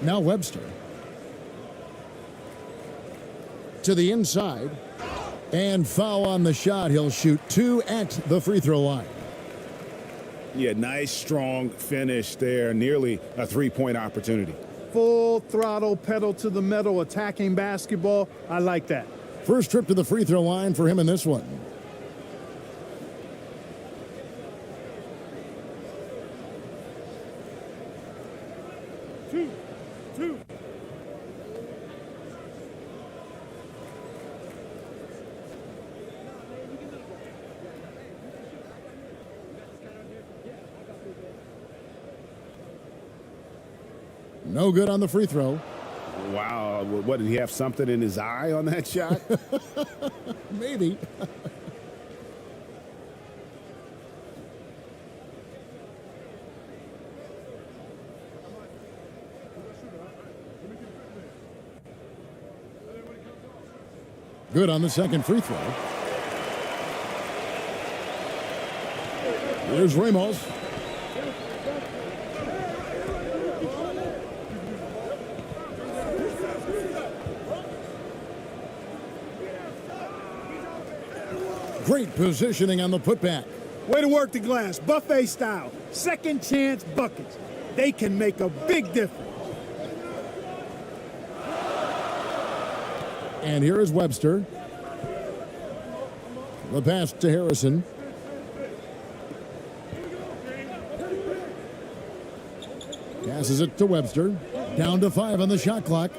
Now Webster. To the inside. And foul on the shot. He'll shoot 2 at the free throw line. Yeah, nice, strong finish there. Nearly a three-point opportunity. Full throttle, pedal to the metal, attacking basketball. I like that. First trip to the free throw line for him in this one. Two. No good on the free throw. Wow, what, did he have something in his eye on that shot? Maybe. Good on the second free throw. Here's Ramos. Great positioning on the putback. Way to work the glass, buffet style. Second chance buckets. They can make a big difference. And here is Webster. The pass to Harrison. Passes it to Webster. Down to 5 on the shot clock.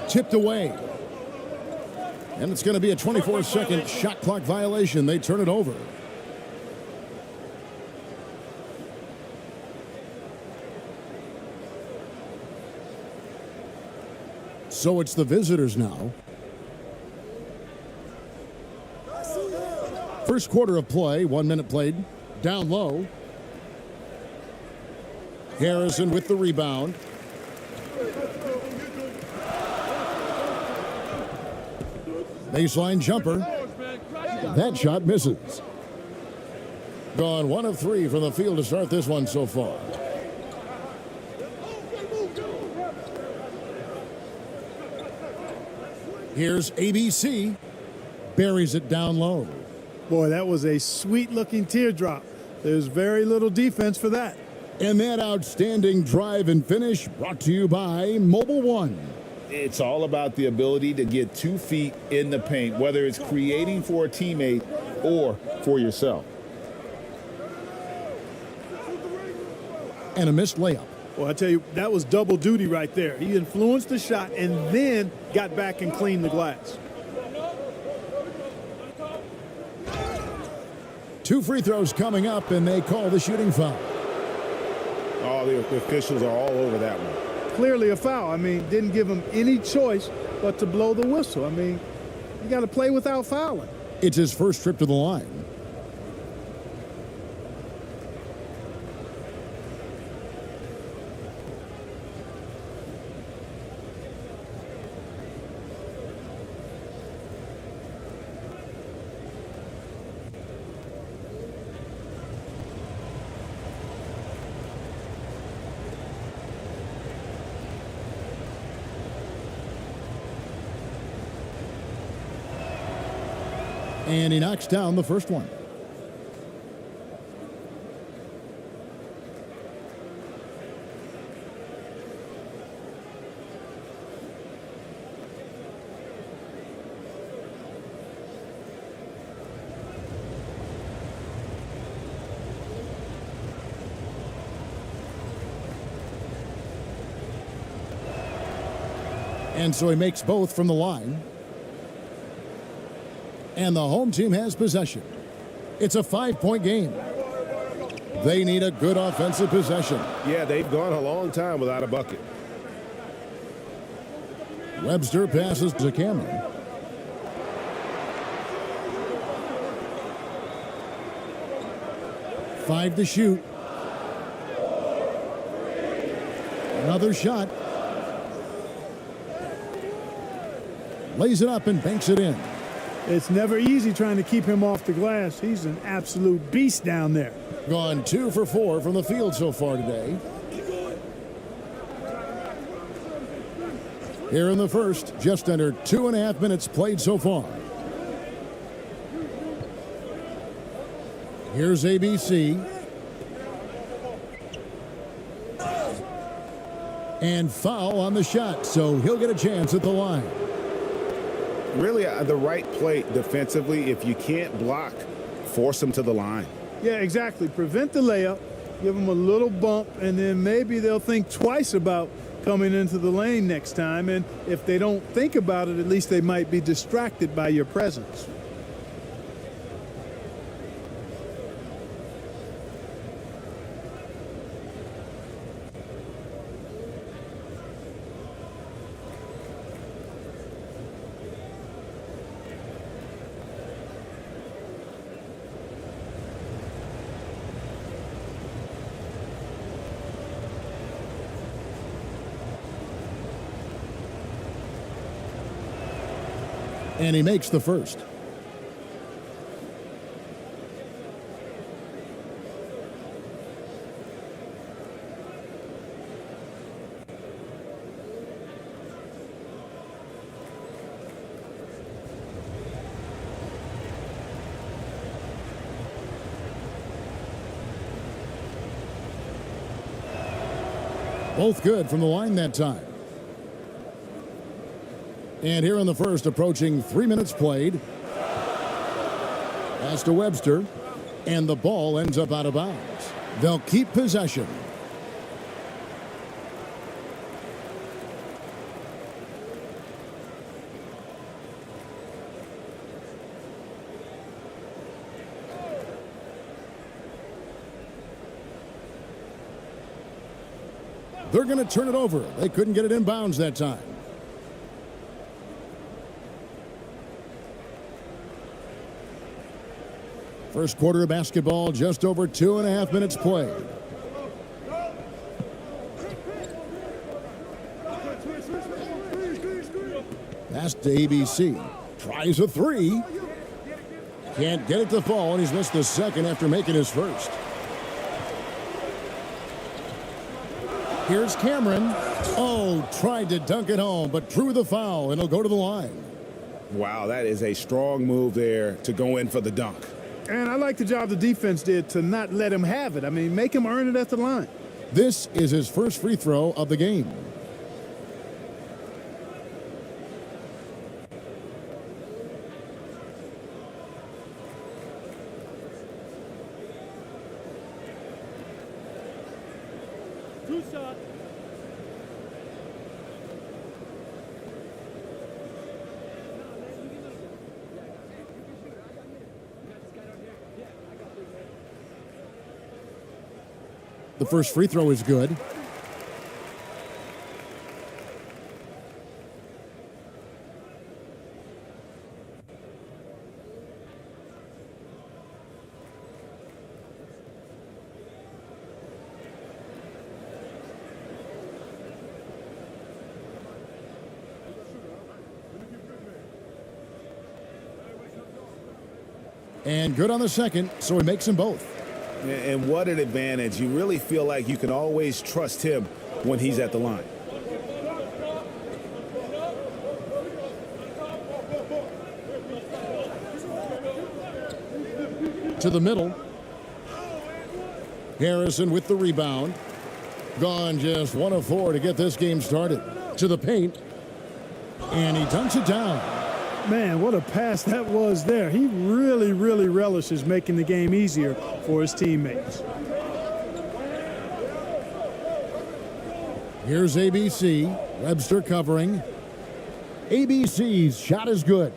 Tipped away. And it's going to be a 24-second shot clock violation. They turn it over. So it's the visitors now. First quarter of play, 1 minute played. Down low. Harrison with the rebound. Baseline jumper. That shot misses. Gone 1 of 3 from the field to start this one so far. Here's ABC. Buries it down low. Boy, that was a sweet-looking teardrop. There's very little defense for that. And that outstanding drive and finish brought to you by Mobile One. It's all about the ability to get 2 feet in the paint, whether it's creating for a teammate or for yourself. And a missed layup. Well, I tell you, that was double duty right there. He influenced the shot and then got back and cleaned the glass. 2 free throws coming up, and they call the shooting foul. Oh, the officials are all over that one. Clearly a foul. I mean, didn't give him any choice but to blow the whistle. I mean, you got to play without fouling. It's his first trip to the line. And he knocks down the first one. And so he makes both from the line. And the home team has possession. It's a 5-point game. They need a good offensive possession. Yeah, they've gone a long time without a bucket. Webster passes to Cameron. Five to shoot. Another shot. Lays it up and banks it in. It's never easy trying to keep him off the glass. He's an absolute beast down there. Gone 2 for 4 from the field so far today. Here in the first, just under 2.5 minutes played so far. Here's ABC. And foul on the shot, so he'll get a chance at the line. Really the right play defensively. If you can't block, force them to the line. Yeah, exactly. Prevent the layup, give them a little bump, and then maybe they'll think twice about coming into the lane next time. And if they don't think about it, at least they might be distracted by your presence. And he makes the first. Both good from the line that time. And here in the first, approaching 3 minutes played. Pass to Webster. And the ball ends up out of bounds. They'll keep possession. They're going to turn it over. They couldn't get it in bounds that time. First quarter of basketball, just over 2.5 minutes played. Pass to ABC. Tries a three. Can't get it to fall, and he's missed the second after making his first. Here's Cameron. Oh, tried to dunk it home, but drew the foul, and he'll go to the line. Wow, that is a strong move there to go in for the dunk. And I like the job the defense did to not let him have it. I mean, make him earn it at the line. This is his first free throw of the game. Two shot. The first free throw is good. And good on the second, so he makes them both. And what an advantage. You really feel like you can always trust him when he's at the line. To the middle. Harrison with the rebound. Gone just 1 of 4 to get this game started. To the paint. And he dunks it down. Man, what a pass that was there. He really, really relishes making the game easier for his teammates. Here's ABC. Webster covering. ABC's shot is good.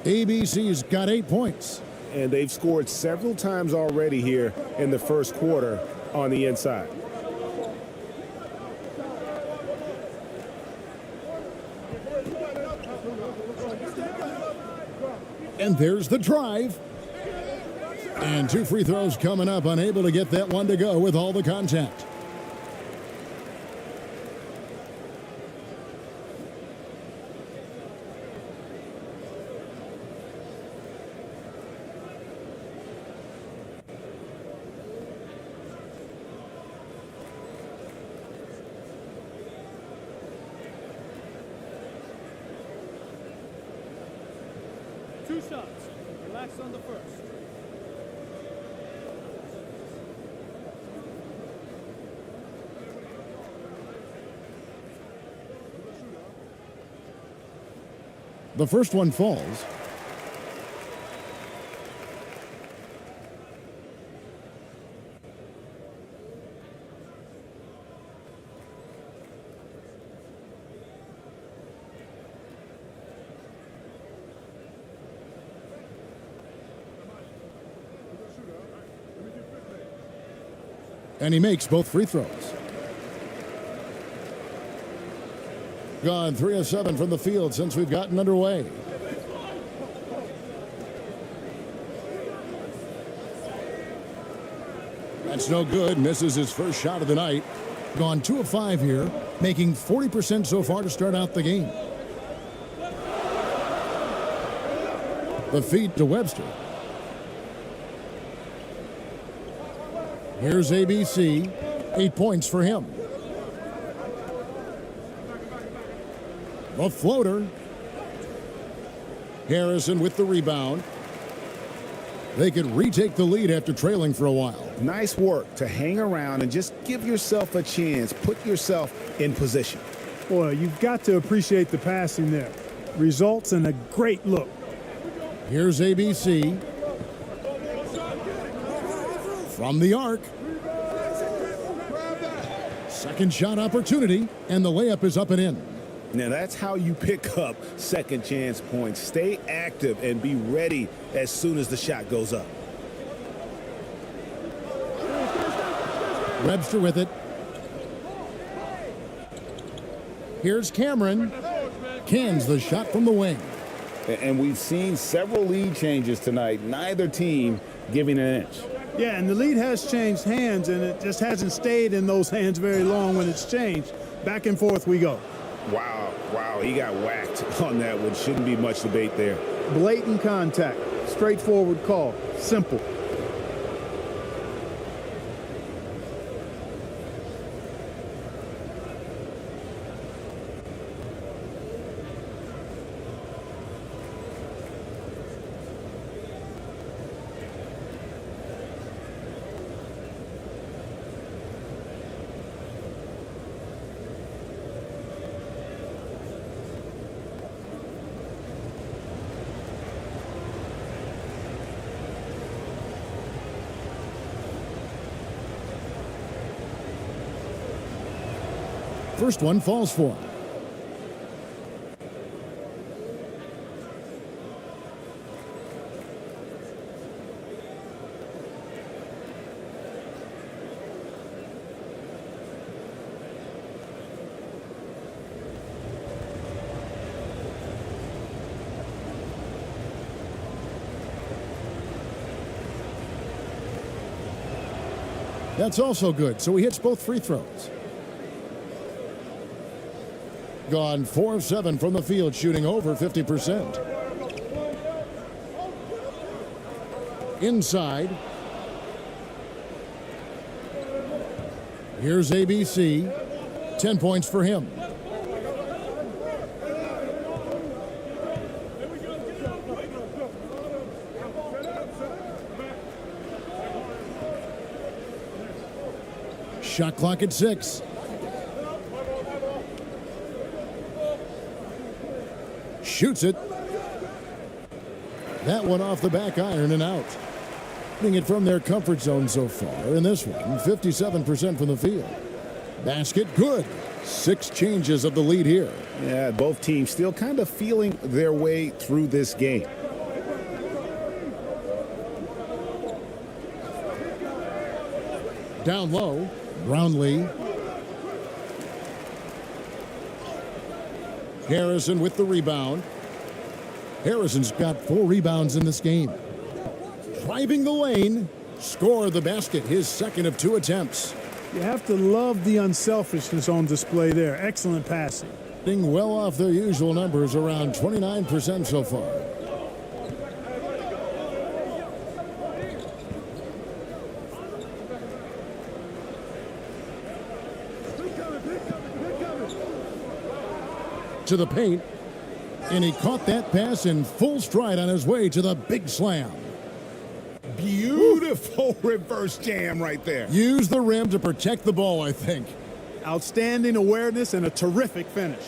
ABC's got 8 points. And they've scored several times already here in the first quarter on the inside. And there's the drive. And 2 free throws coming up, unable to get that one to go with all the contact. 2 shots. Relax on the first. The first one falls. And he makes both free throws. Gone 3 of 7 from the field since we've gotten underway. That's no good. Misses his first shot of the night. Gone 2 of 5 here, making 40% so far to start out the game. The feed to Webster. Here's ABC. 8 points for him. The floater. Harrison with the rebound. They could retake the lead after trailing for a while. Nice work to hang around and just give yourself a chance. Put yourself in position. Boy, you've got to appreciate the passing there. Results in a great look. Here's ABC. From the arc. Second shot opportunity, and the layup is up and in. Now that's how you pick up second chance points. Stay active and be ready as soon as the shot goes up. Webster with it. Here's Cameron. Cans the shot from the wing. And we've seen several lead changes tonight. Neither team giving an inch. Yeah, and the lead has changed hands, and it just hasn't stayed in those hands very long when it's changed. Back and forth we go. Wow, he got whacked on that one. Shouldn't be much debate there. Blatant contact. Straightforward call. Simple. First one falls for him. That's also good, so he hits both free throws. Gone 4 of 7 from the field, shooting over 50%. Inside. Here's ABC. 10 points for him. Shot clock at 6. Shoots it. That one off the back iron and out. Hitting it from their comfort zone so far. In this one, 57% from the field. Basket good. 6 changes of the lead here. Yeah, both teams still kind of feeling their way through this game. Down low, Brownlee. Harrison with the rebound. Harrison's got 4 rebounds in this game. Driving the lane, score the basket, his second of 2 attempts. You have to love the unselfishness on display there. Excellent passing. Being well off their usual numbers, around 29% so far. To the paint. And he caught that pass in full stride on his way to the big slam. Beautiful reverse jam right there. Use the rim to protect the ball, I think. Outstanding awareness and a terrific finish.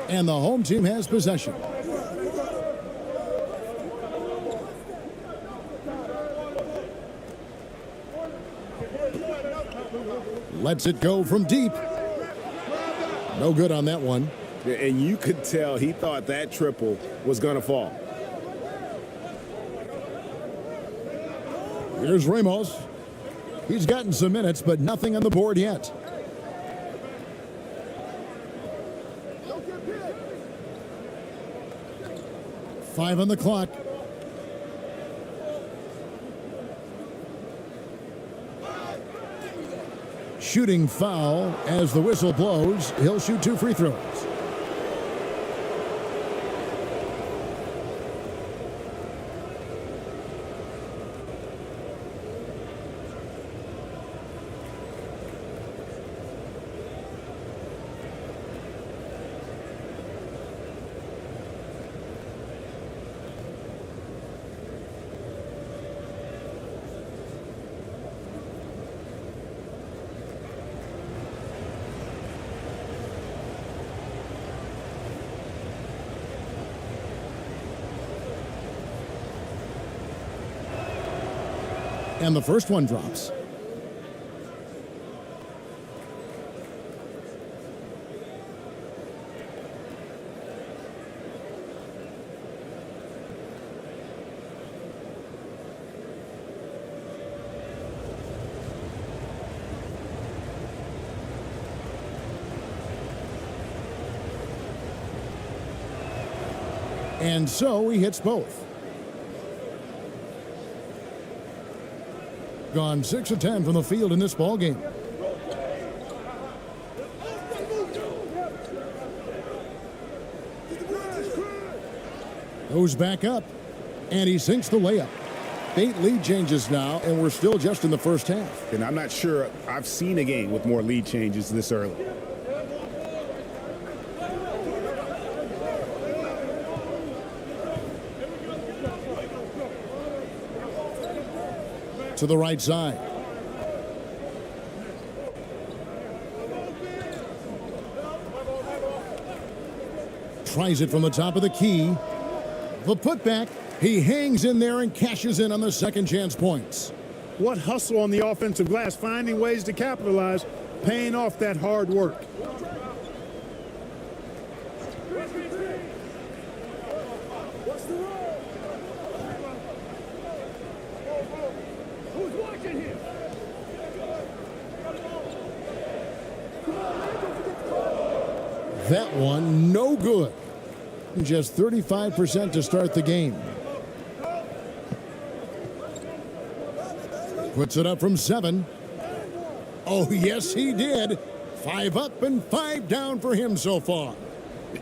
And the home team has possession. Lets it go from deep. No good on that one. And you could tell he thought that triple was going to fall. Here's Ramos. He's gotten some minutes, but nothing on the board yet. Five on the clock. Shooting foul as the whistle blows. He'll shoot 2 free throws. And the first one drops. And so he hits both. Gone 6 of 10 from the field in this ball game. Goes back up, and he sinks the layup. 8 lead changes now, and we're still just in the first half. And I'm not sure I've seen a game with more lead changes this early. To the right side. Tries it from the top of the key. The putback. He hangs in there and cashes in on the second chance points. What hustle on the offensive glass, finding ways to capitalize, paying off that hard work. That one, no good. Just 35% to start the game. Puts it up from 7. Oh, yes, he did. 5 up and 5 down for him so far.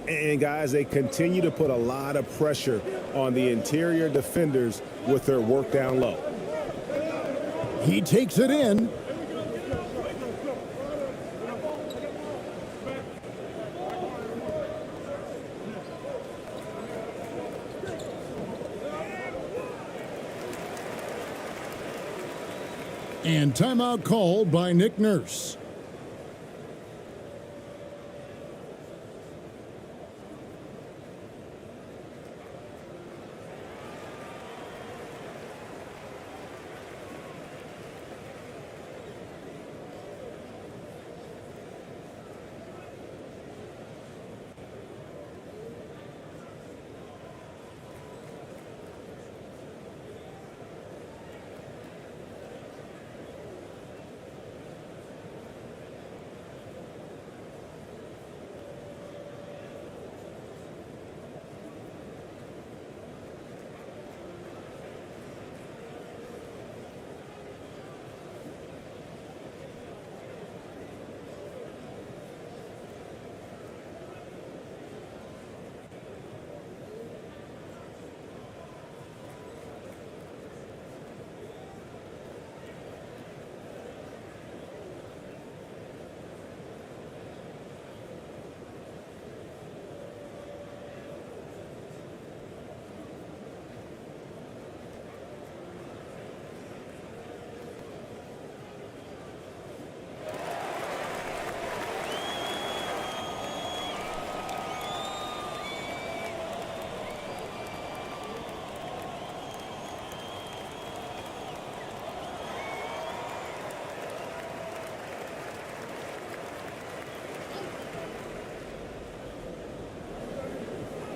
And, guys, they continue to put a lot of pressure on the interior defenders with their work down low. He takes it in. And timeout called by Nick Nurse.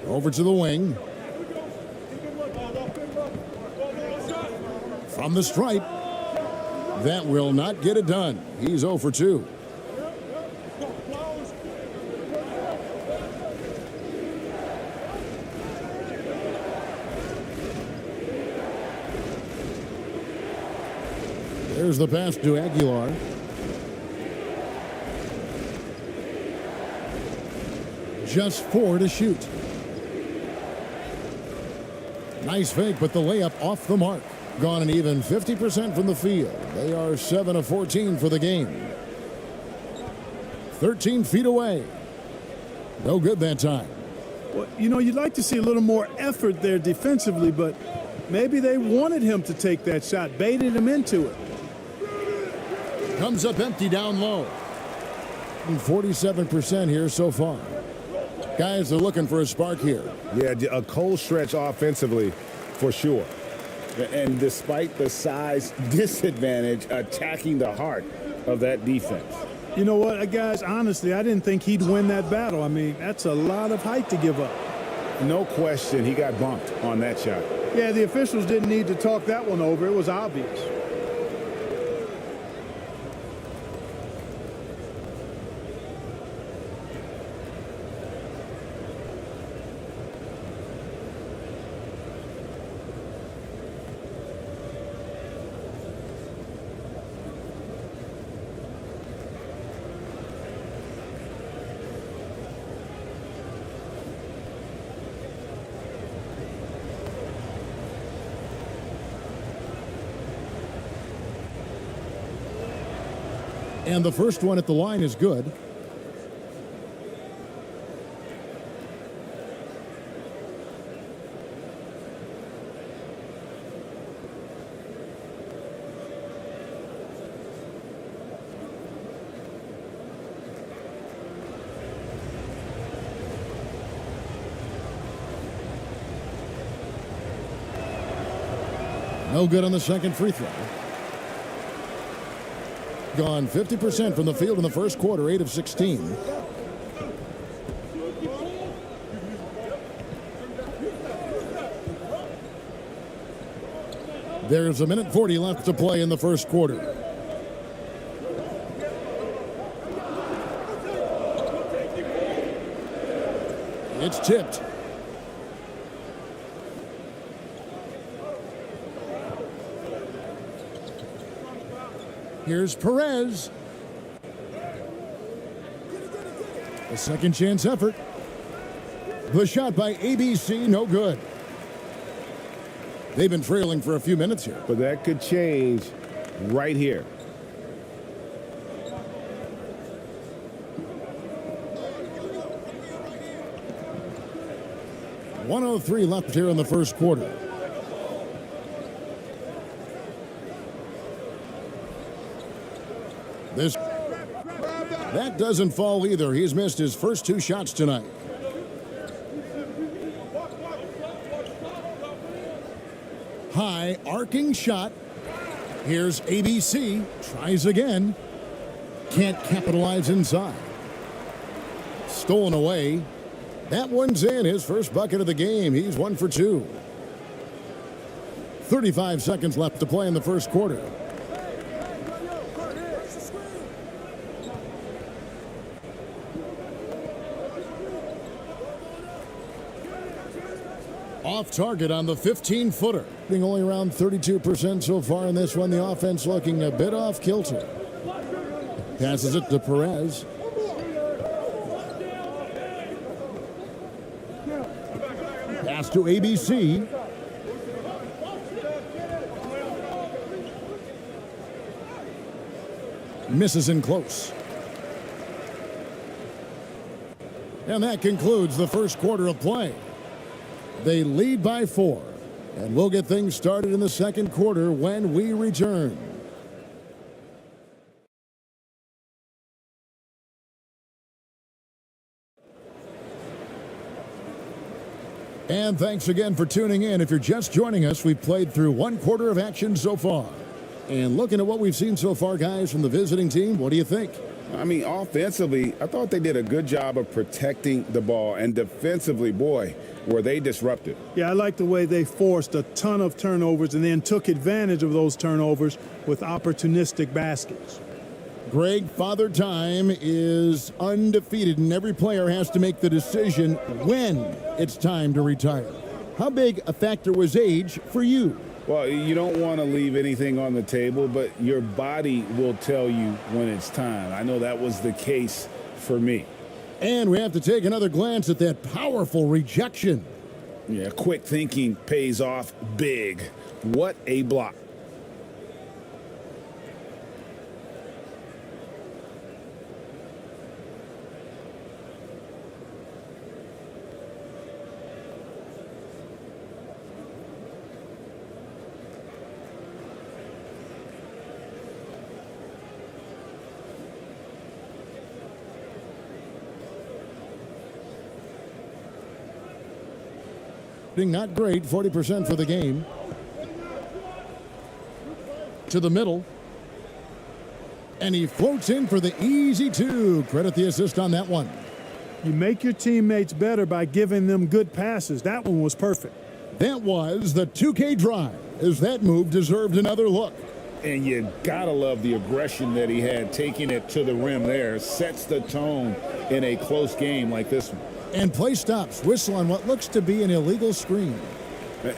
Over to the wing. From the stripe. That will not get it done. He's 0 for 2. There's the pass to Aguilar. Just 4 to shoot. Nice fake, but the layup off the mark. Gone an even 50% from the field. They are 7 of 14 for the game. 13 feet away. No good that time. Well, you know, you'd like to see a little more effort there defensively, but maybe they wanted him to take that shot, baited him into it. Comes up empty down low. 47% here so far. Guys are looking for a spark here. Yeah, a cold stretch offensively for sure. And despite the size disadvantage, attacking the heart of that defense. You know what, guys, honestly, I didn't think he'd win that battle. I mean, that's a lot of height to give up. No question, he got bumped on that shot. Yeah, the officials didn't need to talk that one over. It was obvious. And the first one at the line is good. No good on the second free throw. Gone 50% from the field in the first quarter, 8 of 16. There's 1:40 left to play in the first quarter. It's tipped. Here's Perez. A second chance effort. The shot by ABC, no good. They've been trailing for a few minutes here. But that could change right here. .103 left here in the first quarter. That doesn't fall either. He's missed his first 2 shots tonight. High arcing shot. Here's ABC. Tries again. Can't capitalize inside. Stolen away. That one's in. His first bucket of the game. He's 1 for 2. 35 seconds left to play in the first quarter. Off target on the 15-footer. Being only around 32% so far in this one. The offense looking a bit off kilter. Passes it to Perez. Pass to ABC. Misses in close. And that concludes the first quarter of play. They lead by 4, and we'll get things started in the second quarter when we return. And thanks again for tuning in. If you're just joining us, we've played through 1 quarter of action so far. And looking at what we've seen so far, guys, from the visiting team, what do you think? I mean, offensively, I thought they did a good job of protecting the ball. And defensively, boy, were they disruptive. Yeah, I like the way they forced a ton of turnovers and then took advantage of those turnovers with opportunistic baskets. Greg, Father Time is undefeated, and every player has to make the decision when it's time to retire. How big a factor was age for you? Well, you don't want to leave anything on the table, but your body will tell you when it's time. I know that was the case for me. And we have to take another glance at that powerful rejection. Yeah, quick thinking pays off big. What a block. Not great, 40% for the game. To the middle. And he floats in for the easy 2. Credit the assist on that one. You make your teammates better by giving them good passes. That one was perfect. That was the 2K drive, as that move deserved another look. And you gotta love the aggression that he had, taking it to the rim there. Sets the tone in a close game like this one. And play stops. Whistle on what looks to be an illegal screen.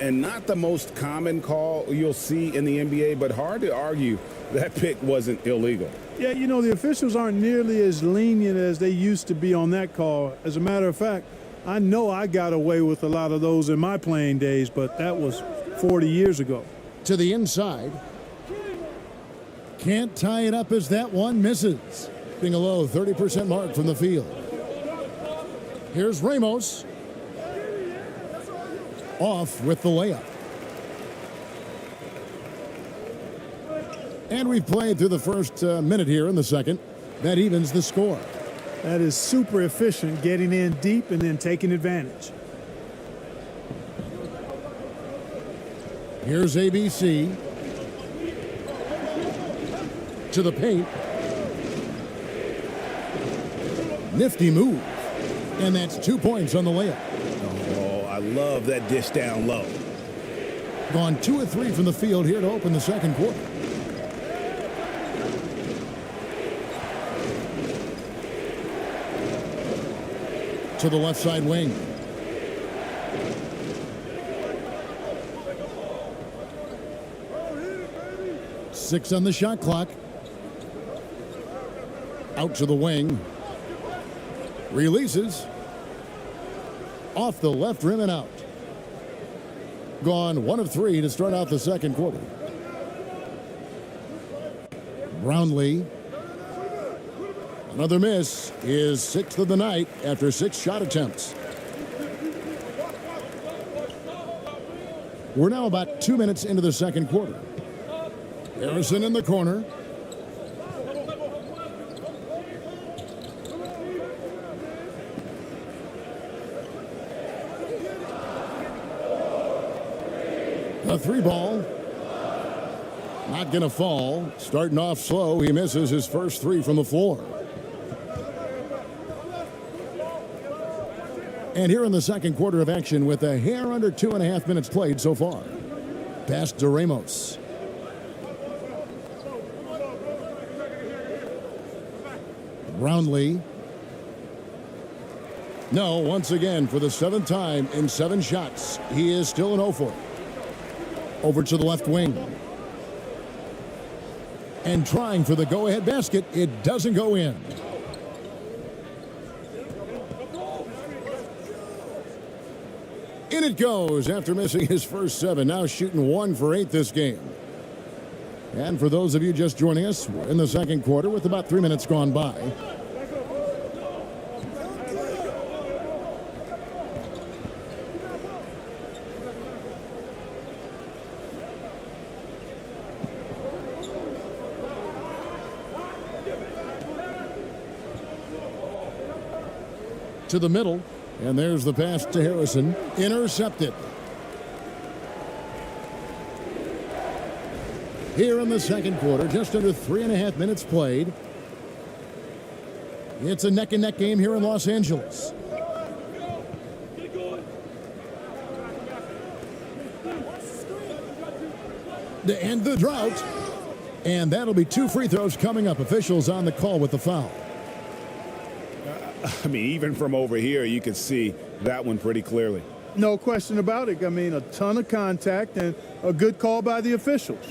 And not the most common call you'll see in the NBA, but hard to argue that pick wasn't illegal. Yeah, you know, the officials aren't nearly as lenient as they used to be on that call. As a matter of fact, I know I got away with a lot of those in my playing days, but that was 40 years ago. To the inside. Can't tie it up as that one misses. Being a low 30% mark from the field. Here's Ramos. Off with the layup. And we've played through the first minute here in the second. That evens the score. That is super efficient, getting in deep and then taking advantage. Here's ABC. To the paint. Nifty move. And that's 2 points on the layup. Oh, I love that dish down low. Gone 2 of 3 from the field here to open the second quarter. To the left side wing. Six on the shot clock. Out to the wing. Releases. Off the left rim and out. Gone 1 of 3 to start out the second quarter. Brownlee. Another miss. His 6th of the night after 6 shot attempts. We're now about 2 minutes into the second quarter. Harrison in the corner. A 3 ball. Not going to fall. Starting off slow. He misses his first 3 from the floor. And here in the second quarter of action with a hair under 2.5 minutes played so far. Pass to Ramos. Brownlee. No, once again for the 7th time in 7 shots. He is still an 0 for. Over to the left wing. And trying for the go-ahead basket. It doesn't go in. In it goes after missing his first 7. Now shooting 1 for 8 this game. And for those of you just joining us, we're in the second quarter with about 3 minutes gone by. To the middle, and there's the pass to Harrison. Intercepted. Here in the second quarter, just under 3.5 minutes played. It's a neck-and-neck game here in Los Angeles. To end the drought. And that'll be 2 free throws coming up. Officials on the call with the foul. I mean, even from over here, you could see that one pretty clearly. No question about it. I mean, a ton of contact and a good call by the officials.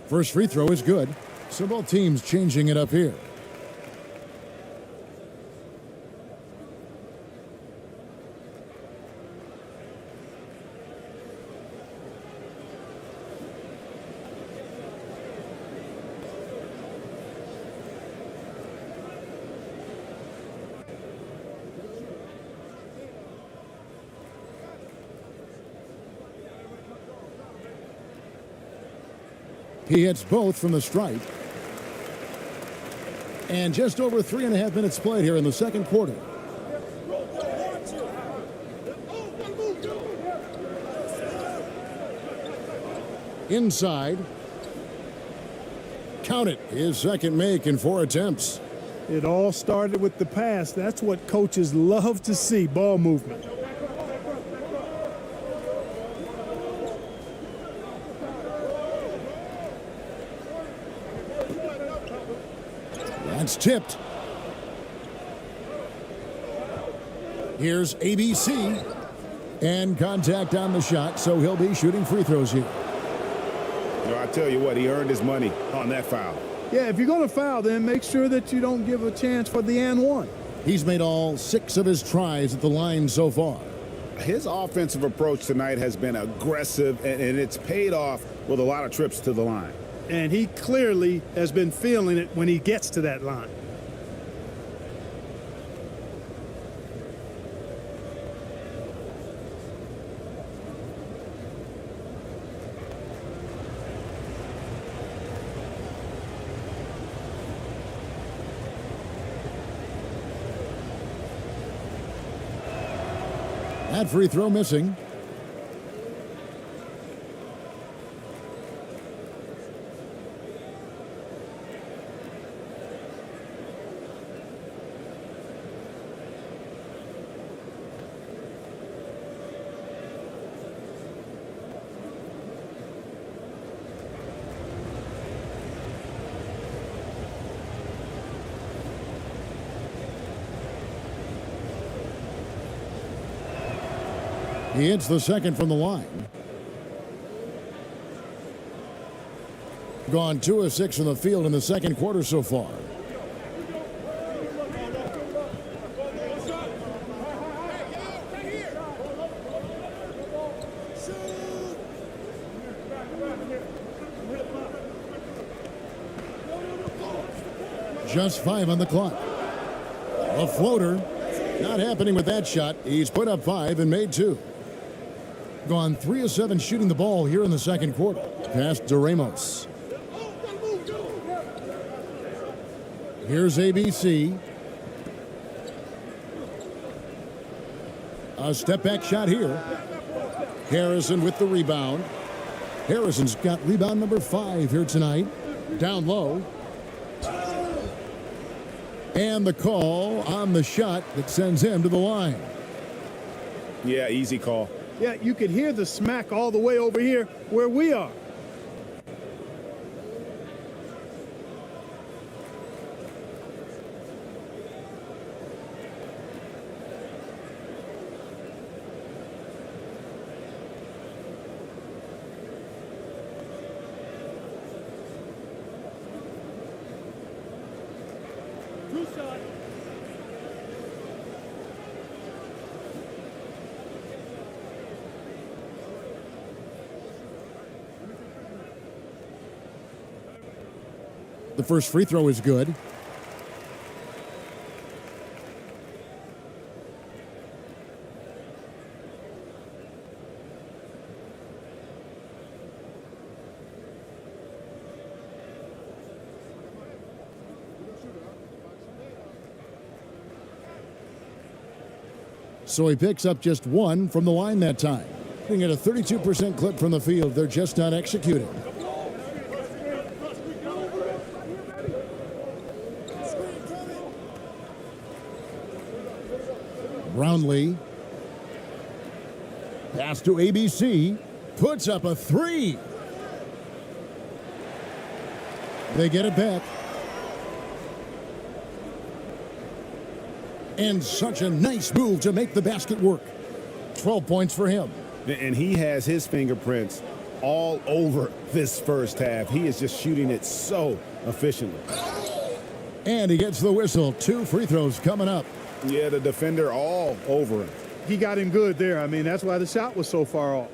First free throw is good. So both teams changing it up here. He hits both from the stripe. And just over 3.5 minutes played here in the second quarter. Inside. Count it. His second make in 4 attempts. It all started with the pass. That's what coaches love to see, ball movement. That's tipped. Here's ABC. And contact on the shot, so he'll be shooting free throws here. You know, I tell you what, he earned his money on that foul. Yeah, if you're going to foul, then make sure that you don't give a chance for the and one. He's made all 6 of his tries at the line so far. His offensive approach tonight has been aggressive, and it's paid off with a lot of trips to the line. And he clearly has been feeling it when he gets to that line. That free throw missing. He hits the second from the line. Gone 2 of 6 from the field in the second quarter so far. Just 5 on the clock. A floater. Not happening with that shot. He's put up 5 and made 2. Gone 3 of 7 shooting the ball here in the second quarter. Past DeRamos. Here's ABC. A step back shot here. Harrison with the rebound. Harrison's got rebound number 5 here tonight. Down low. And the call on the shot that sends him to the line. Yeah, easy call. Yeah, you could hear the smack all the way over here where we are. The first free throw is good. So he picks up just 1 from the line that time. Looking at a 32% clip from the field. They're just not executing. Brownlee. Pass to ABC. Puts up a 3. They get it back. And such a nice move to make the basket work. 12 points for him. And he has his fingerprints all over this first half. He is just shooting it so efficiently. And he gets the whistle. 2 free throws coming up. Yeah, the defender all over him. He got him good there. I mean, that's why the shot was so far off.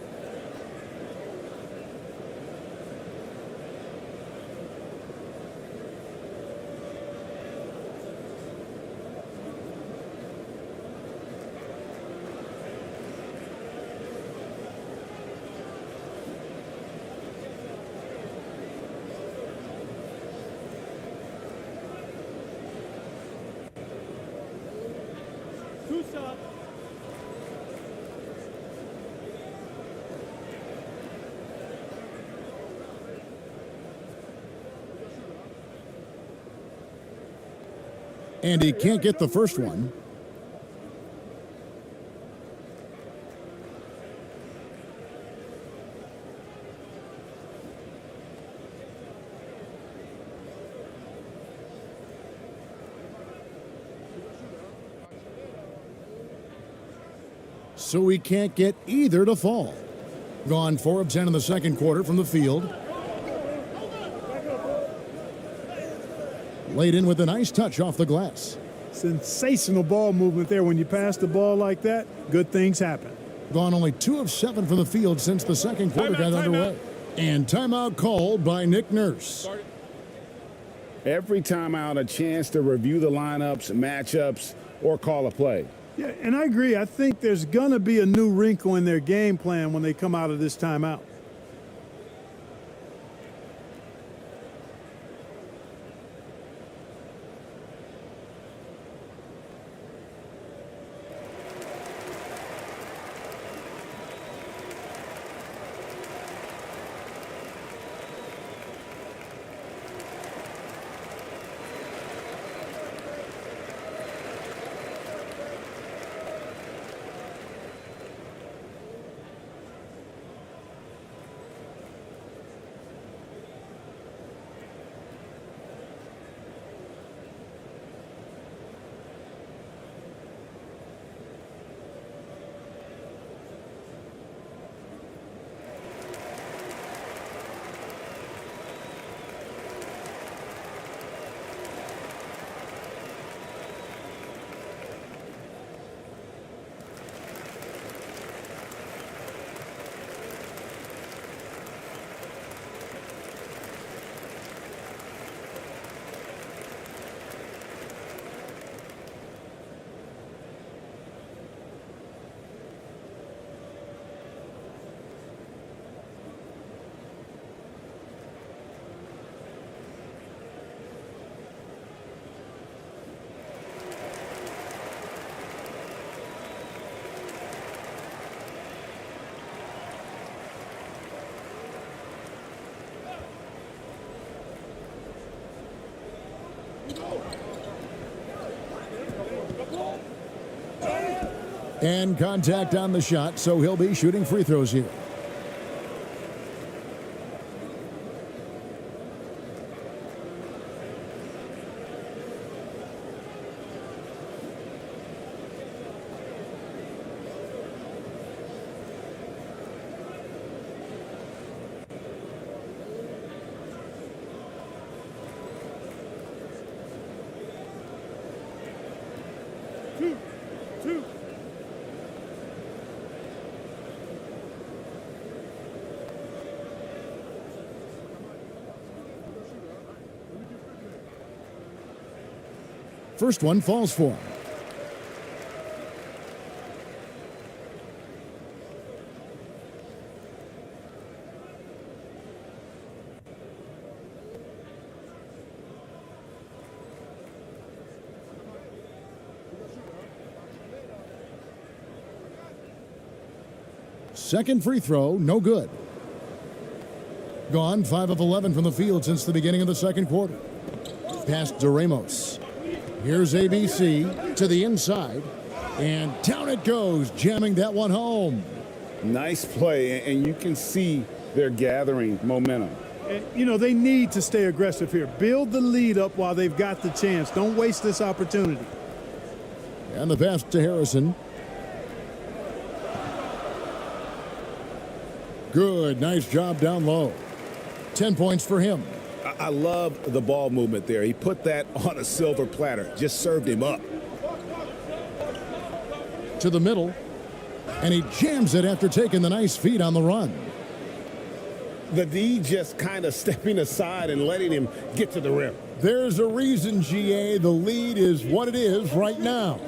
And he can't get the first one. So he can't get either to fall. Gone 4 of 10 in the second quarter from the field. Laid in with a nice touch off the glass. Sensational ball movement there. When you pass the ball like that, good things happen. Gone only 2 of 7 from the field since the second quarter got underway. And timeout called by Nick Nurse. Every timeout, a chance to review the lineups, matchups, or call a play. Yeah, and I agree. I think there's going to be a new wrinkle in their game plan when they come out of this timeout. And contact on the shot, so he'll be shooting free throws here. First one falls for him. Second free throw, no good. Gone 5 of 11 from the field since the beginning of the second quarter. Pass to Ramos. Here's ABC to the inside, and down it goes, jamming that one home. Nice play, and you can see they're gathering momentum. And, you know, they need to stay aggressive here. Build the lead up while they've got the chance. Don't waste this opportunity. And the pass to Harrison. Good, nice job down low. 10 points for him. I love the ball movement there. He put that on a silver platter, just served him up. To the middle, and he jams it after taking the nice feed on the run. The D just kind of stepping aside and letting him get to the rim. There's a reason, GA, the lead is what it is right now.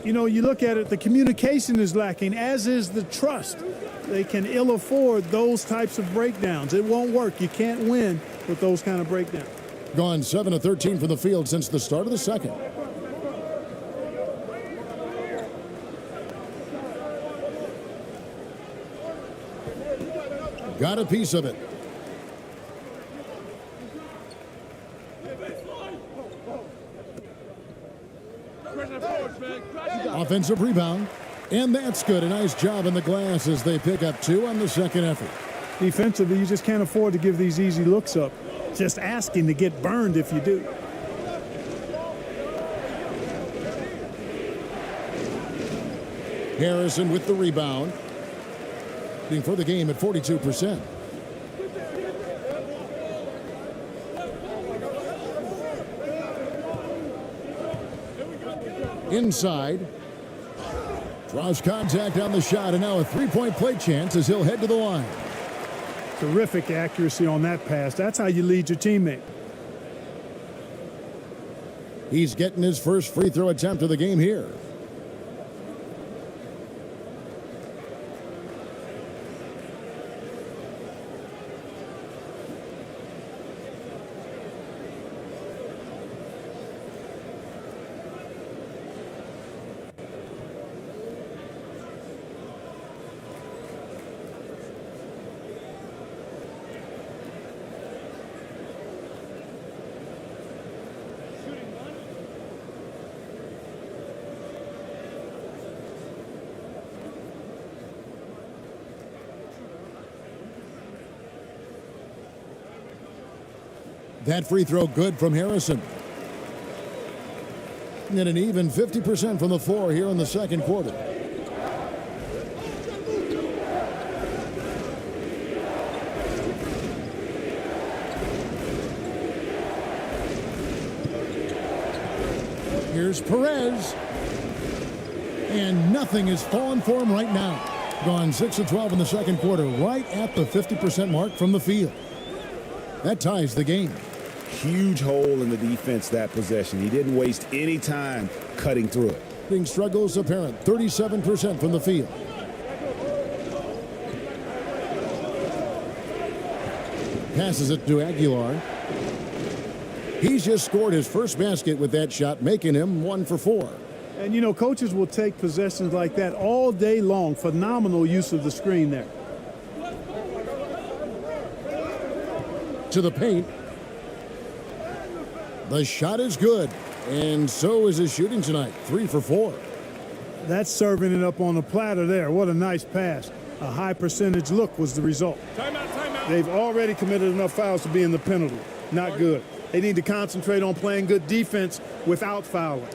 You know, you look at it, the communication is lacking, as is the trust. They can ill afford those types of breakdowns. It won't work. You can't win with those kind of breakdowns. Gone 7 of 13 from the field since the start of the second. Got a piece of it. Offensive rebound. And that's good. A nice job in the glass as they pick up 2 on the second effort. Defensively, you just can't afford to give these easy looks up. Just asking to get burned if you do. Harrison with the rebound. Being for the game at 42%. Inside. Draws contact on the shot, and now a three-point play chance as he'll head to the line. Terrific accuracy on that pass. That's how you lead your teammate. He's getting his first free throw attempt of the game here. That free throw good from Harrison. And an even 50% from the floor here in the second quarter. Here's Perez. And nothing is falling for him right now. Gone 6 of 12 in the second quarter, right at the 50% mark from the field. That ties the game. Huge hole in the defense that possession. He didn't waste any time cutting through it. Being struggles apparent, 37% from the field. Passes it to Aguilar. He's just scored his first basket with that shot, making him 1 for 4. And, you know, coaches will take possessions like that all day long. Phenomenal use of the screen there. To the paint. The shot is good, and so is his shooting tonight, 3 for 4. That's serving it up on the platter there. What a nice pass. A high percentage look was the result. Timeout. They've already committed enough fouls to be in the penalty. Not good. They need to concentrate on playing good defense without fouling.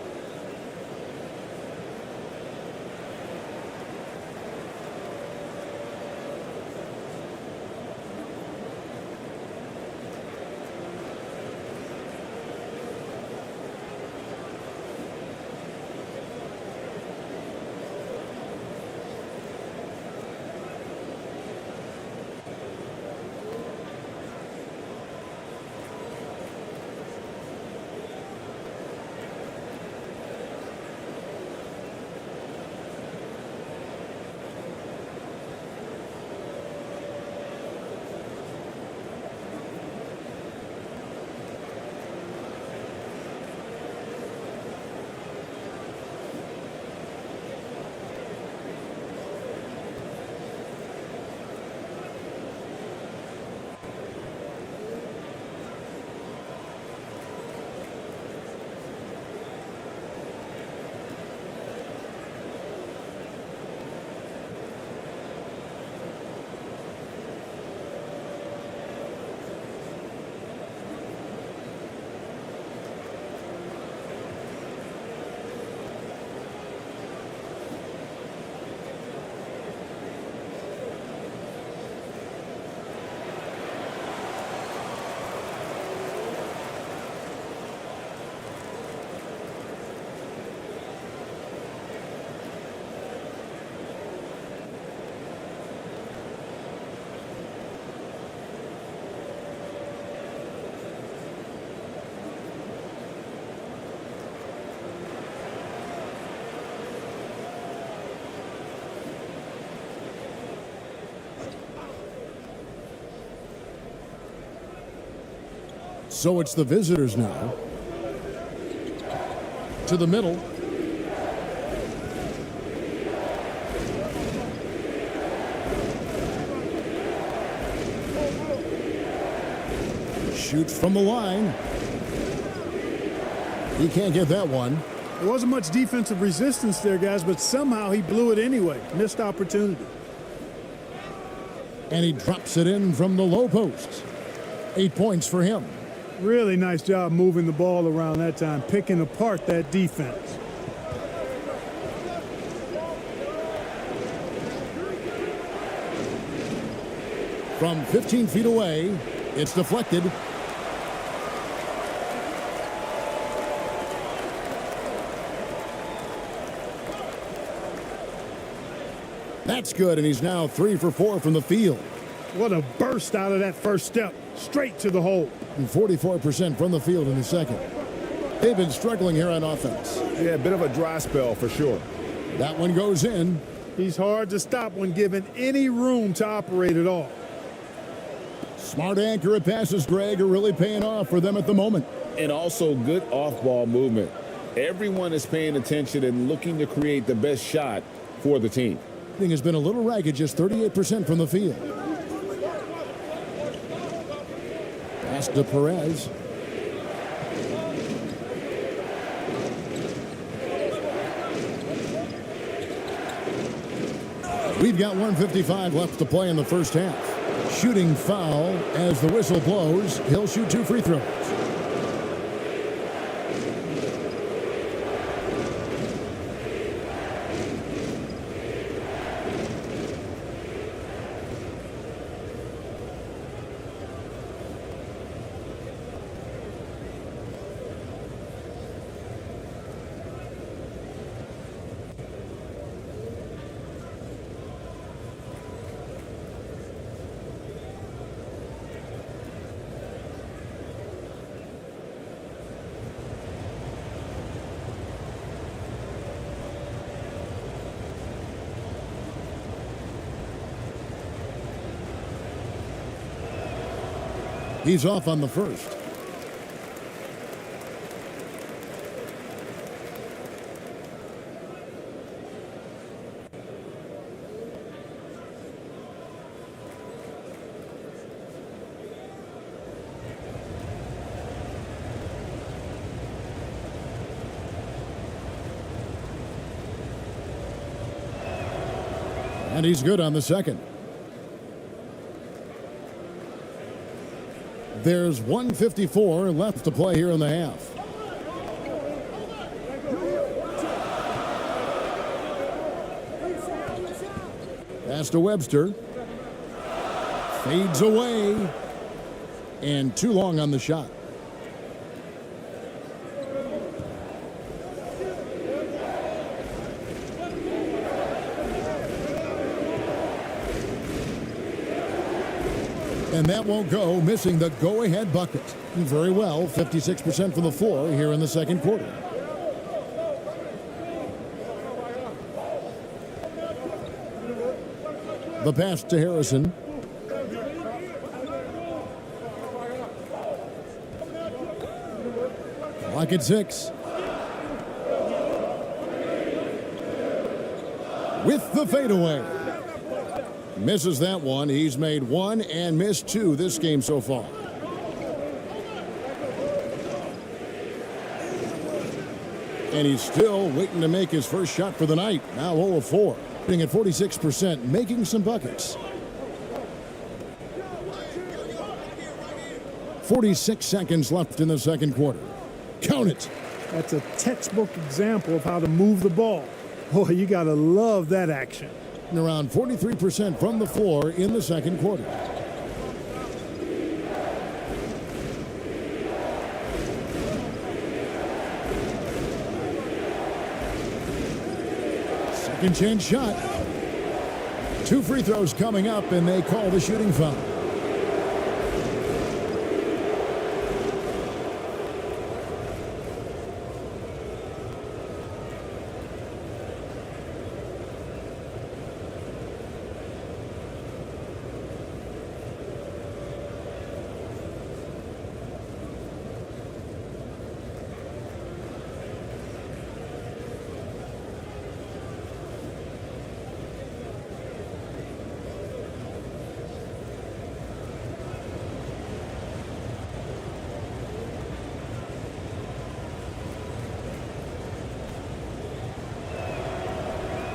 So it's the visitors now. To the middle. Shoots from the line. He can't get that one. There wasn't much defensive resistance there, guys, but somehow he blew it anyway. Missed opportunity. And he drops it in from the low post. 8 points for him. Really nice job moving the ball around that time, picking apart that defense. From 15 feet away, it's deflected. That's good, and he's now 3 for 4 from the field. What a burst out of that first step, straight to the hole. And 44% from the field in the second. They've been struggling here on offense. Yeah, a bit of a dry spell for sure. That one goes in. He's hard to stop when given any room to operate at all. Smart, accurate passes, Greg, are really paying off for them at the moment. And also good off-ball movement. Everyone is paying attention and looking to create the best shot for the team. Thing has been a little ragged, just 38% from the field. Pass to Perez. We've got 1:55 left to play in the first half. Shooting foul as the whistle blows. He'll shoot 2 free throws. He's off on the first. And he's good on the second. There's 1:54 left to play here in the half. Pass to Webster. Fades away. And too long on the shot. And that won't go, missing the go-ahead bucket. Very well, 56% from the floor here in the second quarter. The pass to Harrison. Clock at 6. With the fadeaway. Misses that one. He's made one and missed two this game so far. And he's still waiting to make his first shot for the night. Now 0 of 4. Hitting at 46%, making some buckets. 46 seconds left in the second quarter. Count it. That's a textbook example of how to move the ball. Boy, you got to love that action. Around 43% from the floor in the second quarter. Second chance shot. 2 free throws coming up, and they call the shooting foul.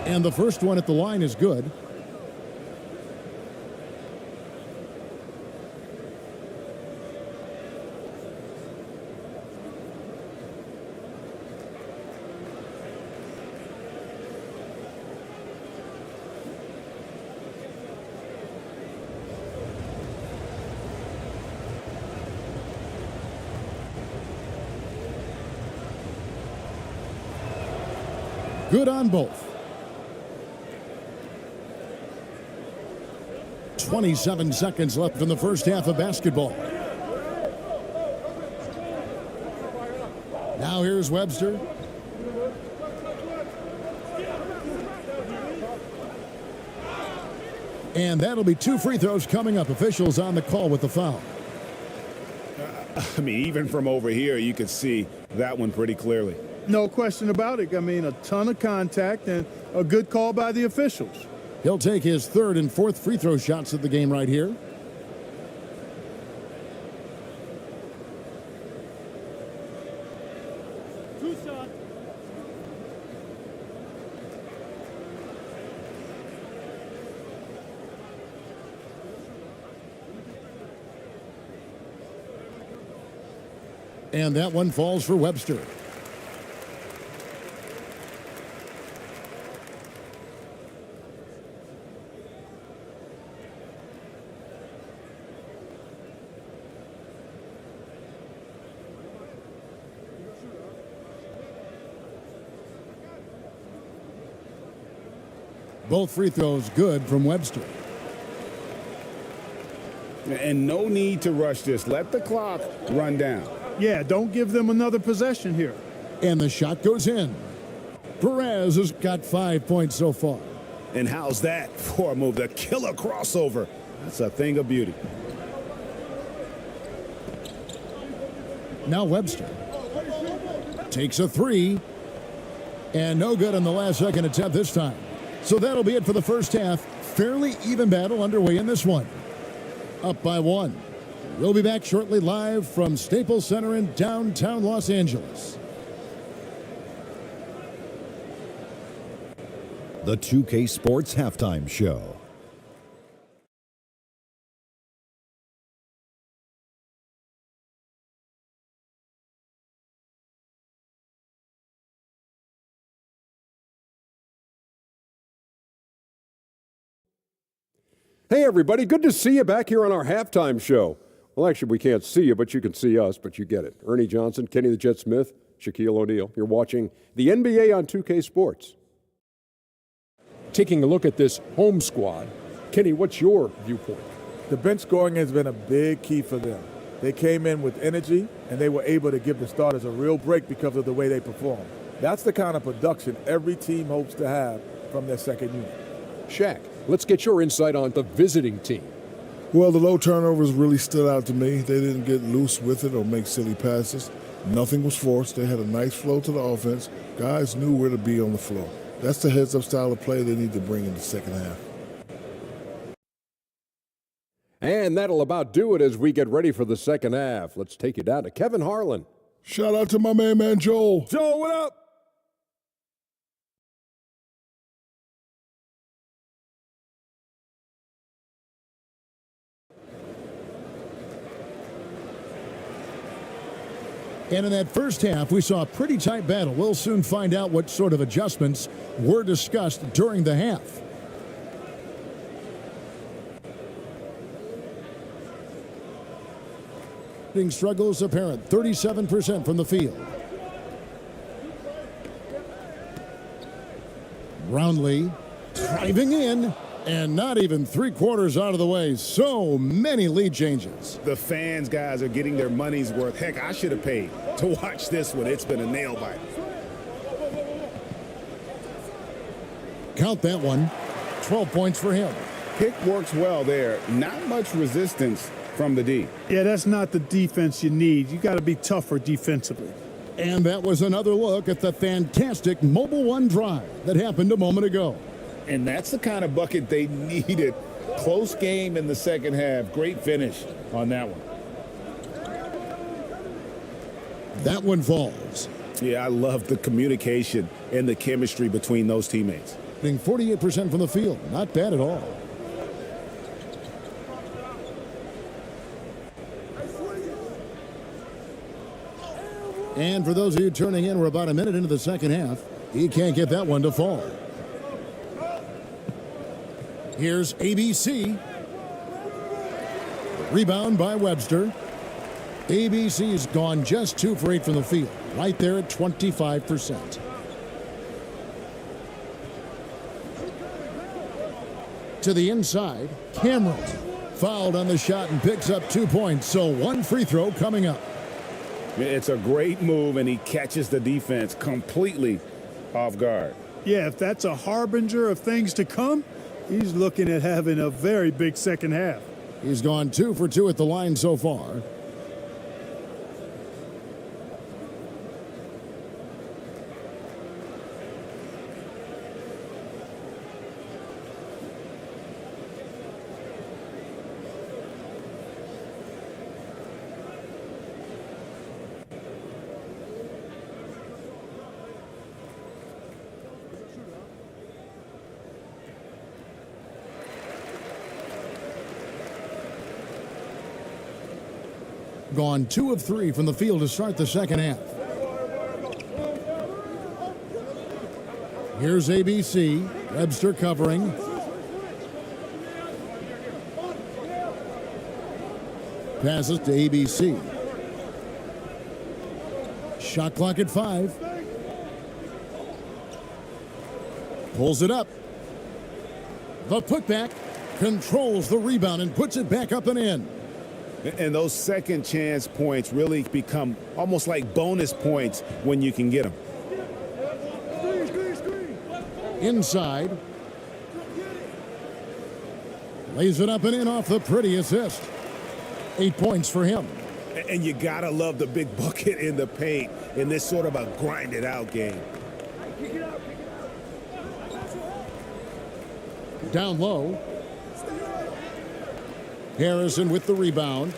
And the first one at the line is good. Good on both. 27 seconds left in the first half of basketball. Now here's Webster. And that'll be 2 free throws coming up. Officials on the call with the foul. I mean, even from over here, you could see that one pretty clearly. No question about it. I mean, a ton of contact and a good call by the officials. He'll take his 3rd and 4th free throw shots of the game right here. And that one falls for Webster. Both free throws good from Webster. And no need to rush this. Let the clock run down. Yeah, don't give them another possession here. And the shot goes in. Perez has got 5 points so far. And how's that for a move? The killer crossover. That's a thing of beauty. Now Webster takes a 3. And no good on the last second attempt this time. So that'll be it for the first half. Fairly even battle underway in this one. Up by 1. We'll be back shortly live from Staples Center in downtown Los Angeles. the 2K Sports Halftime Show. Hey, everybody. Good to see you back here on our halftime show. Well, actually, we can't see you, but you can see us, but you get it. Ernie Johnson, Kenny the Jet Smith, Shaquille O'Neal. You're watching the NBA on 2K Sports. Taking a look at this home squad, Kenny, what's your viewpoint? The bench scoring has been a big key for them. They came in with energy, and they were able to give the starters a real break because of the way they performed. That's the kind of production every team hopes to have from their second unit. Shaq, let's get your insight on the visiting team. Well, the low turnovers really stood out to me. They didn't get loose with it or make silly passes. Nothing was forced. They had a nice flow to the offense. Guys knew where to be on the floor. That's the heads-up style of play they need to bring in the second half. And that'll about do it as we get ready for the second half. Let's take you down to Kevin Harlan. Shout out to my man Joel. Joe, what up? And in that first half, we saw a pretty tight battle. We'll soon find out what sort of adjustments were discussed during the half. Struggles apparent, 37% from the field. Brownlee driving in, and not even three-quarters out of the way. So many lead changes. The fans, guys, are getting their money's worth. Heck, I should have paid to watch this one. It's been a nail biter. Count that one. 12 points for him. Pick works well there. Not much resistance from the D. Yeah, that's not the defense you need. You got to be tougher defensively. And that was another look at the fantastic Mobile One drive that happened a moment ago. And that's the kind of bucket they needed. Close game in the second half. Great finish on that one. That one falls. Yeah, I love the communication and the chemistry between those teammates. Hitting 48% from the field. Not bad at all. And for those of you turning in, we're about a minute into the second half. He can't get that one to fall. Here's ABC. Rebound by Webster. ABC's gone just 2 for 8 from the field. Right there at 25%. To the inside, Cameron fouled on the shot and picks up 2 points. So 1 free throw coming up. It's a great move, and he catches the defense completely off guard. Yeah, if that's a harbinger of things to come, he's looking at having a very big second half. He's gone 2 for 2 at the line so far. Gone 2 of 3 from the field to start the second half. Here's ABC. Webster covering. Passes to ABC. Shot clock at 5. Pulls it up. The putback controls the rebound and puts it back up and in. And those second chance points really become almost like bonus points when you can get them. Inside. Lays it up and in off the pretty assist. 8 points for him. And you gotta love the big bucket in the paint in this sort of a grinded out game. Down low. Harrison with the rebound.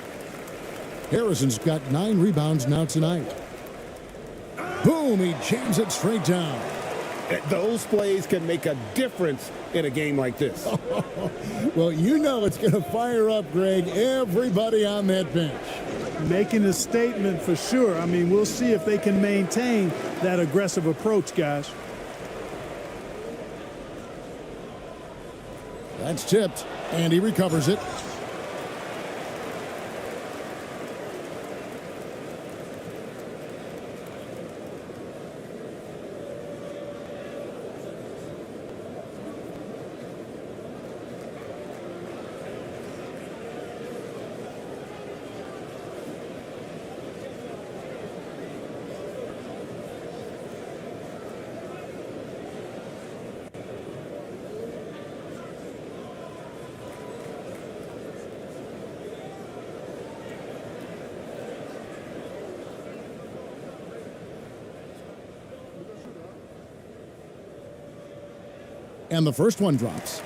Harrison's got 9 rebounds now tonight. Boom, he jams it straight down. Those plays can make a difference in a game like this. Well, you know it's going to fire up, Greg, everybody on that bench. Making a statement for sure. I mean, we'll see if they can maintain that aggressive approach, guys. That's tipped, and he recovers it. And the first one drops.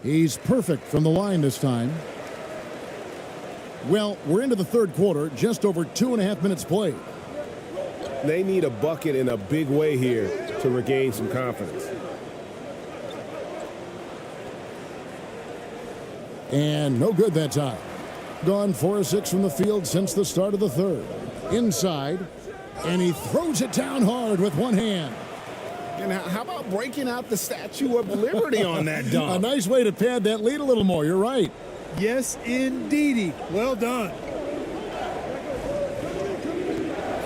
He's perfect from the line this time. Well, we're into the third quarter, just over 2.5 minutes played. They need a bucket in a big way here to regain some confidence. And no good that time. Gone 4 of 6 from the field since the start of the third. Inside, and he throws it down hard with one hand. And how about breaking out the Statue of Liberty on that dunk? A nice way to pad that lead a little more. You're right. Yes, indeedy. Well done.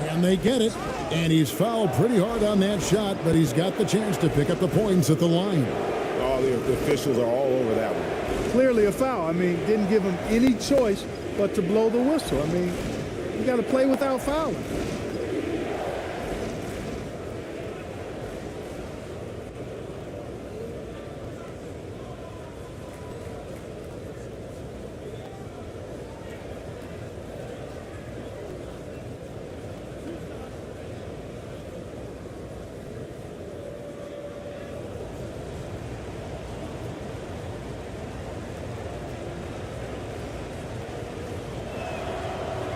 Can they get it? And he's fouled pretty hard on that shot, but he's got the chance to pick up the points at the line. Oh, the officials are all over that one. Clearly a foul. I mean, didn't give him any choice but to blow the whistle. I mean, you got to play without fouling.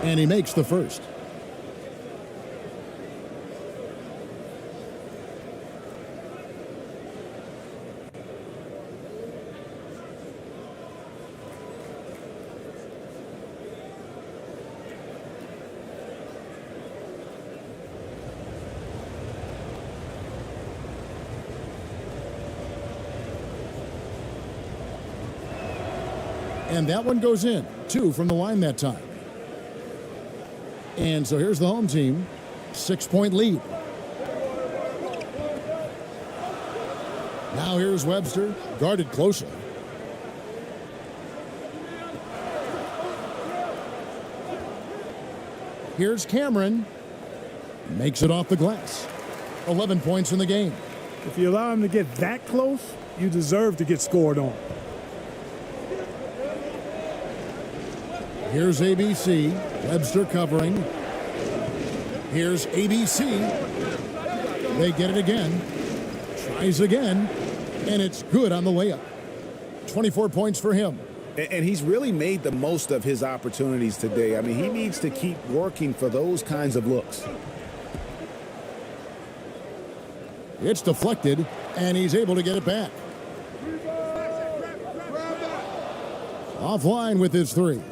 And he makes the first. And that one goes in. 2 from the line that time. And so here's the home team, 6-point lead. Now here's Webster, guarded closely. Here's Cameron, makes it off the glass. 11 points in the game. If you allow him to get that close, you deserve to get scored on. Here's ABC, Webster covering. Here's ABC. They get it again. Tries again, and it's good on the layup. 24 points for him. And he's really made the most of his opportunities today. I mean, he needs to keep working for those kinds of looks. It's deflected, and he's able to get it back. Offline with his 3.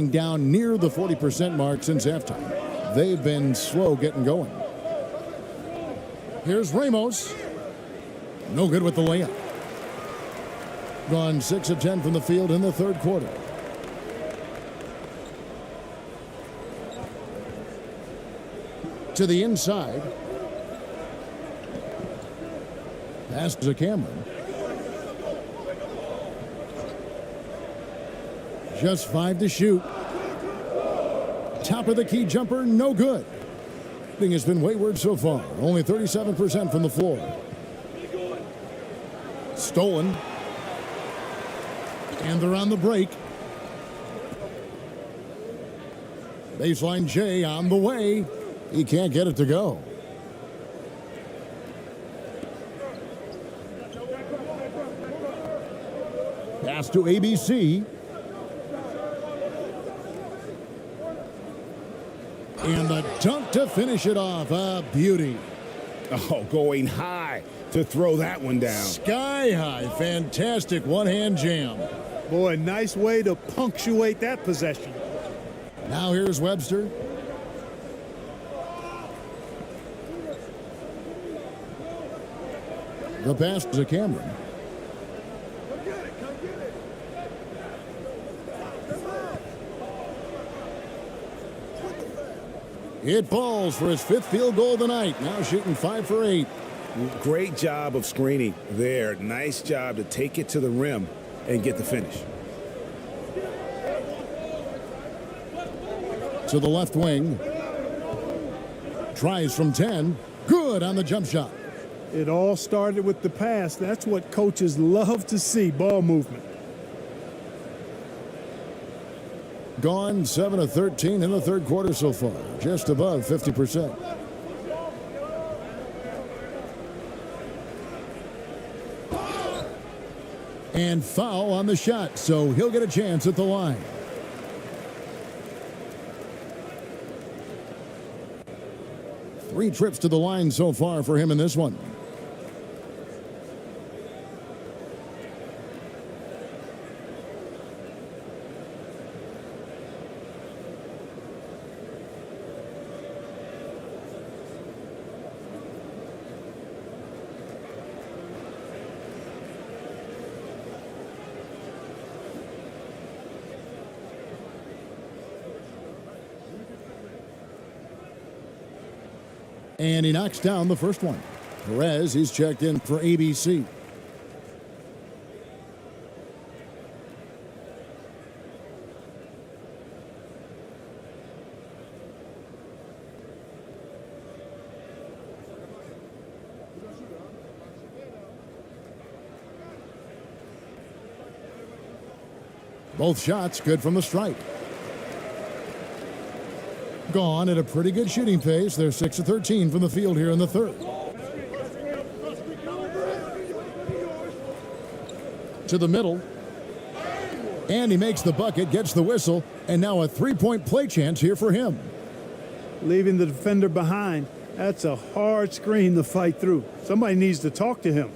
Down near the 40% mark since halftime. They've been slow getting going. Here's Ramos. No good with the layup. Gone 6 of 10 from the field in the third quarter. To the inside. Pass to Cameron. Just 5 to shoot. Top of the key jumper, no good. Thing has been wayward so far. Only 37% from the floor. Stolen. And they're on the break. Baseline J on the way. He can't get it to go. Pass to ABC. And the dunk to finish it off. A beauty. Oh, going high to throw that one down. Sky high. Fantastic one-hand jam. Boy, nice way to punctuate that possession. Now here's Webster. The pass to Cameron. It falls for his 5th field goal of the night. Now shooting 5 for 8. Great job of screening there. Nice job to take it to the rim and get the finish. To the left wing. Tries from 10. Good on the jump shot. It all started with the pass. That's what coaches love to see, ball movement. Gone 7 of 13 in the third quarter so far. Just above 50%. And foul on the shot, so he'll get a chance at the line. Three trips to the line so far for him in this one. And he knocks down the first one. Perez, he's checked in for ABC. Both shots good from the stripe. Gone at a pretty good shooting pace. They're 6 of 13 from the field here in the third. To the middle. And he makes the bucket, gets the whistle, and now a three-point play chance here for him. Leaving the defender behind. That's a hard screen to fight through. Somebody needs to talk to him.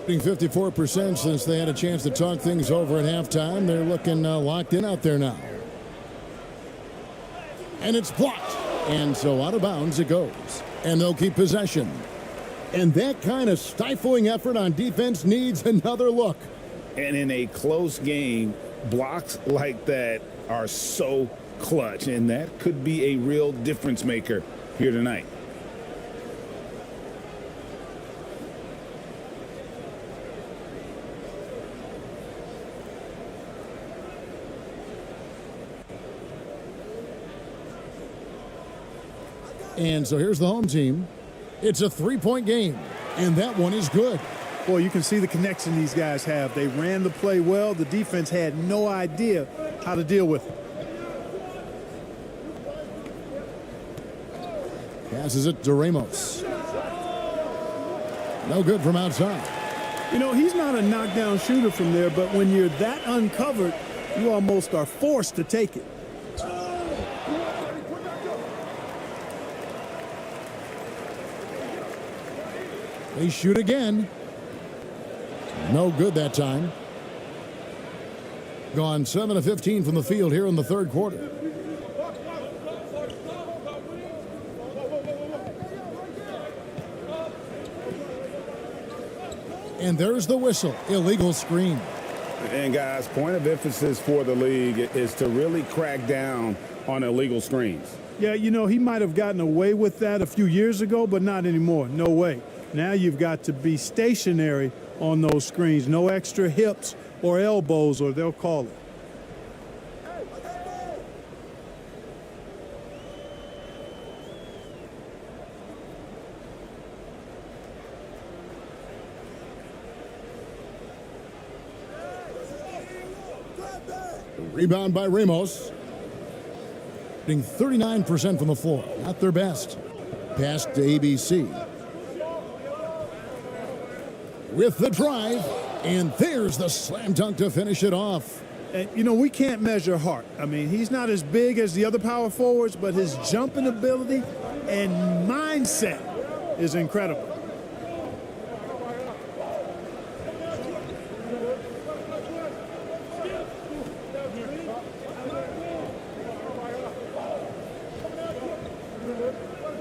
Shooting 54% since they had a chance to talk things over at halftime. They're looking locked in out there now. And it's blocked. And so out of bounds it goes. And they'll keep possession. And that kind of stifling effort on defense needs another look. And in a close game, blocks like that are so clutch. And that could be a real difference maker here tonight. And so here's the home team. It's a three-point game, and that one is good. Boy, you can see the connection these guys have. They ran the play well. The defense had no idea how to deal with it. Passes it to Ramos. No good from outside. You know, he's not a knockdown shooter from there, but when you're that uncovered, you almost are forced to take it. They shoot again. No good that time. Gone 7 of 15 from the field here in the third quarter. And there's the whistle. Illegal screen. And guys, point of emphasis for the league is to really crack down on illegal screens. Yeah, you know, he might have gotten away with that a few years ago, but not anymore. No way. Now you've got to be stationary on those screens. No extra hips or elbows, or they'll call it. Rebound by Ramos. Hitting 39% from the floor. Not their best. Pass to ABC. With the drive. And there's the slam dunk to finish it off. And, you know, we can't measure Hart. I mean, he's not as big as the other power forwards, but his jumping ability and mindset is incredible.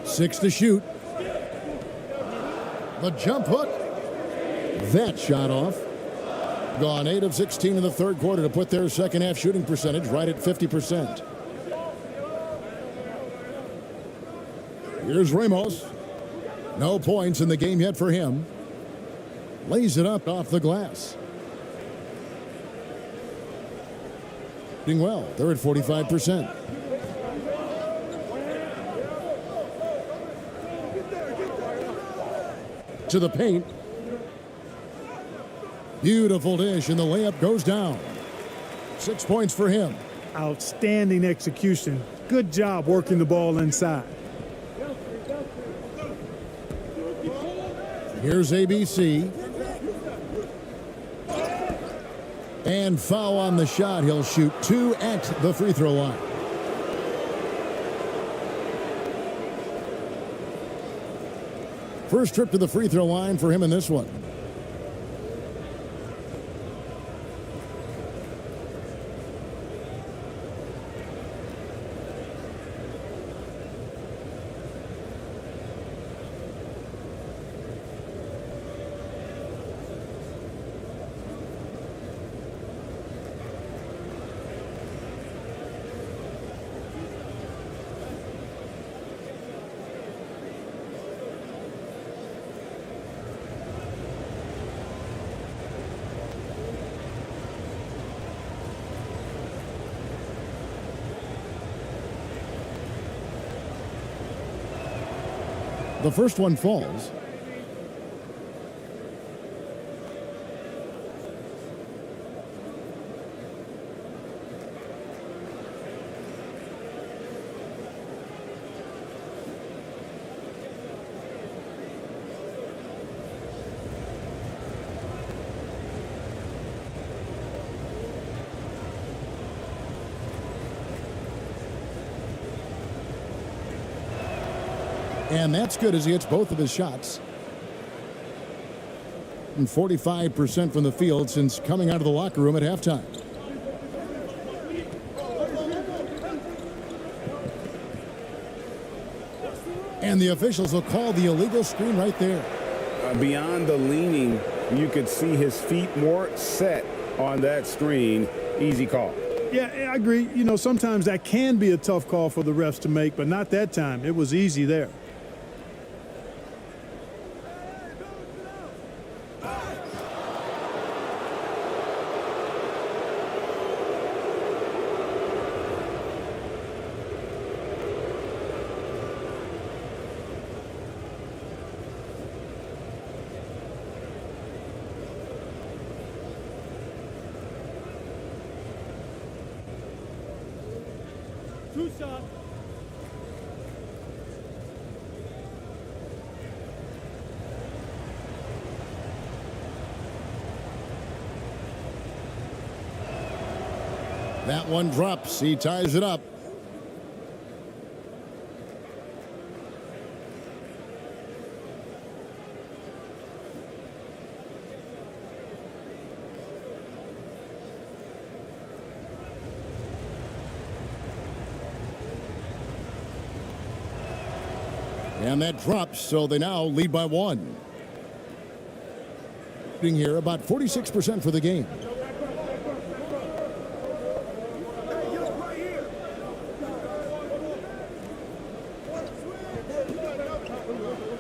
Six to shoot. The jump hook. That shot off. Gone 8 of 16 in the third quarter to put their second half shooting percentage right at 50%. Here's Ramos. No points in the game yet for him. Lays it up off the glass. Doing well. They're at 45%. To the paint. Beautiful dish, and the layup goes down. 6 points for him. Outstanding execution. Good job working the ball inside. Here's ABC. And foul on the shot. He'll shoot 2 at the free throw line. First trip to the free throw line for him in this one. The first one falls. And that's good as he hits both of his shots. And 45% from the field since coming out of the locker room at halftime. And the officials will call the illegal screen right there. Beyond the leaning, you could see his feet more set on that screen. Easy call. Yeah, I agree. You know, sometimes that can be a tough call for the refs to make, but not that time. It was easy there. That one drops. He ties it up. And that drops, so they now lead by 1. Shooting here about 46% for the game.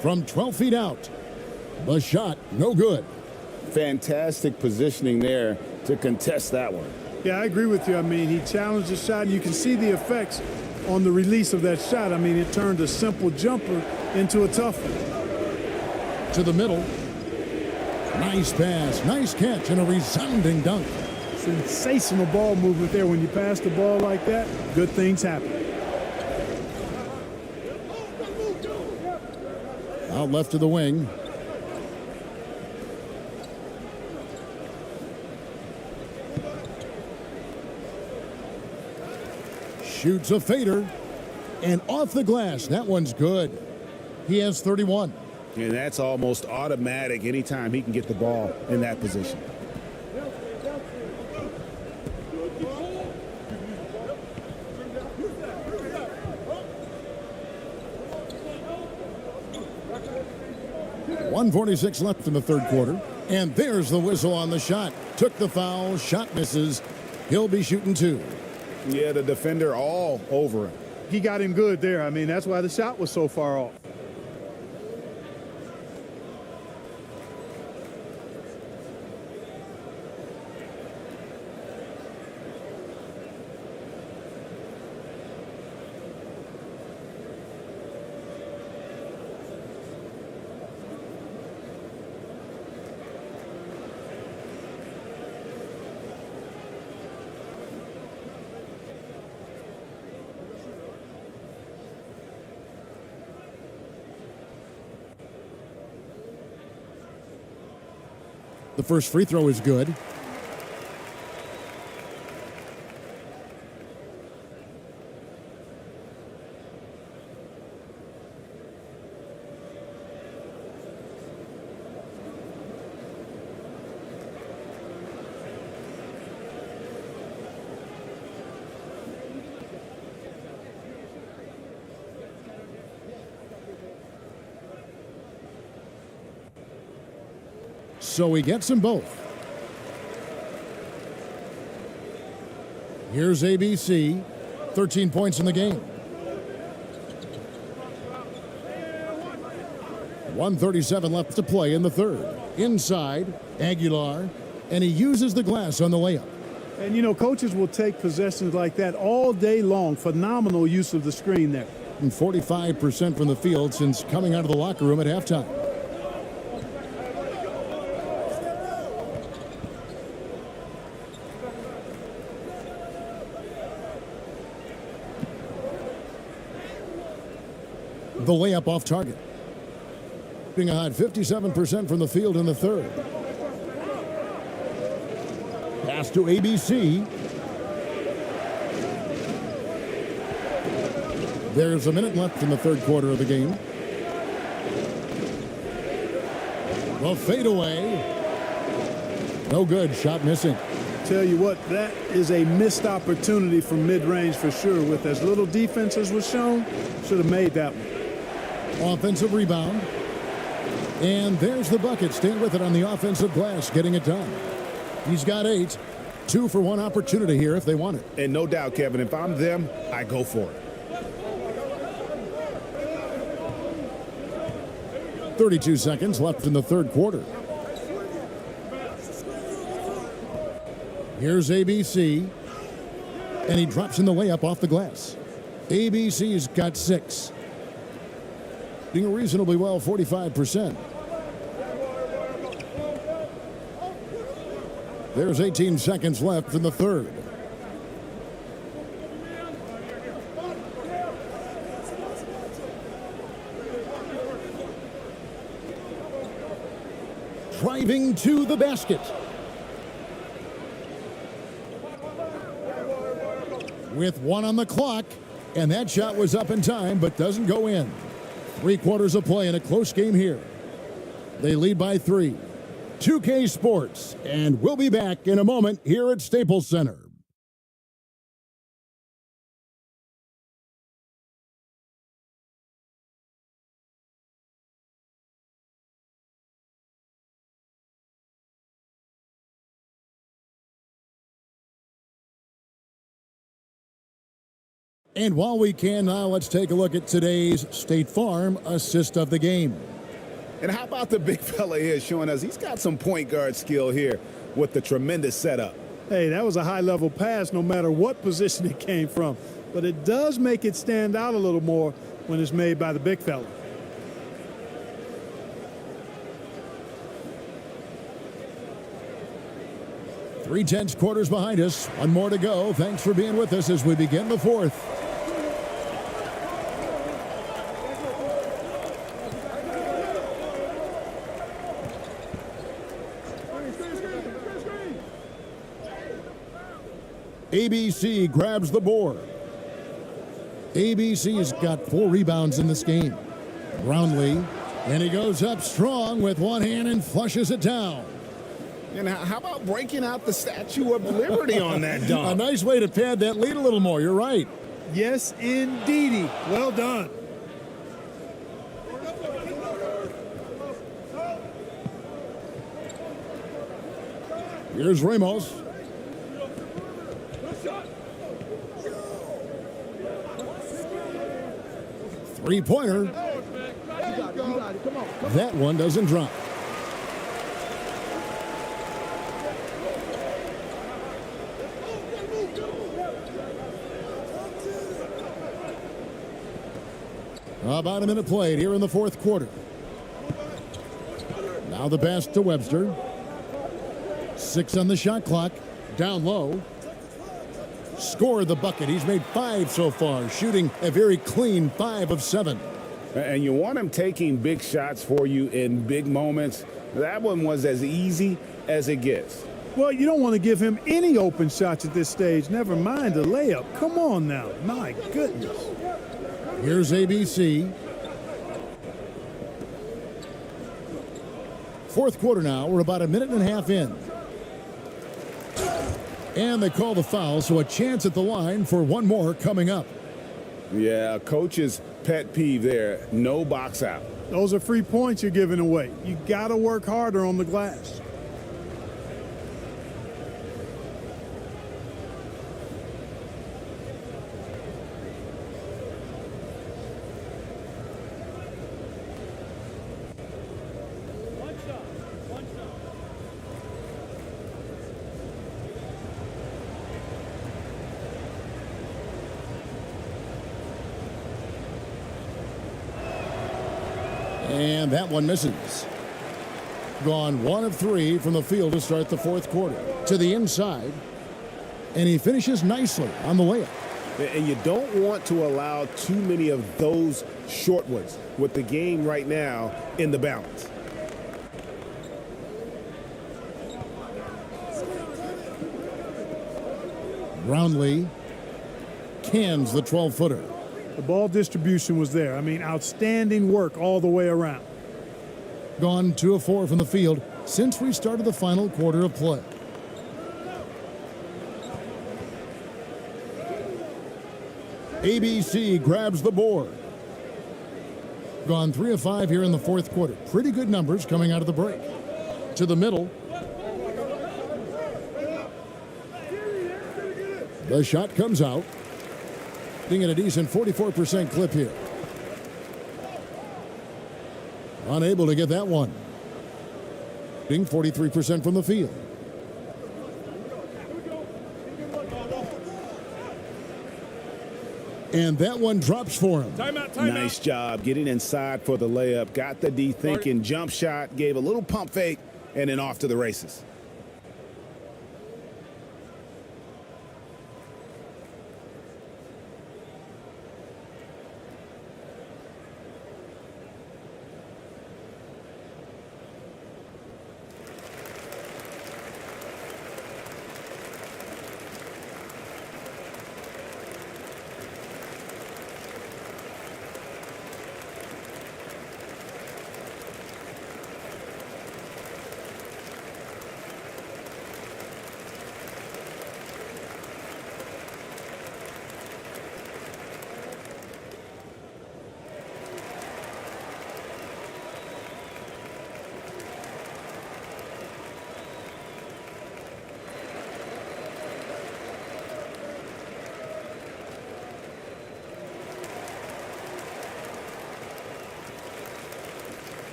From 12 feet out, the shot no good. Fantastic positioning there to contest that one. Yeah, I agree with you. I mean, he challenged the shot, and you can see the effects on the release of that shot. I mean, it turned a simple jumper into a tough one. To the middle. Nice pass, nice catch, and a resounding dunk. Sensational ball movement there. When you pass the ball like that, good things happen. Out left to the wing. Shoots a fader. And off the glass. That one's good. He has 31. And that's almost automatic anytime he can get the ball in that position. .146 left in the third quarter. And there's the whistle on the shot. Took the foul. Shot misses. He'll be shooting two. Yeah, the defender all over him. He got him good there. I mean, that's why the shot was so far off. The first free throw is good. So he gets them both. Here's ABC, 13 points in the game. 1:37 left to play in the third. Inside, Aguilar, and he uses the glass on the layup. And, you know, coaches will take possessions like that all day long. Phenomenal use of the screen there. And 45% from the field since coming out of the locker room at halftime. The layup off target. Being a hot 57% from the field in the third. Pass to ABC. There's a minute left in the third quarter of the game. The fadeaway. No good. Shot missing. Tell you what, that is a missed opportunity from mid-range for sure. With as little defense as was shown, should have made that one. Offensive rebound. And there's the bucket. Stay with it on the offensive glass, getting it done. He's got 8. 2 for 1 opportunity here if they want it. And no doubt, Kevin, if I'm them, I go for it. 32 seconds left in the third quarter. Here's ABC. And he drops in the layup off the glass. ABC's got 6. Doing reasonably well, 45%. There's 18 seconds left in the third. Driving to the basket. With 1 on the clock, and that shot was up in time, but doesn't go in. 3 quarters of play in a close game here. They lead by 3. 2K Sports, and we'll be back in a moment here at Staples Center. And while we can now, let's take a look at today's State Farm assist of the game. And how about the big fella here showing us he's got some point guard skill here with the tremendous setup. Hey, that was a high-level pass no matter what position it came from. But it does make it stand out a little more when it's made by the big fella. Three-tenths quarters behind us. One more to go. Thanks for being with us as we begin the fourth. ABC grabs the board. ABC's got 4 rebounds in this game. Brownlee, and he goes up strong with one hand and flushes it down. And how about breaking out the Statue of Liberty on that dunk? A nice way to pad that lead a little more. You're right. Yes, indeedy. Well done. Here's Ramos. Three-pointer. That one doesn't drop. About a minute played here in the fourth quarter. Now the pass to Webster. 6 on the shot clock. Down low. Scored the bucket. He's made 5 so far, shooting a very clean 5 of 7. And you want him taking big shots for you in big moments. That one was as easy as it gets. Well, you don't want to give him any open shots at this stage. Never mind a layup. Come on now. My goodness. Here's ABC. Fourth quarter now. We're about a minute and a half in. And they call the foul, so a chance at the line for one more coming up. Yeah, coach's pet peeve there. No box out. Those are free points you're giving away. You got to work harder on the glass. And that one misses. Gone 1 of 3 from the field to start the fourth quarter. To the inside. And he finishes nicely on the layup. And you don't want to allow too many of those short ones with the game right now in the balance. Brownlee cans the 12-footer. The ball distribution was there. I mean, outstanding work all the way around. Gone 2 of 4 from the field since we started the final quarter of play. ABC grabs the board. Gone 3 of 5 here in the fourth quarter. Pretty good numbers coming out of the break. To the middle. The shot comes out. Being at a decent 44% clip here. Unable to get that one. Being 43% from the field. And that one drops for him. Nice job getting inside for the layup. Got the D thinking jump shot, gave a little pump fake, and then off to the races.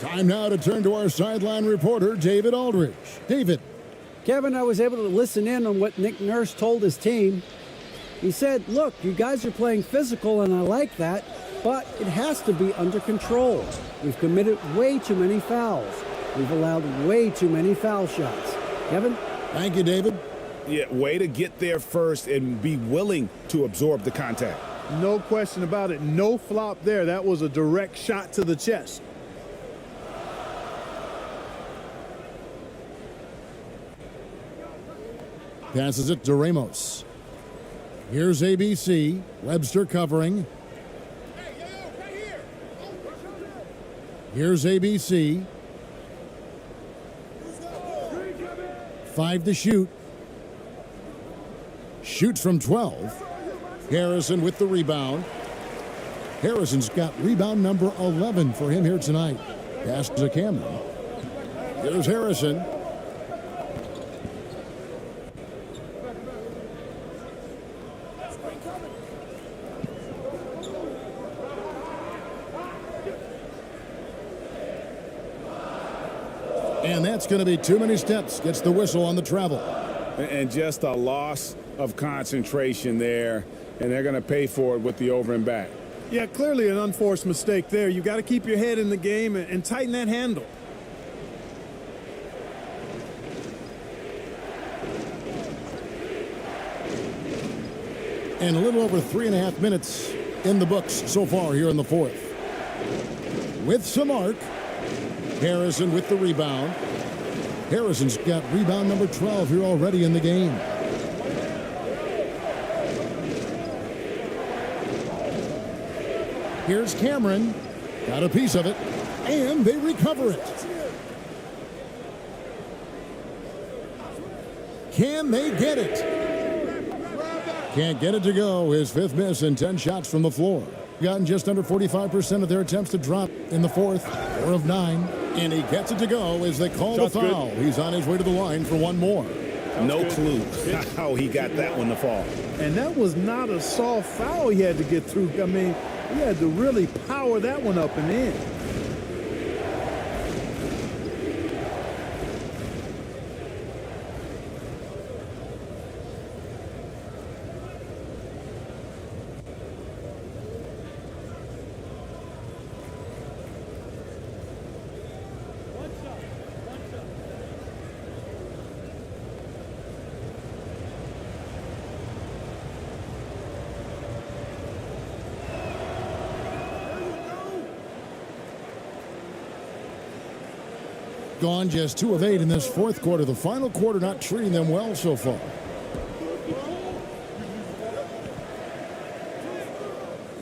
Time now to turn to our sideline reporter, David Aldridge. David. Kevin, I was able to listen in on what Nick Nurse told his team. He said, look, you guys are playing physical, and I like that, but it has to be under control. We've committed way too many fouls. We've allowed way too many foul shots. Kevin? Thank you, David. Yeah, way to get there first and be willing to absorb the contact. No question about it. No flop there. That was a direct shot to the chest. Passes it to Ramos. Here's ABC. Webster covering. Here's ABC. 5 to shoot. Shoots from 12. Harrison with the rebound. Harrison's got rebound number 11 for him here tonight. Pass to Cameron. Here's Harrison. And that's going to be too many steps. Gets the whistle on the travel. And just a loss of concentration there, and they're going to pay for it with the over and back. Yeah, clearly an unforced mistake there. You got to keep your head in the game and tighten that handle. And a little over 3.5 minutes in the books so far here in the fourth. With some arc. Harrison with the rebound. Harrison's got rebound number 12 here already in the game. Here's Cameron. Got a piece of it. And they recover it. Can they get it? Can't get it to go. His fifth miss and 10 shots from the floor. Gotten just under 45% of their attempts to drop in the fourth. 4 of 9. And he gets it to go as they call the foul. Good. He's on his way to the line for one more. No clue how he got that one to fall. And that was not a soft foul he had to get through. I mean, he had to really power that one up and in. Gone just 2 of 8 in this fourth quarter. The final quarter not treating them well so far.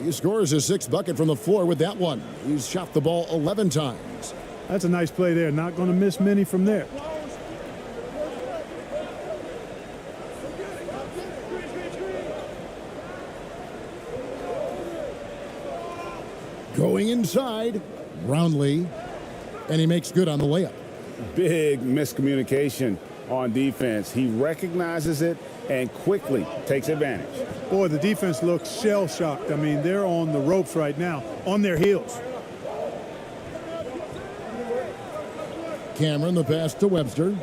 He scores his 6th bucket from the floor with that one. He's shot the ball 11 times. That's a nice play there. Not going to miss many from there. Going inside. Brownlee. And he makes good on the layup. Big miscommunication on defense. He recognizes it and quickly takes advantage. Boy, the defense looks shell-shocked. I mean, they're on the ropes right now, on their heels. Cameron, the pass to Webster.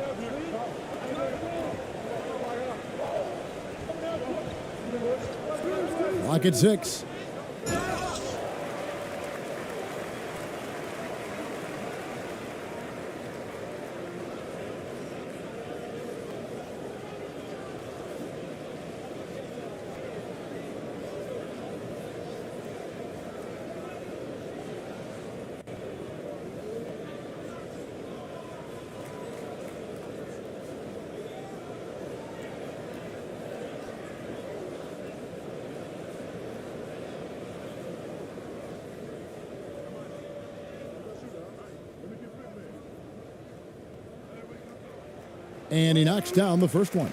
Lock at 6. And he knocks down the first one.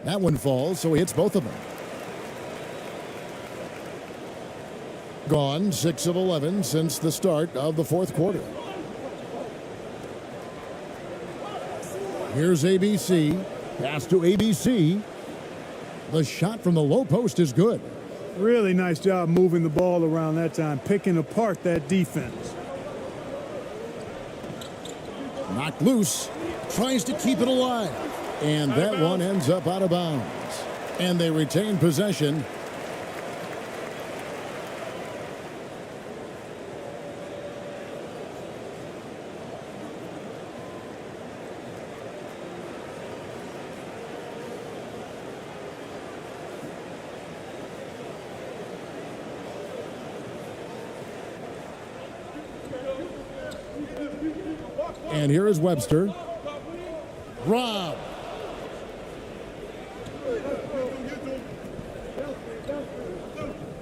That one falls, so he hits both of them. Gone 6 of 11 since the start of the fourth quarter. Here's ABC. Pass to ABC. The shot from the low post is good. Really nice job moving the ball around that time, picking apart that defense. Knocked loose. Tries to keep it alive. And that one ends up out of bounds. And they retain possession. And here is Webster. Rob.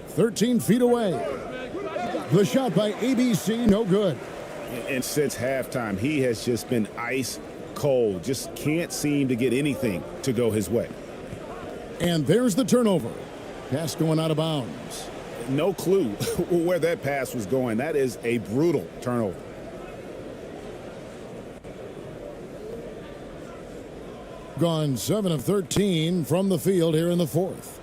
"13 feet away." The shot by ABC, no good. And since halftime, he has just been ice cold. Just can't seem to get anything to go his way. And there's the turnover. Pass going out of bounds. No clue where that pass was going. That is a brutal turnover. Gone 7 of 13 from the field here in the fourth.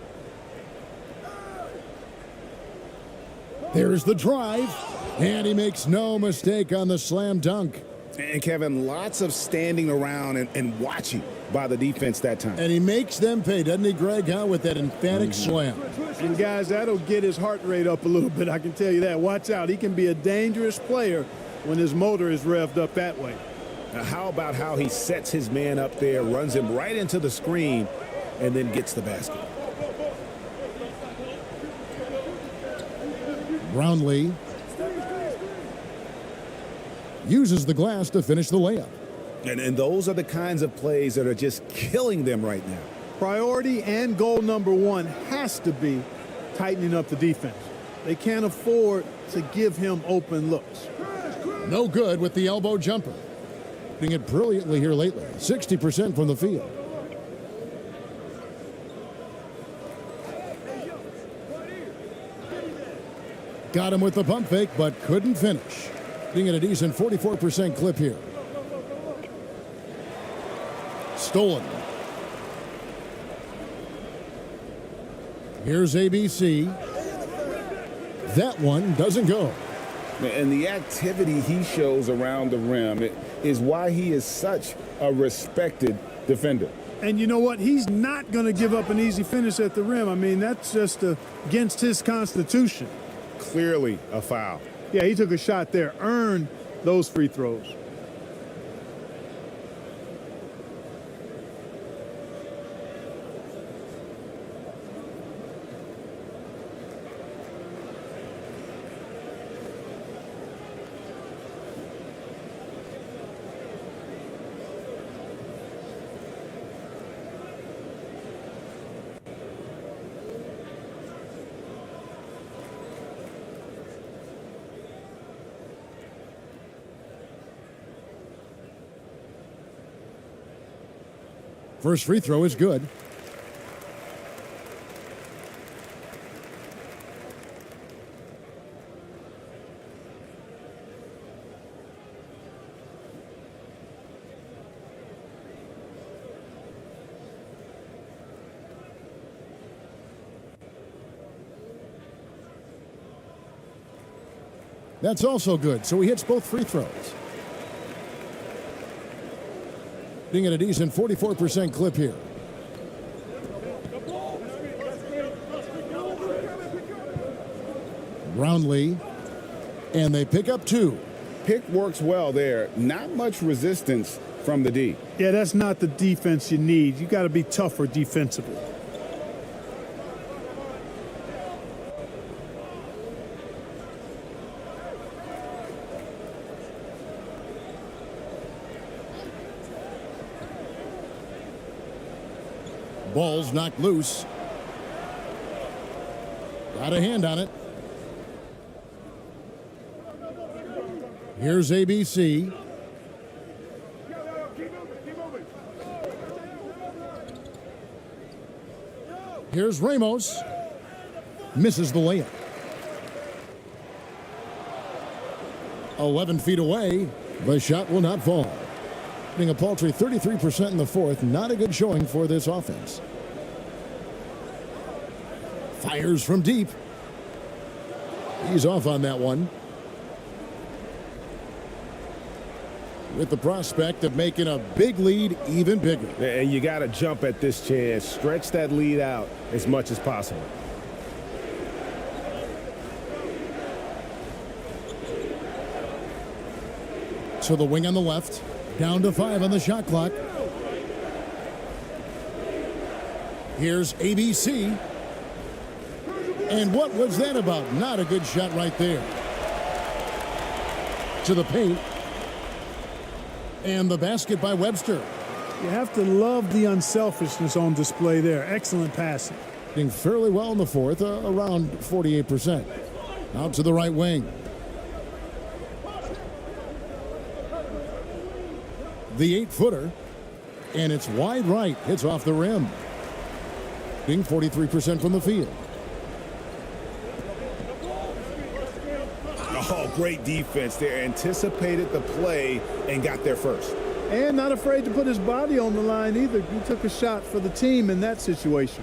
There's the drive, and he makes no mistake on the slam dunk. And Kevin, lots of standing around and watching by the defense that time. And he makes them pay, doesn't he, Greg, with that emphatic slam. And guys, that'll get his heart rate up a little bit, I can tell you that. Watch out, he can be a dangerous player when his motor is revved up that way. Now, how about how he sets his man up there, runs him right into the screen, and then gets the basket? Brownlee uses the glass to finish the layup. And those are the kinds of plays that are just killing them right now. Priority and goal number one has to be tightening up the defense. They can't afford to give him open looks. No good with the elbow jumper. Doing it brilliantly here lately. 60% from the field. Got him with the pump fake, but couldn't finish. Being at a decent 44% clip here. Stolen. Here's ABC. That one doesn't go. And the activity he shows around the rim is why he is such a respected defender. And you know what? He's not going to give up an easy finish at the rim. I mean, that's just against his constitution. Clearly a foul. Yeah, he took a shot there, earned those free throws. First free throw is good. That's also good, so he hits both free throws. Being at a decent 44% clip here. Brownlee, and they pick up two. Pick works well there. Not much resistance from the D. Yeah, that's not the defense you need. You got to be tougher defensively. Ball's knocked loose. Got a hand on it. Here's ABC. Here's Ramos. Misses the layup. 11 feet away. The shot will not fall. Hitting a paltry 33% in the fourth. Not a good showing for this offense. Fires from deep. He's off on that one. With the prospect of making a big lead even bigger. And you got to jump at this chance. Stretch that lead out as much as possible. To the wing on the left. Down to 5 on the shot clock. Here's ABC. And what was that about? Not a good shot right there. To the paint. And the basket by Webster. You have to love the unselfishness on display there. Excellent passing. Doing fairly well in the fourth, around 48%. Out to the right wing. The 8-footer. And it's wide right. Hits off the rim. Being 43% from the field. Oh, great defense there. Anticipated the play and got there first. And not afraid to put his body on the line either. He took a shot for the team in that situation.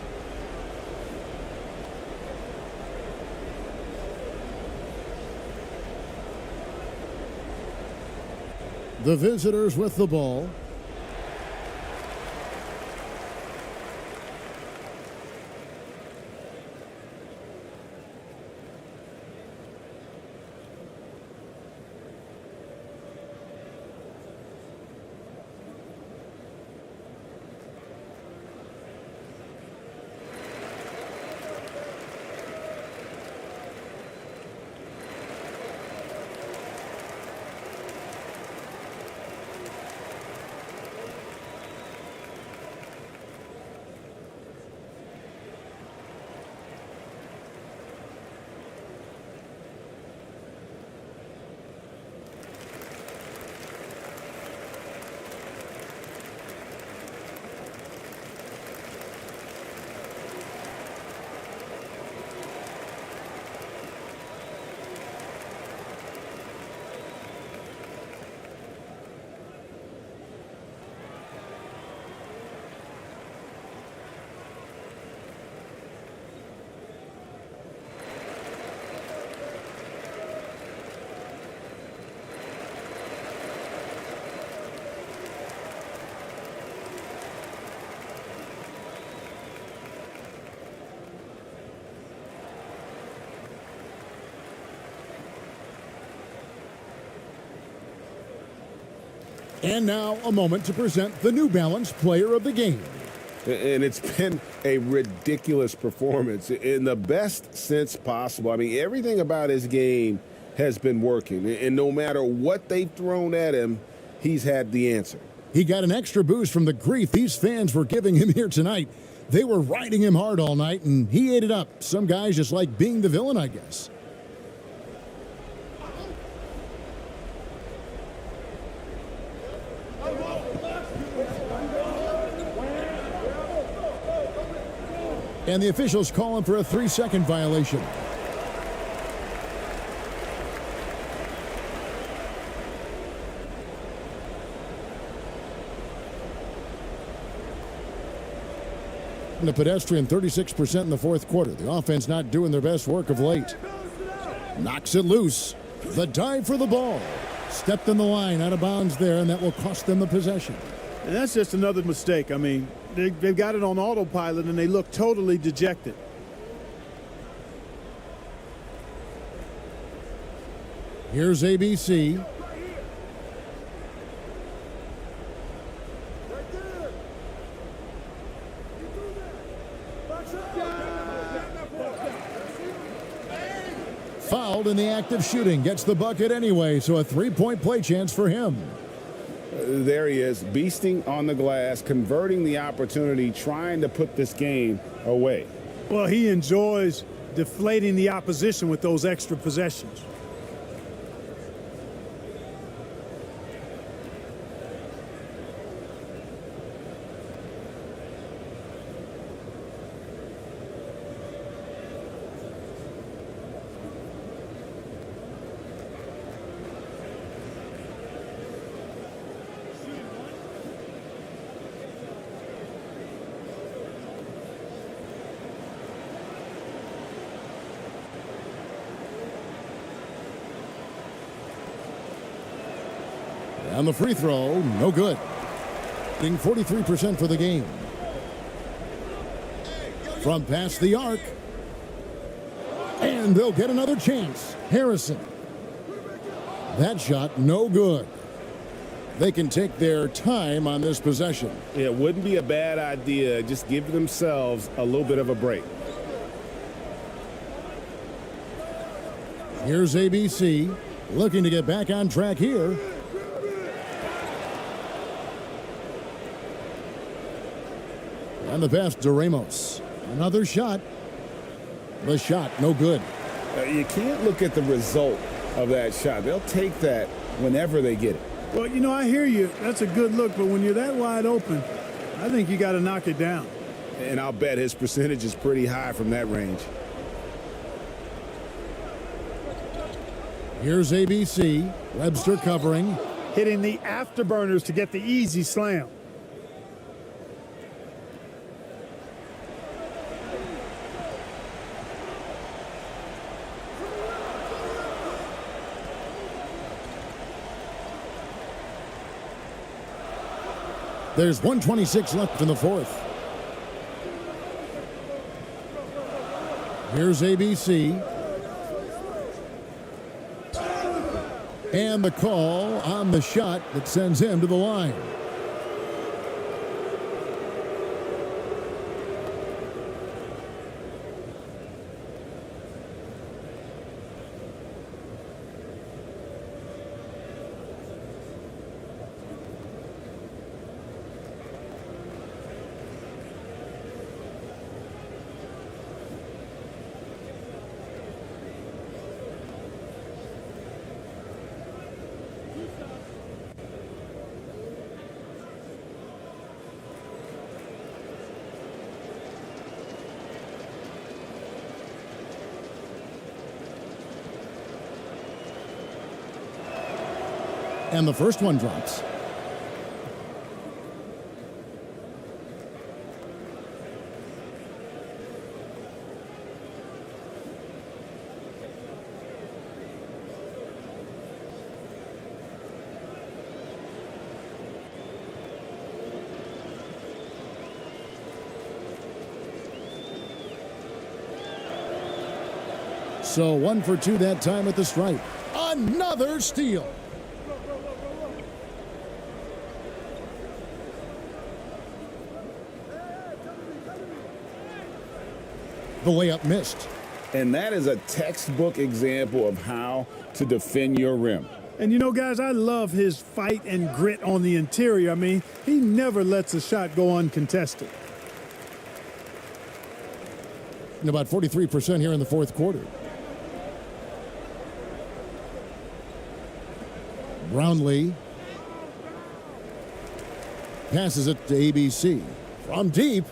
The visitors with the ball. And now a moment to present the New Balance Player of the Game. And it's been a ridiculous performance in the best sense possible. I mean, everything about his game has been working. And no matter what they've thrown at him, he's had the answer. He got an extra boost from the grief these fans were giving him here tonight. They were riding him hard all night, and he ate it up. Some guys just like being the villain, I guess. And the officials call him for a 3-second violation. And the pedestrian 36% in the fourth quarter. The offense not doing their best work of late. Knocks it loose. The dive for the ball. Stepped in the line, out of bounds there, and that will cost them the possession. And that's just another mistake. I mean, they've got it on autopilot, and they look totally dejected. Here's ABC. Fouled in the act of shooting. Gets the bucket anyway, so a three-point play chance for him. There he is, beasting on the glass, converting the opportunity, trying to put this game away. Well, he enjoys deflating the opposition with those extra possessions. And the free throw, no good. Being 43% for the game. From past the arc. And they'll get another chance. Harrison. That shot, no good. They can take their time on this possession. It wouldn't be a bad idea. Just give themselves a little bit of a break. Here's ABC looking to get back on track here. And the pass to Ramos. Another shot. The shot, no good. You can't look at the result of that shot. They'll take that whenever they get it. Well, you know, I hear you. That's a good look, but when you're that wide open, I think you got to knock it down. And I'll bet his percentage is pretty high from that range. Here's ABC. Webster covering. Hitting the afterburners to get the easy slam. There's 1:26 left in the fourth. Here's ABC. And the call on the shot that sends him to the line. And the first one drops. So 1 for 2 that time at the stripe. Another steal. The layup missed. And that is a textbook example of how to defend your rim. And you know, guys, I love his fight and grit on the interior. I mean, he never lets a shot go uncontested. And about 43% here in the fourth quarter. Brownlee passes it to ABC. From deep,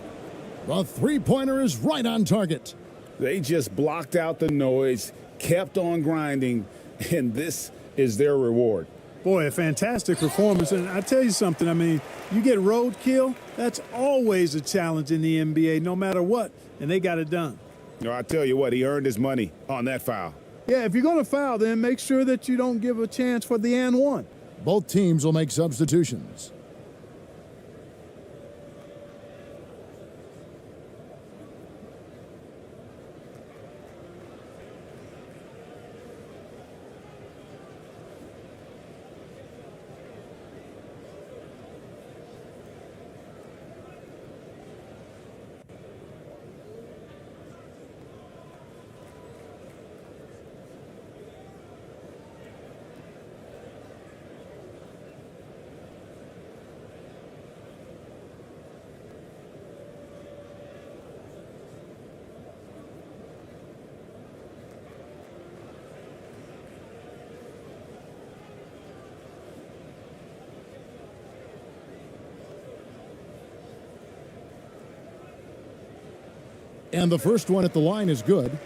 the three-pointer is right on target. They just blocked out the noise, kept on grinding, and this is their reward. Boy, a fantastic performance. And I tell you something, I mean, you get roadkill, that's always a challenge in the NBA, no matter what, and they got it done. You know, I tell you what, he earned his money on that foul. Yeah, if you're going to foul, then make sure that you don't give a chance for the and one. Both teams will make substitutions. And the first one at the line is good.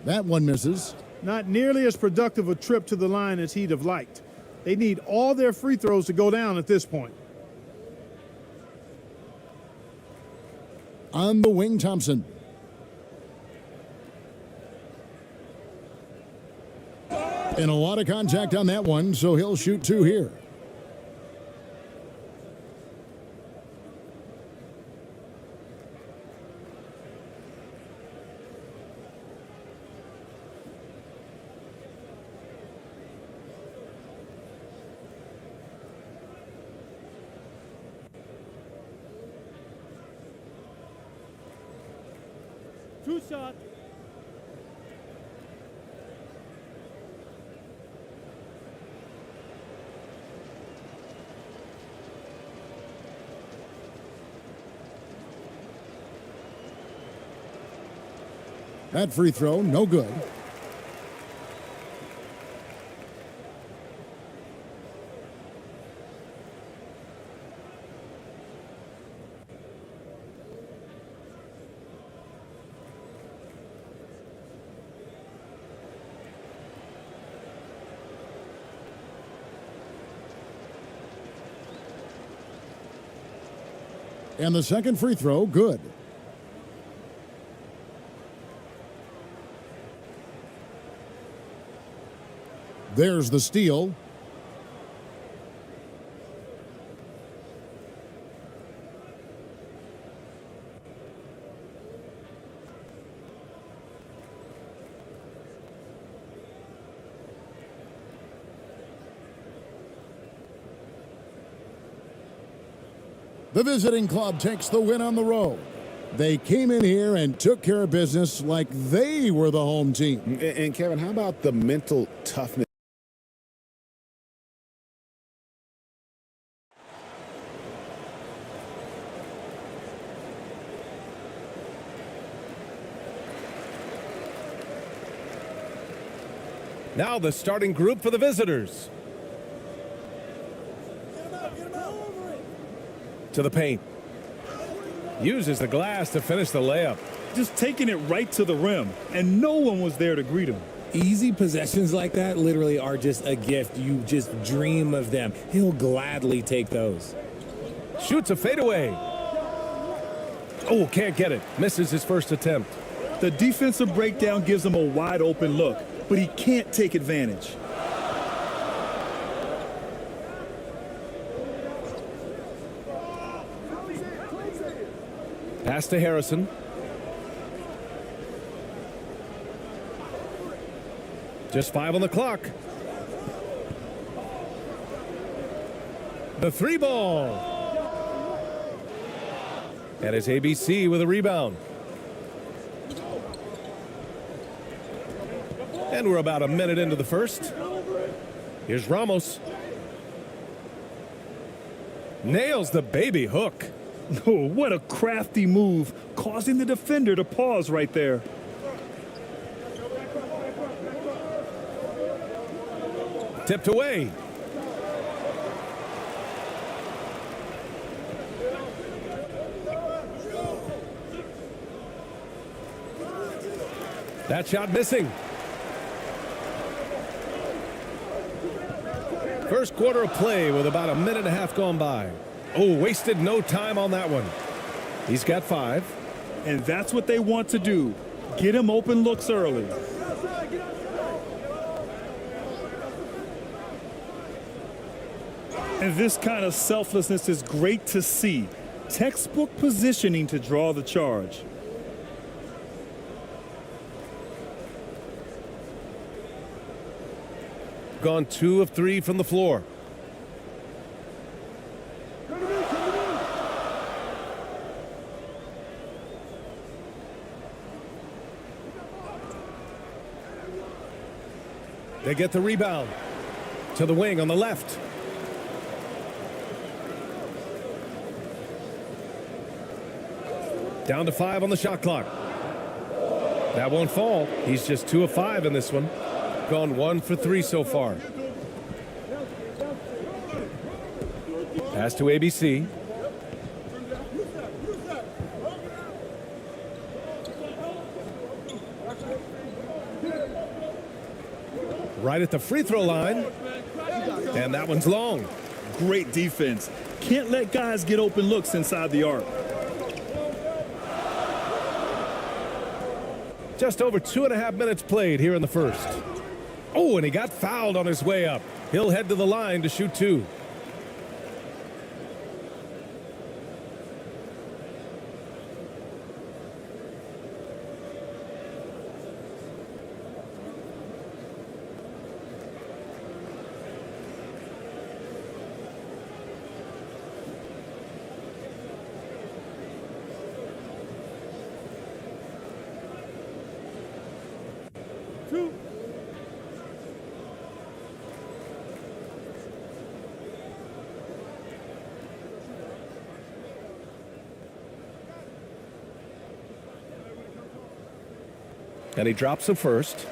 That one misses. Not nearly as productive a trip to the line as he'd have liked. They need all their free throws to go down at this point. On the wing, Thompson. And a lot of contact on that one, so he'll shoot 2 here. Two shot. That free throw, no good. And the second free throw, good. There's the steal. The visiting club takes the win on the road. They came in here and took care of business like they were the home team. And Kevin, how about the mental toughness? Now the starting group for the visitors. To the paint. Uses the glass to finish the layup. Just taking it right to the rim, and no one was there to greet him. Easy possessions like that literally are just a gift. You just dream of them. He'll gladly take those. Shoots a fadeaway. Oh, can't get it. Misses his first attempt. The defensive breakdown gives him a wide open look, but he can't take advantage. Pass to Harrison. Just 5 on the clock. The 3 ball. And it's ABC with a rebound. And we're about a minute into the first. Here's Ramos. Nails the baby hook. Oh, what a crafty move, causing the defender to pause right there. Tipped away. That shot missing. First quarter of play with about a minute and a half gone by. Oh, wasted no time on that one. He's got 5. And that's what they want to do. Get him open looks early. And this kind of selflessness is great to see. Textbook positioning to draw the charge. Gone 2 of 3 from the floor. They get the rebound to the wing on the left. Down to 5 on the shot clock. That won't fall. He's just 2 of 5 in this one. Gone 1 for 3 so far. Pass to ABC. right at the free throw line. And that one's long. Great defense. Can't let guys get open looks inside the arc. Just over 2.5 minutes played here in the first. Oh, and he got fouled on his way up. He'll head to the line to shoot 2. And he drops the first.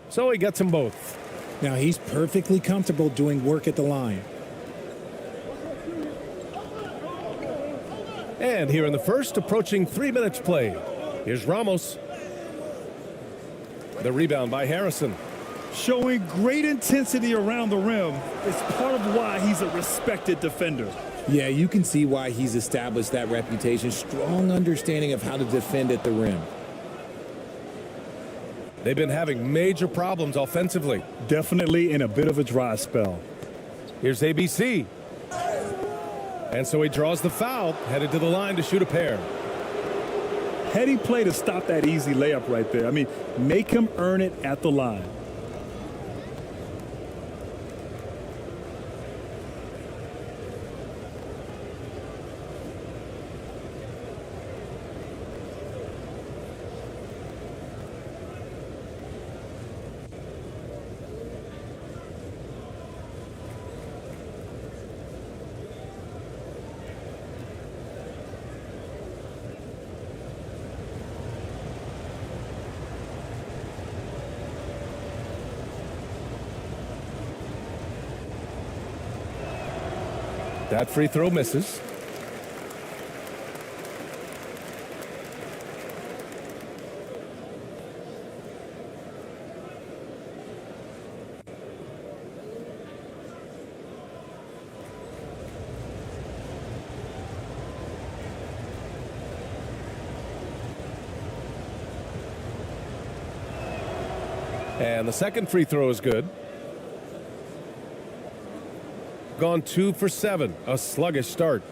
So he gets them both. Now he's perfectly comfortable doing work at the line. And here in the first, approaching 3 minutes played. Here's Ramos. The rebound by Harrison. Showing great intensity around the rim is part of why he's a respected defender. Yeah, you can see why he's established that reputation. Strong understanding of how to defend at the rim. They've been having major problems offensively. Definitely in a bit of a dry spell. Here's ABC. And so he draws the foul, headed to the line to shoot a pair. Heady play to stop that easy layup right there. I mean, make him earn it at the line. That free throw misses. And the second free throw is good. Gone 2 for 7. A sluggish start.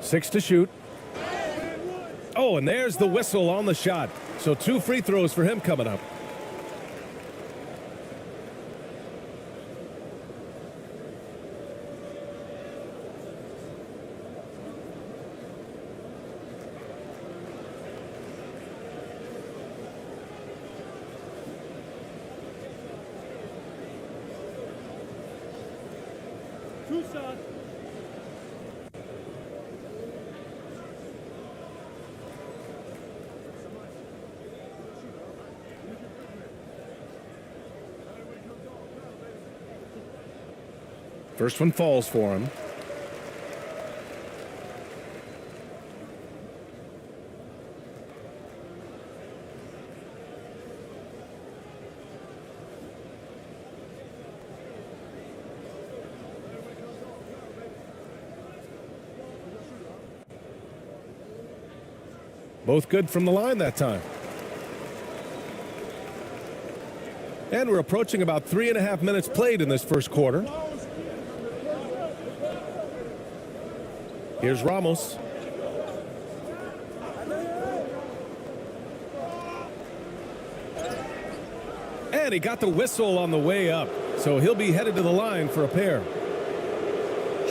Six to shoot. Oh, and there's the whistle on the shot. So 2 free throws for him coming up. First one falls for him. Both good from the line that time. And we're approaching about 3.5 minutes played in this first quarter. Here's Ramos. And he got the whistle on the way up. So he'll be headed to the line for a pair.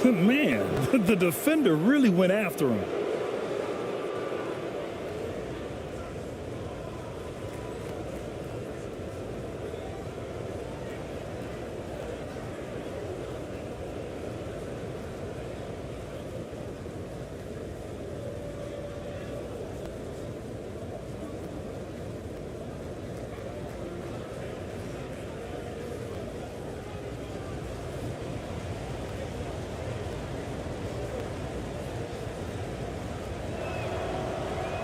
Man, the defender really went after him.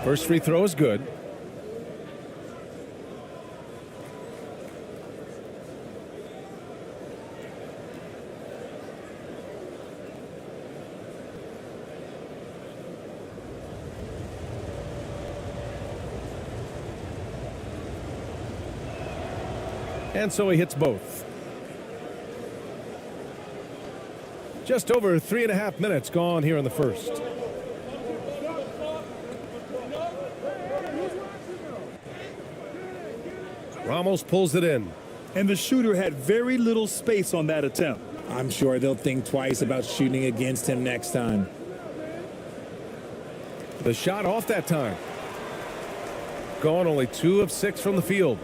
First free throw is good. And so he hits both. Just over 3.5 minutes gone here in the first. Ramos pulls it in. And the shooter had very little space on that attempt. I'm sure they'll think twice about shooting against him next time. The shot off that time. Gone only 2 of 6 from the field.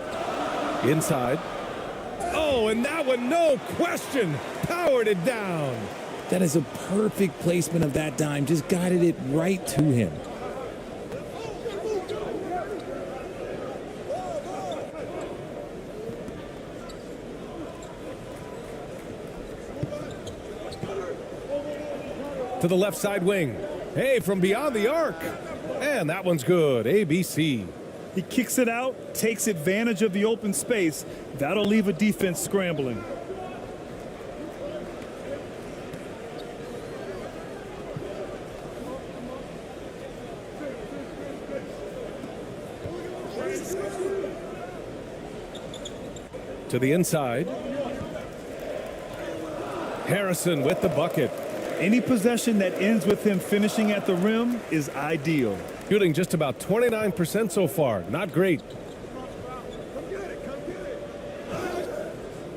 Inside. Oh, and that one, no question, powered it down. That is a perfect placement of that dime. Just guided it right to him. To the left side wing. Hey, from beyond the arc. And that one's good. ABC. He kicks it out, takes advantage of the open space. That'll leave a defense scrambling. To the inside. Harrison with the bucket. Any possession that ends with him finishing at the rim is ideal. Shooting just about 29% so far. Not great.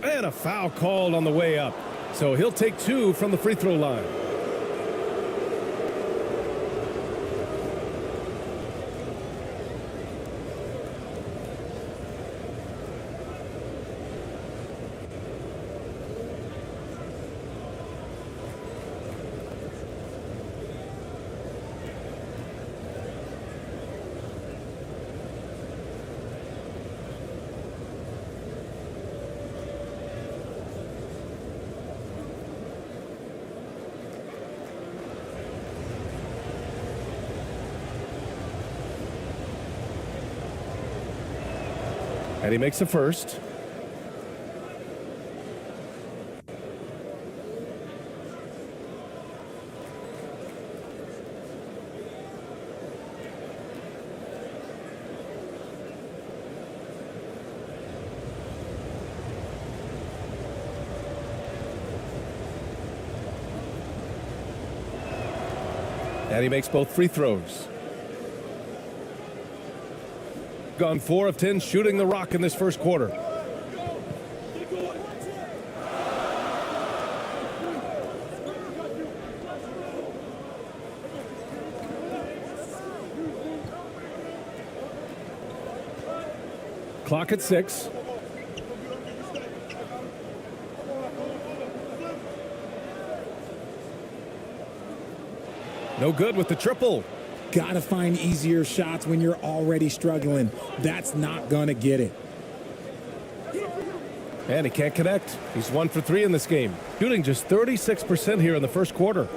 And a foul called on the way up. So he'll take 2 from the free throw line. And he makes the first. And he makes both free throws. Gone 4 of 10 shooting the rock in this first quarter. Clock at 6. No good with the triple. Gotta find easier shots when you're already struggling. That's not gonna get it. And he can't connect. He's 1 for 3 in this game. Shooting just 36% here in the first quarter.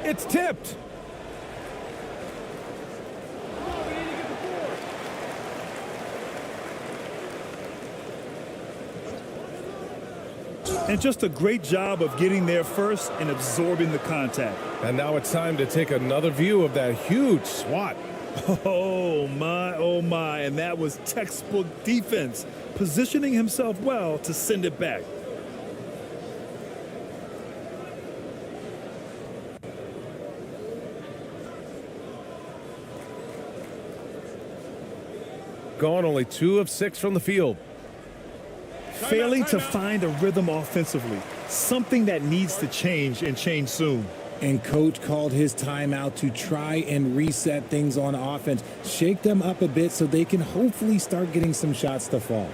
It's tipped. And just a great job of getting there first and absorbing the contact. And now it's time to take another view of that huge swat. Oh my, and that was textbook defense, positioning himself well to send it back. Gone only 2 of 6 from the field. Failing to find a rhythm offensively, something that needs to change and change soon. And coach called his timeout to try and reset things on offense, shake them up a bit so they can hopefully start getting some shots to fall.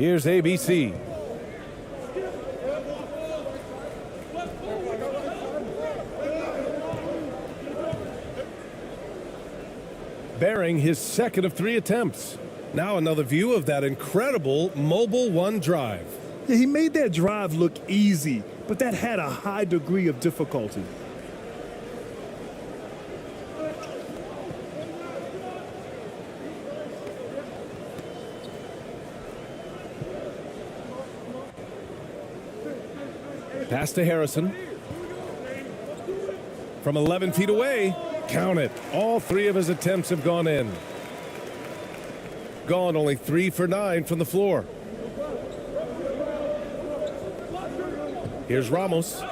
Here's ABC. Bearing his second of 3 attempts. Now another view of that incredible mobile one drive. Yeah, he made that drive look easy, but that had a high degree of difficulty. Pass to Harrison. From 11 feet away, count it. All 3 of his attempts have gone in. Gone only 3 for 9 from the floor. Here's Ramos.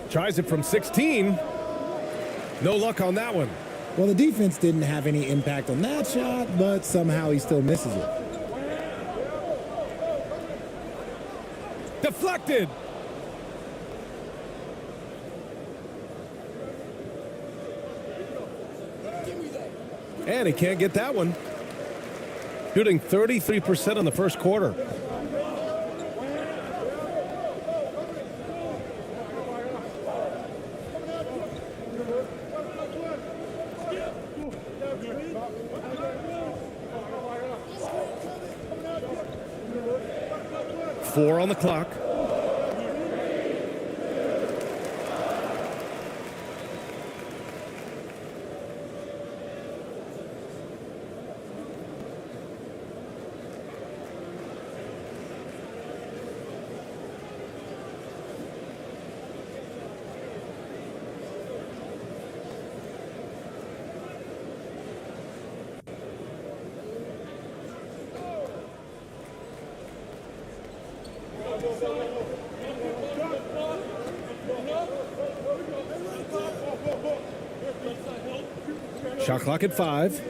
Tries it from 16. No luck on that one. Well, the defense didn't have any impact on that shot, but somehow he still misses it. Deflected. And he can't get that one. Shooting 33% in the first quarter. Four on the clock. Shot clock at 5.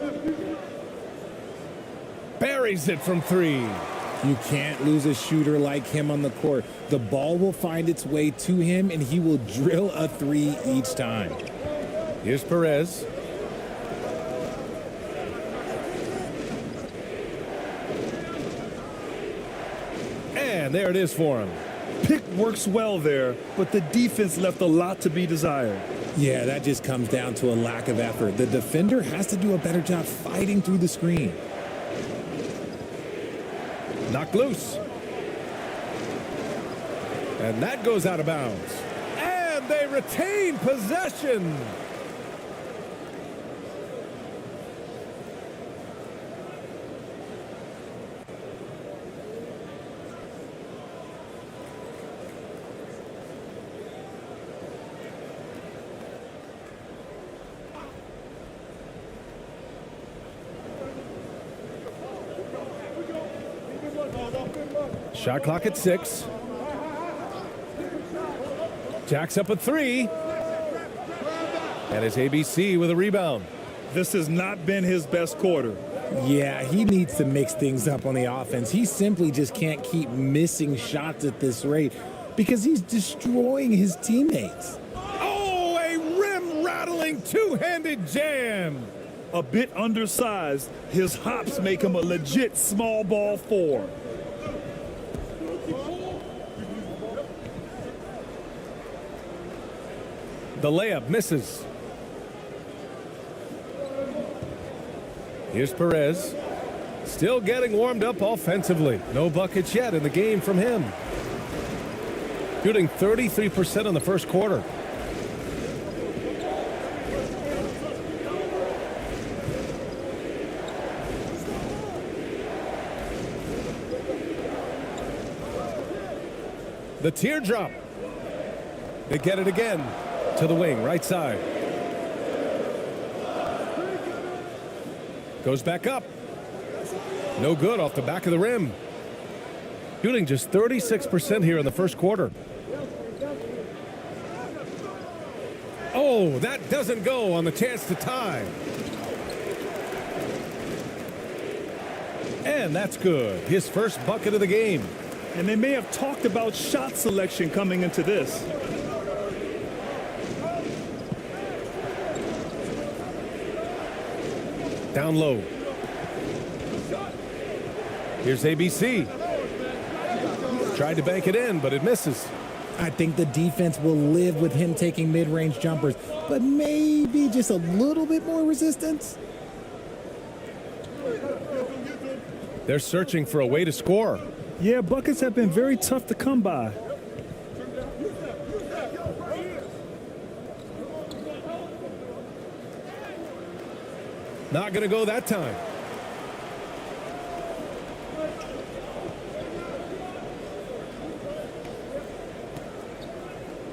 Buries it from 3. You can't lose a shooter like him on the court. The ball will find its way to him, and he will drill a 3 each time. Here's Perez. And there it is for him. Pick works well there, but the defense left a lot to be desired. Yeah, that just comes down to a lack of effort. The defender has to do a better job fighting through the screen. Knocked loose. And that goes out of bounds. And they retain possession. Shot clock at 6. Jacks up a 3. And it's ABC with a rebound. This has not been his best quarter. Yeah, he needs to mix things up on the offense. He simply just can't keep missing shots at this rate because he's destroying his teammates. Oh, a rim-rattling two-handed jam. A bit undersized, his hops make him a legit small ball 4. The layup misses. Here's Perez. Still getting warmed up offensively. No buckets yet in the game from him. Shooting 33% in the first quarter. The teardrop. They get it again. To the wing, right side. Goes back up. No good off the back of the rim. Shooting just 36% here in the first quarter. Oh, that doesn't go on the chance to tie. And that's good. His first bucket of the game. And they may have talked about shot selection coming into this. Down low. Here's ABC. Tried to bank it in, but it misses. I think the defense will live with him taking mid-range jumpers, but maybe just a little bit more resistance. They're searching for a way to score. Yeah, buckets have been very tough to come by. Not going to go that time.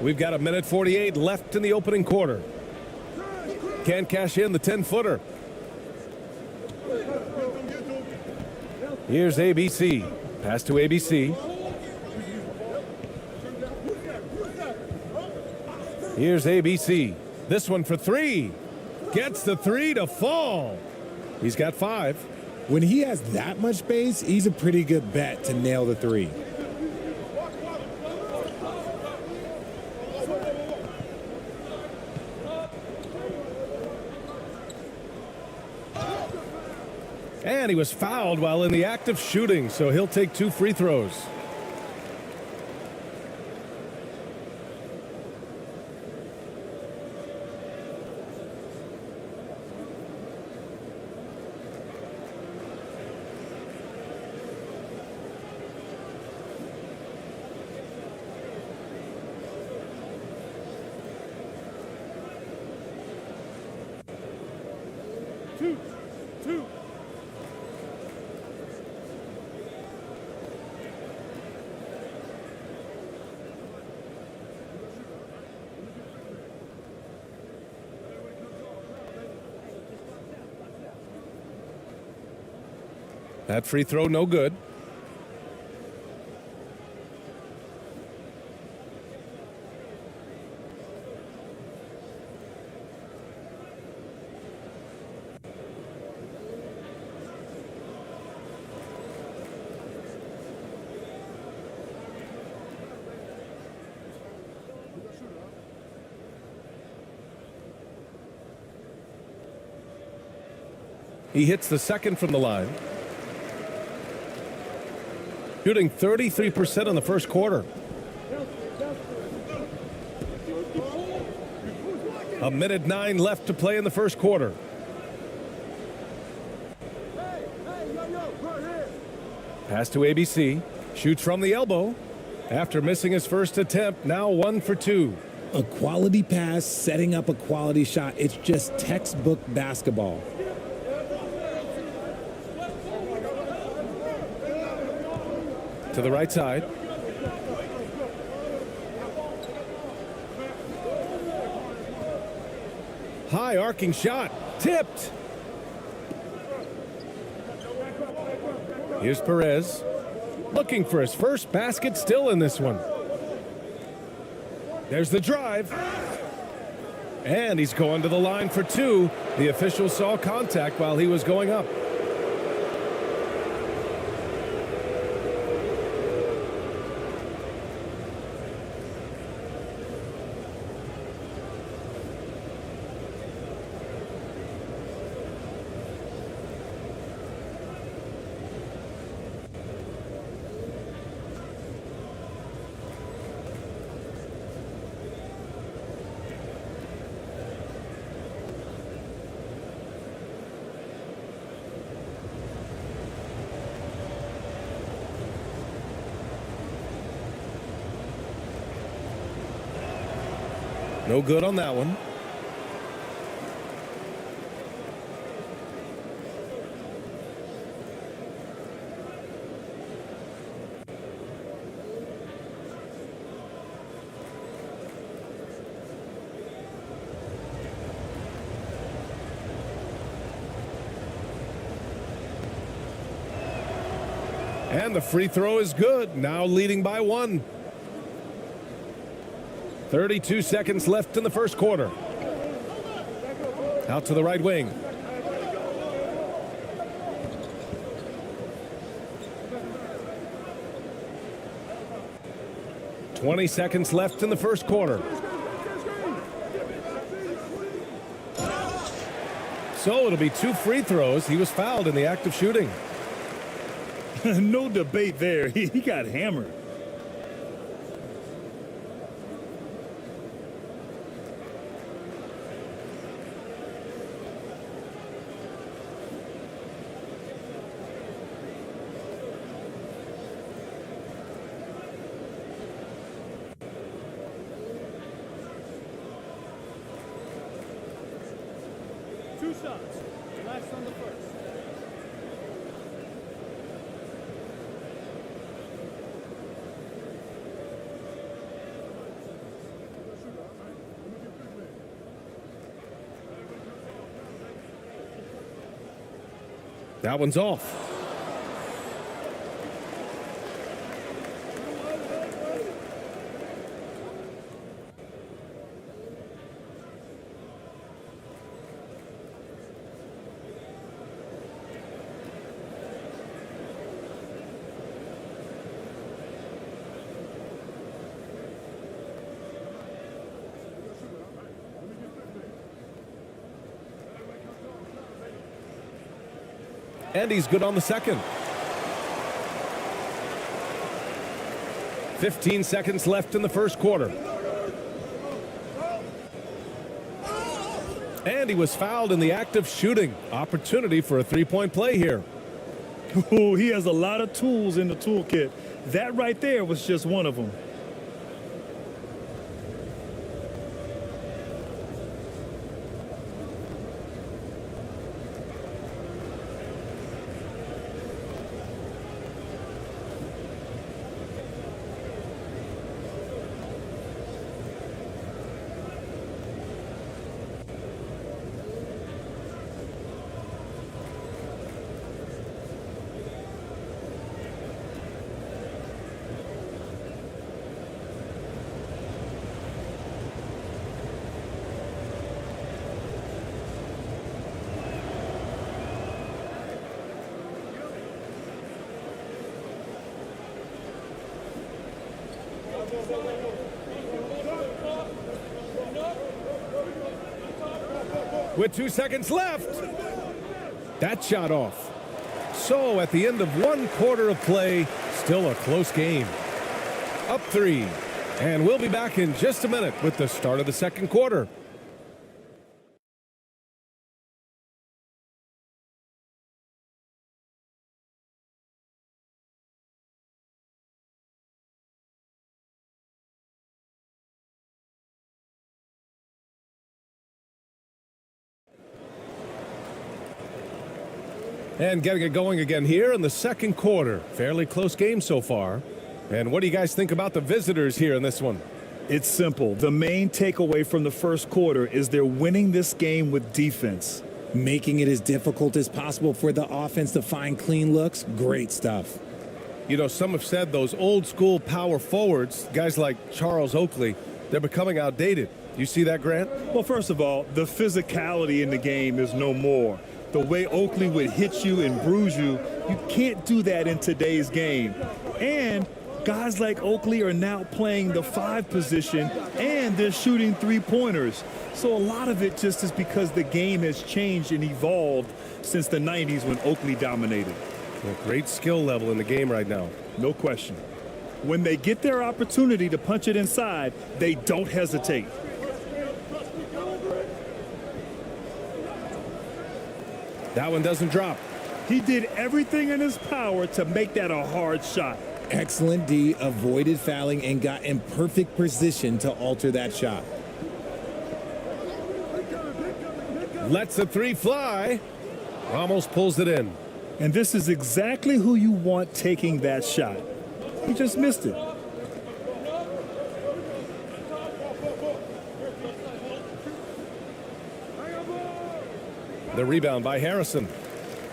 We've got 1:48 left in the opening quarter. Can't cash in the 10-footer. Here's ABC. Pass to ABC. Here's ABC. This one for three. Gets the three to fall. He's got 5. When he has that much space, he's a pretty good bet to nail the three. And he was fouled while in the act of shooting, so he'll take 2 free throws. That free throw, no good. He hits the second from the line. Shooting 33% in the first quarter. 1:09 left to play in the first quarter. Pass to ABC. Shoots from the elbow. After missing his first attempt, now 1 for 2. A quality pass, setting up a quality shot. It's just textbook basketball. To the right side. High arcing shot. Tipped. Here's Perez. Looking for his first basket, still in this one. There's the drive. And he's going to the line for 2. The official saw contact while he was going up. No good on that one. And the free throw is good. Now leading by 1. 32 seconds left in the first quarter. Out to the right wing. $20 seconds left in the first quarter. So it'll be 2 free throws. He was fouled in the act of shooting. No debate there. He got hammered. Two shots. Last on the first. That one's off. And he's good on the second. 15 seconds left in the first quarter. And he was fouled in the act of shooting. Opportunity for a three-point play here. Oh, he has a lot of tools in the toolkit. That right there was just one of them. With 2 seconds left. That shot off. So at the end of 1 quarter of play, still a close game. Up 3. And we'll be back in just a minute with the start of the second quarter. And getting it going again here in the second quarter. Fairly close game so far. And what do you guys think about the visitors here in this one? It's simple. The main takeaway from the first quarter is they're winning this game with defense. Making it as difficult as possible for the offense to find clean looks. Great stuff. You know, some have said those old school power forwards, guys like Charles Oakley, they're becoming outdated. You see that, Grant? Well, first of all, the physicality in the game is no more. The way Oakley would hit you and bruise you, you can't do that in today's game. And guys like Oakley are now playing the 5 position, and they're shooting 3-pointers. So a lot of it just is because the game has changed and evolved since the 90s when Oakley dominated. A great skill level in the game right now. No question. When they get their opportunity to punch it inside, they don't hesitate. That one doesn't drop. He did everything in his power to make that a hard shot. Excellent D, avoided fouling and got in perfect position to alter that shot. Lets the 3 fly. Ramos pulls it in. And this is exactly who you want taking that shot. He just missed it. The rebound by Harrison.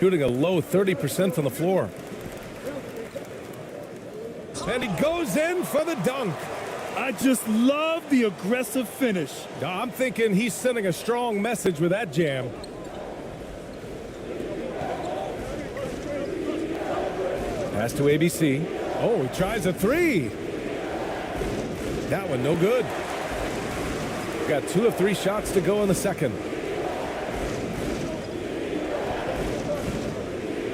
Shooting a low 30% from the floor. And he goes in for the dunk. I just love the aggressive finish. I'm thinking he's sending a strong message with that jam. Pass to ABC. Oh, he tries a 3. That one no good. Got 2 of 3 shots to go in the second.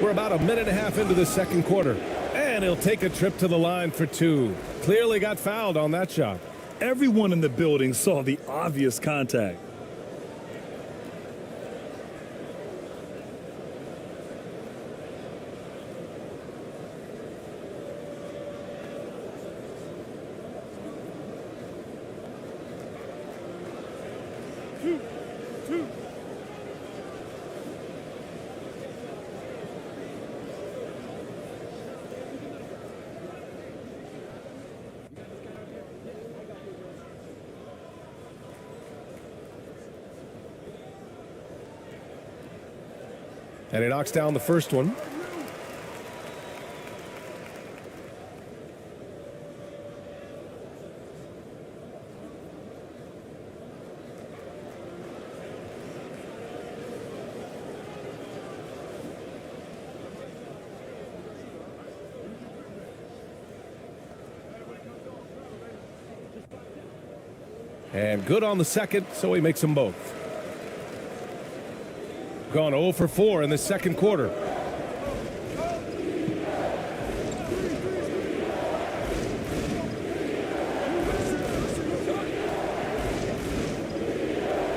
We're about a minute and a half into the second quarter. And he'll take a trip to the line for two. Clearly got fouled on that shot. Everyone in the building saw the obvious contact. And he knocks down the first one. And good on the second, so he makes them both. Gone 0 for 4 in the second quarter.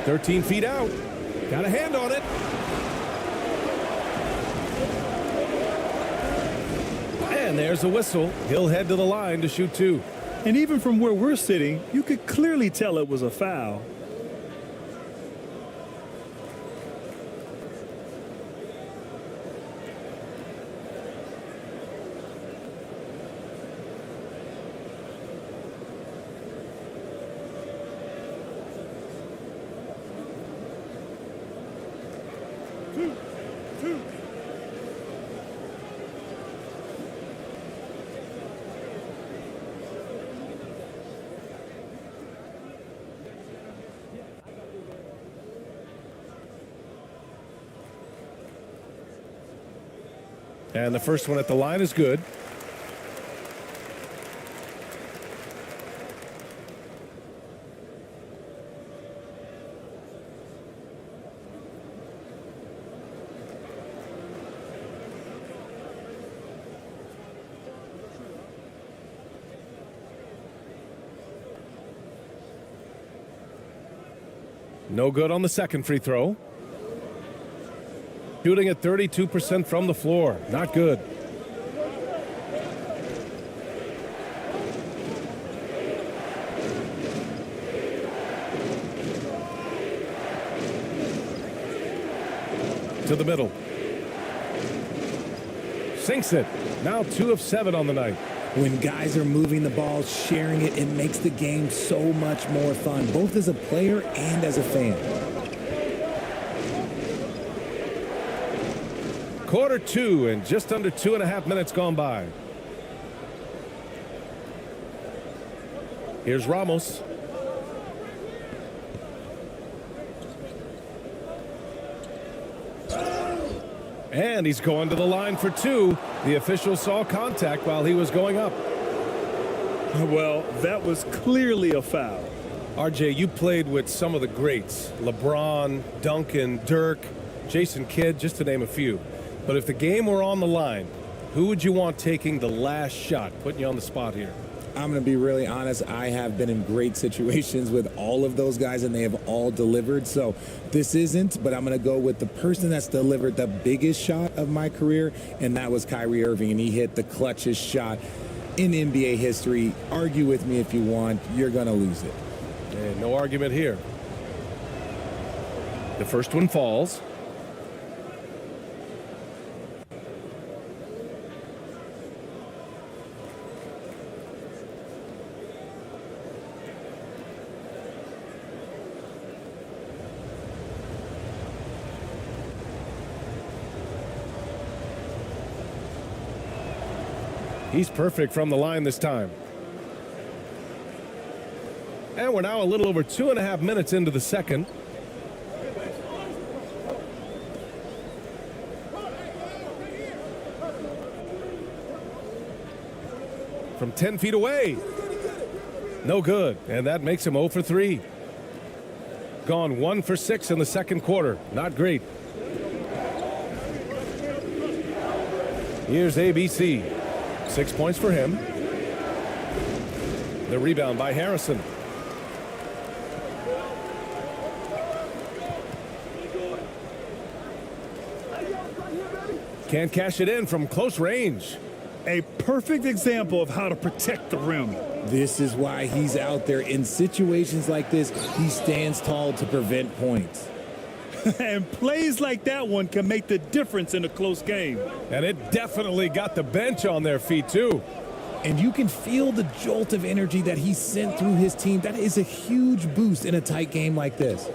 "13 feet out. Got a hand on it. And there's a whistle. He'll head to the line to shoot two. And even from where we're sitting, you could clearly tell it was a foul. And the first one at the line is good. No good on the second free throw. Shooting at 32% from the floor. Not good. To the middle. Sinks it. Now 2 of 7 on the night. When guys are moving the ball, sharing it, it makes the game so much more fun, both as a player and as a fan. Quarter 2 and just under 2.5 minutes gone by. Here's Ramos. And he's going to the line for two. The official saw contact while he was going up. Well, that was clearly a foul. RJ, you played with some of the greats. LeBron, Duncan, Dirk, Jason Kidd, just to name a few. But if the game were on the line, who would you want taking the last shot? Putting you on the spot here. I'm going to be really honest. I have been in great situations with all of those guys, and they have all delivered. So this isn't, but I'm going to go with the person that's delivered the biggest shot of my career, and that was Kyrie Irving, and he hit the clutchest shot in NBA history. Argue with me if you want. You're going to lose it. And no argument here. The first one falls. He's perfect from the line this time. And we're now a little over 2.5 minutes into the second. From 10 feet away. No good. And that makes him 0 for 3. Gone 1 for 6 in the second quarter. Not great. Here's ABC. 6 points for him. The rebound by Harrison. Can't cash it in from close range. A perfect example of how to protect the rim. This is why he's out there. In situations like this, he stands tall to prevent points. And plays like that one can make the difference in a close game. And it definitely got the bench on their feet, too. And you can feel the jolt of energy that he sent through his team. That is a huge boost in a tight game like this.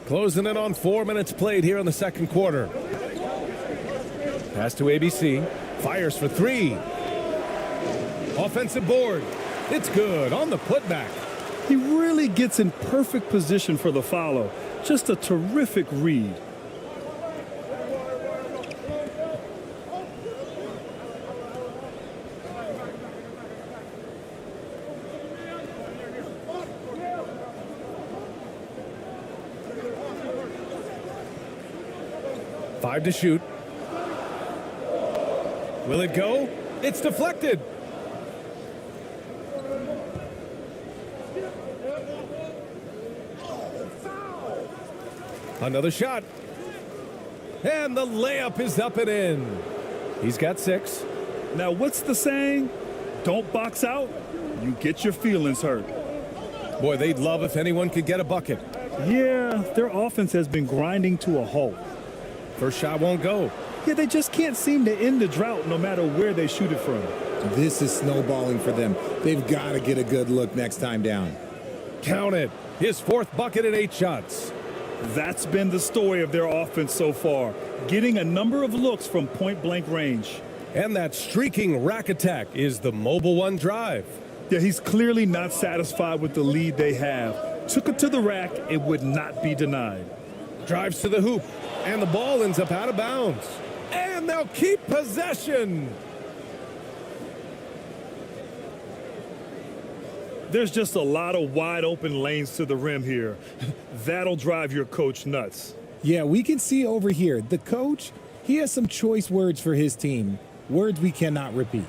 Closing in on 4 minutes played here in the second quarter. Pass to ABC. Fires for three. Offensive board. It's good on the putback. He really gets in perfect position for the follow. Just a terrific read. Five to shoot. Will it go? It's deflected. Another shot. And the layup is up and in. He's got 6. Now, what's the saying? Don't box out, you get your feelings hurt. Boy, they'd love if anyone could get a bucket. Yeah, their offense has been grinding to a halt. First shot won't go. Yeah, they just can't seem to end the drought no matter where they shoot it from. This is snowballing for them. They've got to get a good look next time down. Count it. His 4th bucket in 8 shots. That's been the story of their offense so far, getting a number of looks from point-blank range. And that streaking rack attack is the mobile one drive. Yeah, he's clearly not satisfied with the lead they have. Took it to the rack, it would not be denied. Drives to the hoop, and the ball ends up out of bounds. And they'll keep possession. There's just a lot of wide open lanes to the rim here. That'll drive your coach nuts. Yeah, we can see over here, the coach, he has some choice words for his team. Words we cannot repeat.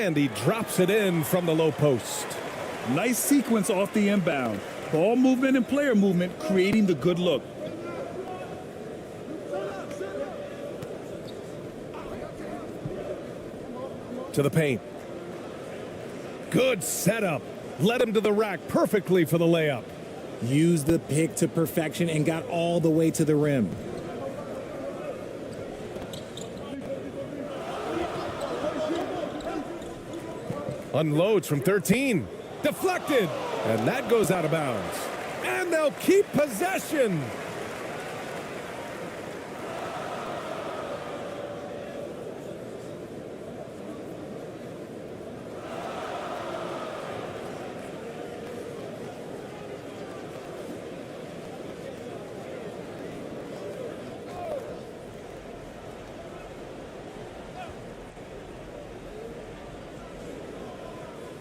And he drops it in from the low post. Nice sequence off the inbound. Ball movement and player movement creating the good look. To the paint. Good setup. Led him to the rack perfectly for the layup. Used the pick to perfection and got all the way to the rim. Unloads from 13. Deflected. And that goes out of bounds. And they'll keep possession.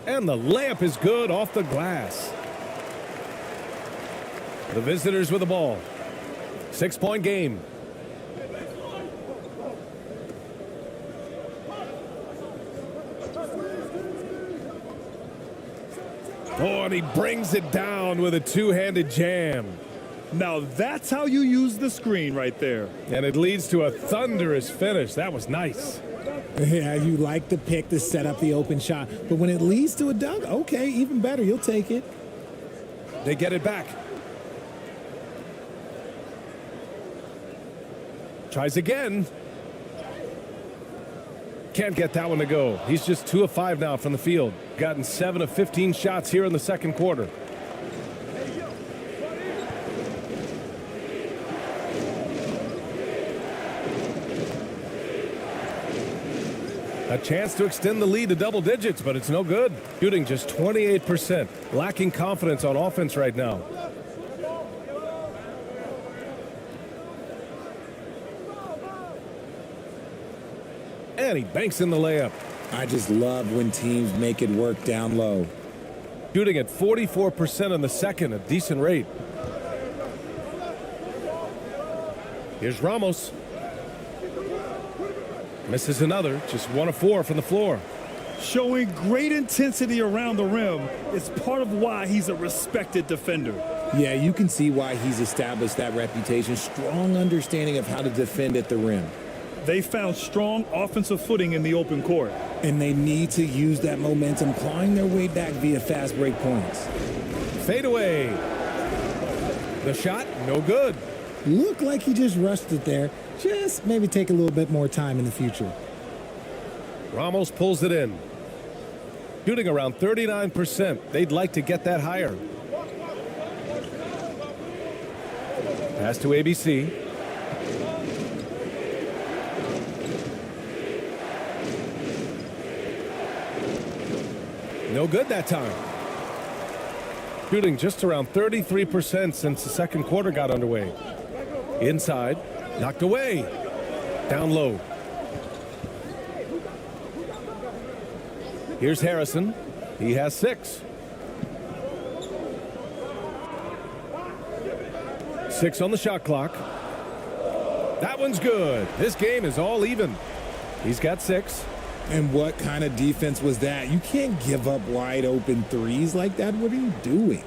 And the layup is good off the glass. The visitors with the ball. 6-point game. Oh, and he brings it down with a two-handed jam. Now that's how you use the screen right there. And it leads to a thunderous finish. That was nice. Yeah, you like the pick to set up the open shot. But when it leads to a dunk, okay, even better. You'll take it. They get it back. Tries again. Can't get that one to go. He's just 2 of 5 now from the field. Gotten 7 of 15 shots here in the second quarter. A chance to extend the lead to double digits, but it's no good. Shooting just 28%. Lacking confidence on offense right now. And he banks in the layup. I just love when teams make it work down low. Shooting at 44% in the second, a decent rate. Here's Ramos. Misses another, just 1 of 4 from the floor. Showing great intensity around the rim is part of why he's a respected defender. Yeah, you can see why he's established that reputation. Strong understanding of how to defend at the rim. They found strong offensive footing in the open court. And they need to use that momentum, clawing their way back via fast break points. Fade away. The shot, no good. Looked like he just rushed it there. Just maybe take a little bit more time in the future. Ramos pulls it in. Shooting around 39%. They'd like to get that higher. Pass to ABC. No good that time. Shooting just around 33% since the second quarter got underway. Inside, knocked away. Down low. Here's Harrison. He has 6. 6 on the shot clock. That one's good. This game is all even. He's got 6. And what kind of defense was that? You can't give up wide open threes like that. What are you doing?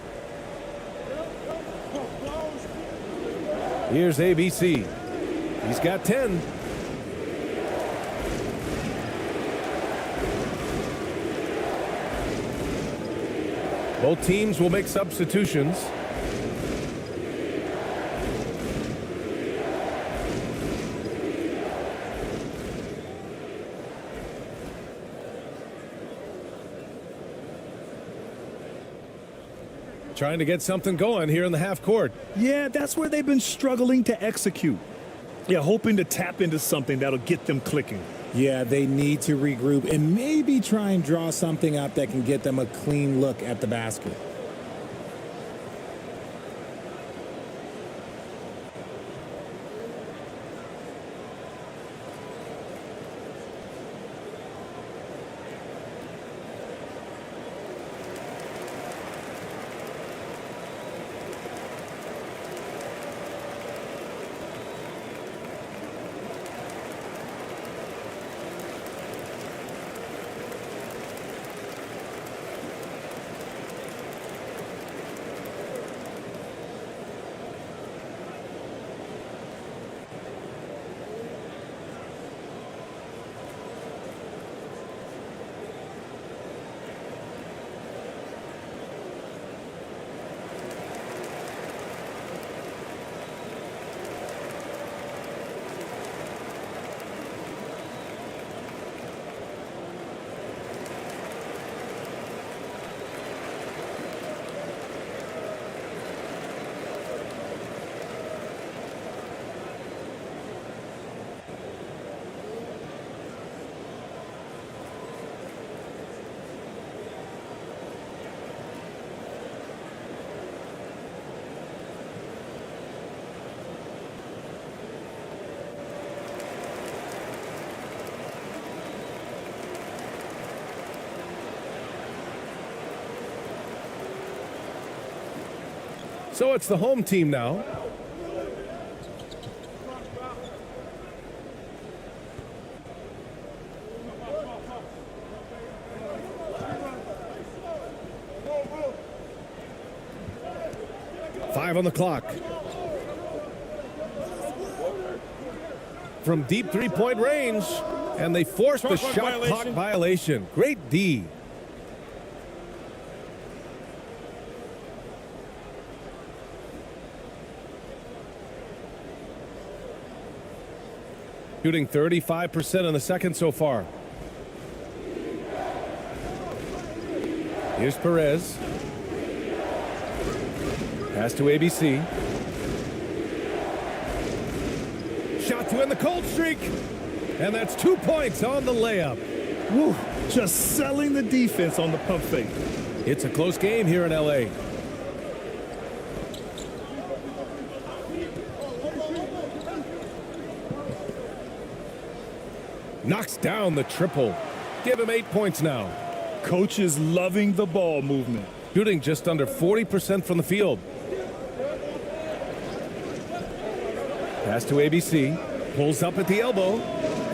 Here's ABC. He's got 10. Both teams will make substitutions. Trying to get something going here in the half court. Yeah, that's where they've been struggling to execute. Yeah, hoping to tap into something that'll get them clicking. Yeah, they need to regroup and maybe try and draw something up that can get them a clean look at the basket. So it's the home team now. Five on the clock. From deep three-point range, and they forced the shot clock violation. Great D. Shooting 35% in the second so far. Here's Perez. Pass to ABC. Shot to end the cold streak. And that's 2 points on the layup. Woo, just selling the defense on the pump fake. It's a close game here in LA. Knocks down the triple. Give him 8 points now. Coach is loving the ball movement. Shooting just under 40% from the field. Pass to ABC. Pulls up at the elbow.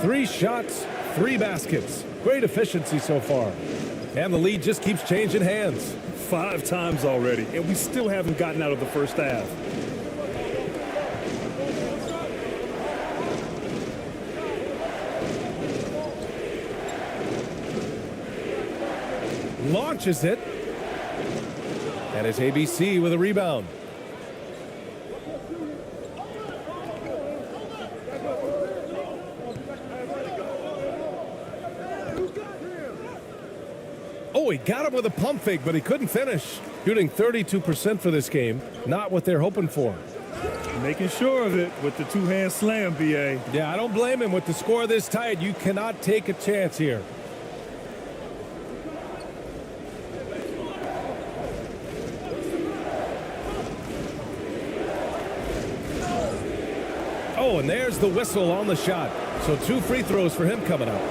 3 shots, 3 baskets. Great efficiency so far. And the lead just keeps changing hands. 5 times already, and we still haven't gotten out of the first half. Launches it. And it's ABC with a rebound. Oh, he got him with a pump fake, but he couldn't finish. Shooting 32% for this game. Not what they're hoping for. Making sure of it with the two-hand slam, B.A. Yeah, I don't blame him. With the score this tight, you cannot take a chance here. Oh, and there's the whistle on the shot. So 2 free throws for him coming up.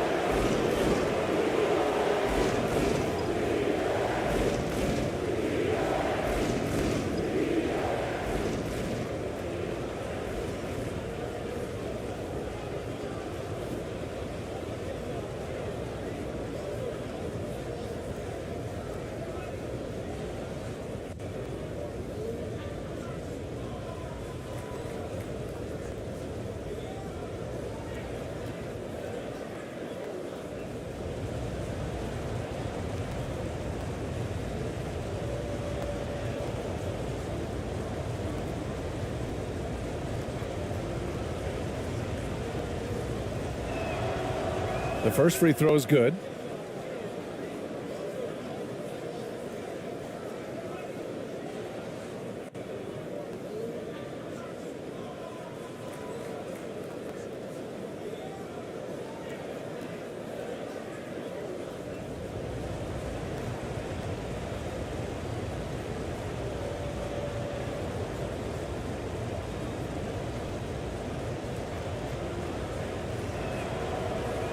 The first free throw is good.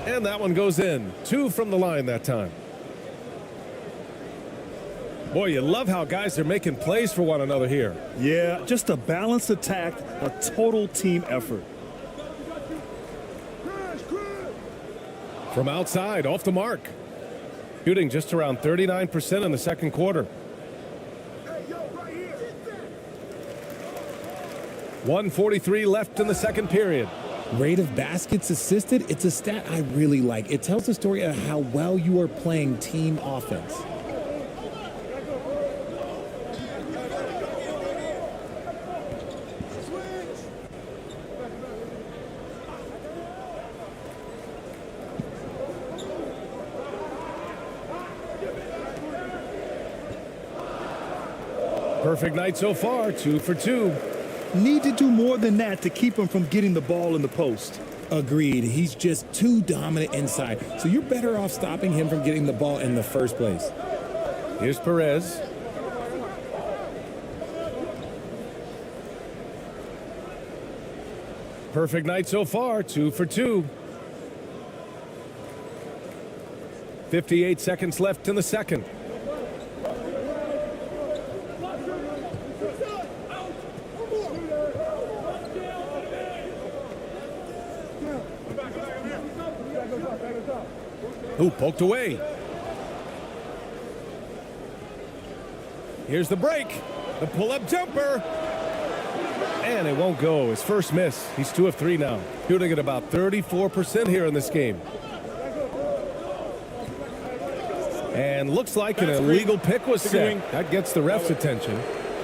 And that one goes in. 2 from the line that time. Boy, you love how guys are making plays for one another here. Yeah, just a balanced attack, a total team effort. From outside, off the mark. Shooting just around 39% in the second quarter. 1:43 left in the second period. Rate of baskets assisted, it's a stat I really like. It tells the story of how well you are playing team offense. Perfect night so far, 2 for 2. Need to do more than that to keep him from getting the ball in the post. Agreed. He's just too dominant inside. So you're better off stopping him from getting the ball in the first place. Here's Perez. Perfect night so far, 2 for 2. 58 seconds left in the second. Ooh, poked away. Here's the break. The pull-up jumper. And it won't go. His first miss. He's 2 of 3 now. Shooting at about 34% here in this game. And looks like an illegal pick was set. That gets the ref's attention.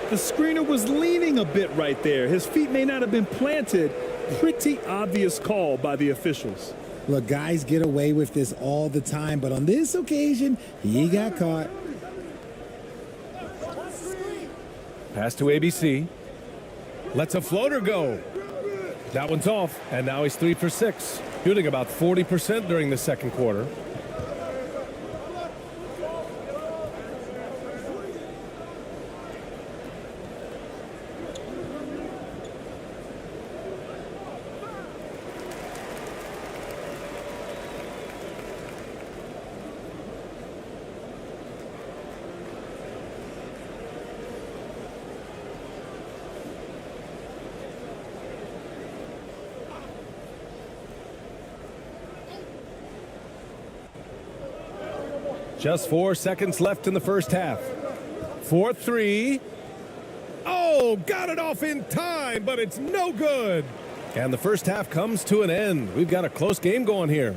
The screener was leaning a bit right there. His feet may not have been planted. Pretty obvious call by the officials. Look, guys get away with this all the time, but on this occasion, he got caught. Pass to ABC. Lets a floater go. That one's off, and now he's 3 for 6. Shooting about 40% during the second quarter. Just 4 seconds left in the first half. 4-3. Oh, got it off in time, but it's no good. And the first half comes to an end. We've got a close game going here.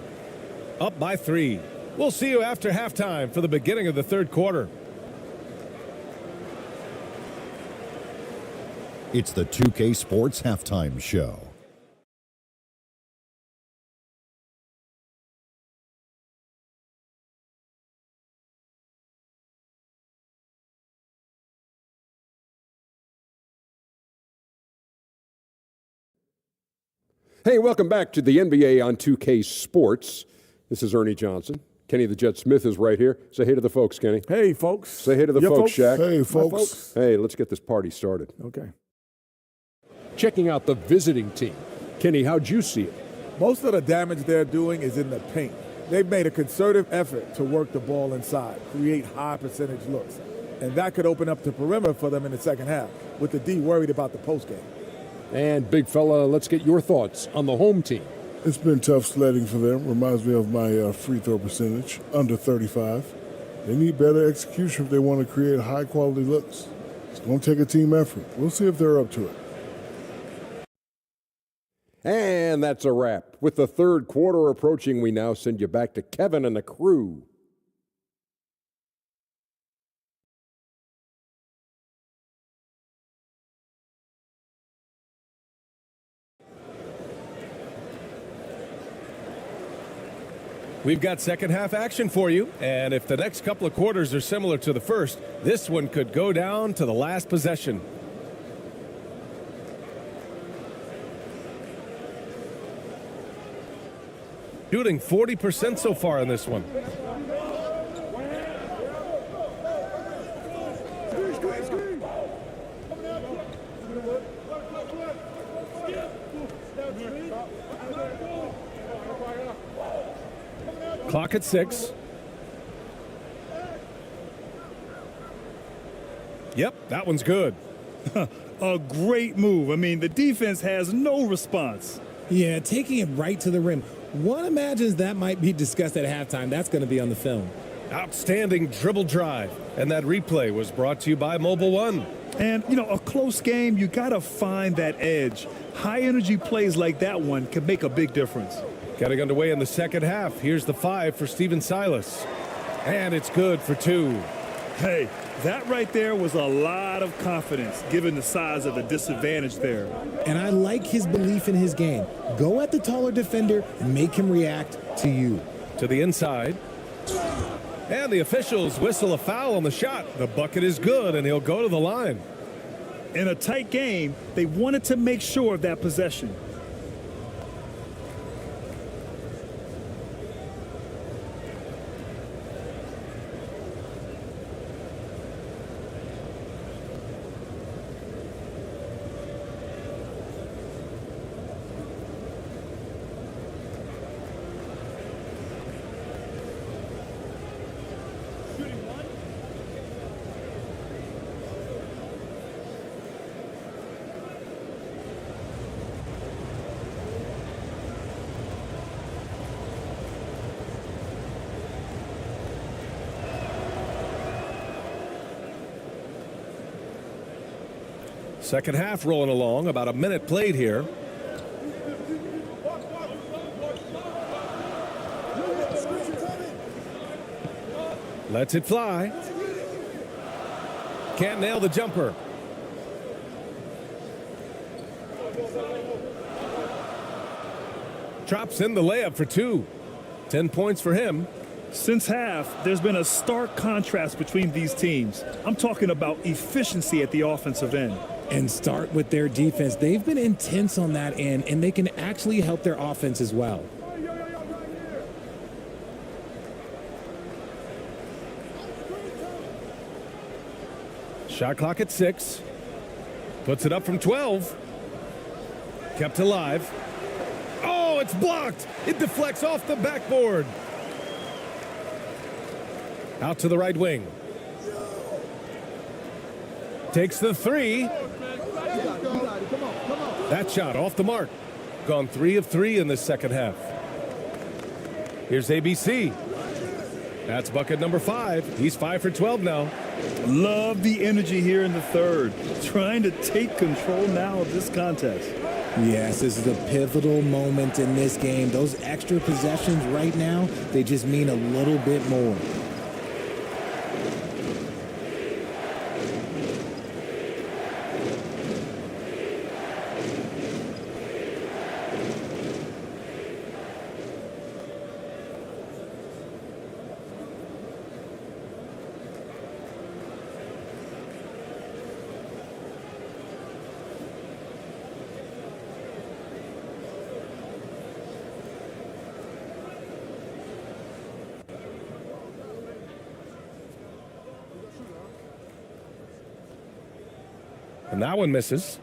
Up by 3. We'll see you after halftime for the beginning of the third quarter. It's the 2K Sports Halftime Show. Hey, welcome back to the NBA on 2K Sports. This is Ernie Johnson. Kenny the Jet Smith is right here. Say hey to the folks, Kenny. Hey, folks. Say hey to the folks, Shaq. Hey, folks. Hey, let's get this party started. Okay. Checking out the visiting team. Kenny, how'd you see it? Most of the damage they're doing is in the paint. They've made a concerted effort to work the ball inside, create high percentage looks. And that could open up the perimeter for them in the second half, with the D worried about the postgame. And big fella, let's get your thoughts on the home team. It's been tough sledding for them. Reminds me of my free throw percentage, under 35. They need better execution if they want to create high-quality looks. It's going to take a team effort. We'll see if they're up to it. And that's a wrap. With the third quarter approaching, we now send you back to Kevin and the crew. We've got second half action for you, and if the next couple of quarters are similar to the first, this one could go down to the last possession. Shooting 40% so far in this one. Clock at 6. Yep, that one's good. A great move. I mean, the defense has no response. Yeah, taking it right to the rim. One imagines that might be discussed at halftime. That's going to be on the film. Outstanding dribble drive. And that replay was brought to you by Mobile One. And, you know, a close game, you got to find that edge. High-energy plays like that one can make a big difference. Getting underway in the second half. Here's the 5 for Steven Silas. And it's good for 2. Hey, that right there was a lot of confidence, given the size of the disadvantage there. And I like his belief in his game. Go at the taller defender and make him react to you. To the inside. And the officials whistle a foul on the shot. The bucket is good, and he'll go to the line. In a tight game, they wanted to make sure of that possession. Second half rolling along, about a minute played here. Lets it fly. Can't nail the jumper. Drops in the layup for 2. 10 points for him. Since half, there's been a stark contrast between these teams. I'm talking about efficiency at the offensive end. And start with their defense. They've been intense on that end, and they can actually help their offense as well. Shot clock at 6. Puts it up from 12. Kept alive. Oh, it's blocked. It deflects off the backboard. Out to the right wing. Takes the 3. That shot off the mark. Gone 3 of 3 in this second half. Here's ABC. That's bucket number 5. He's 5 for 12 now. Love the energy here in the third. Trying to take control now of this contest. Yes, this is a pivotal moment in this game. Those extra possessions right now, they just mean a little bit more. And that one misses.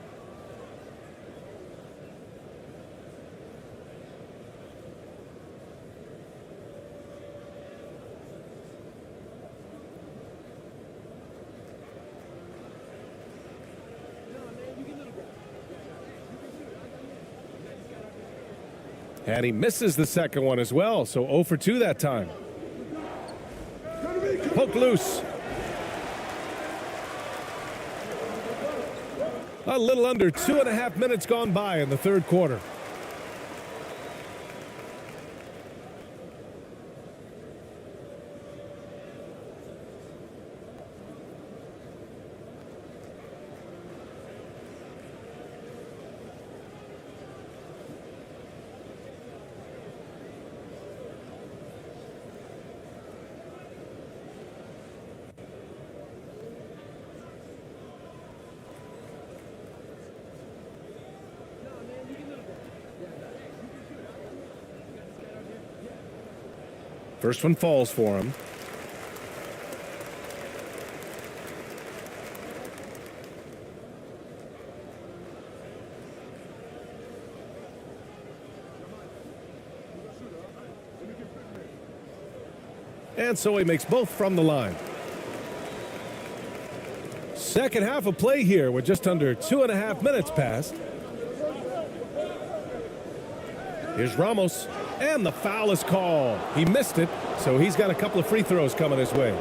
And he misses the second one as well, so 0 for 2 that time. Poke loose. A little under 2.5 minutes gone by in the third quarter. First one falls for him. And so he makes both from the line. Second half of play here with just under 2.5 minutes passed. Here's Ramos. And the foul is called. He missed it, so he's got a couple of free throws coming his way.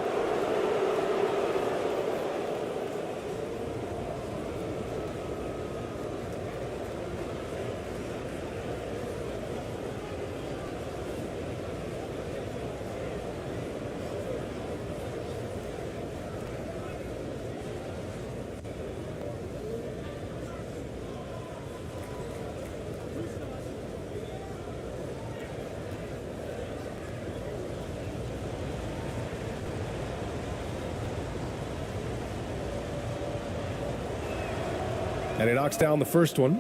And he knocks down the first one.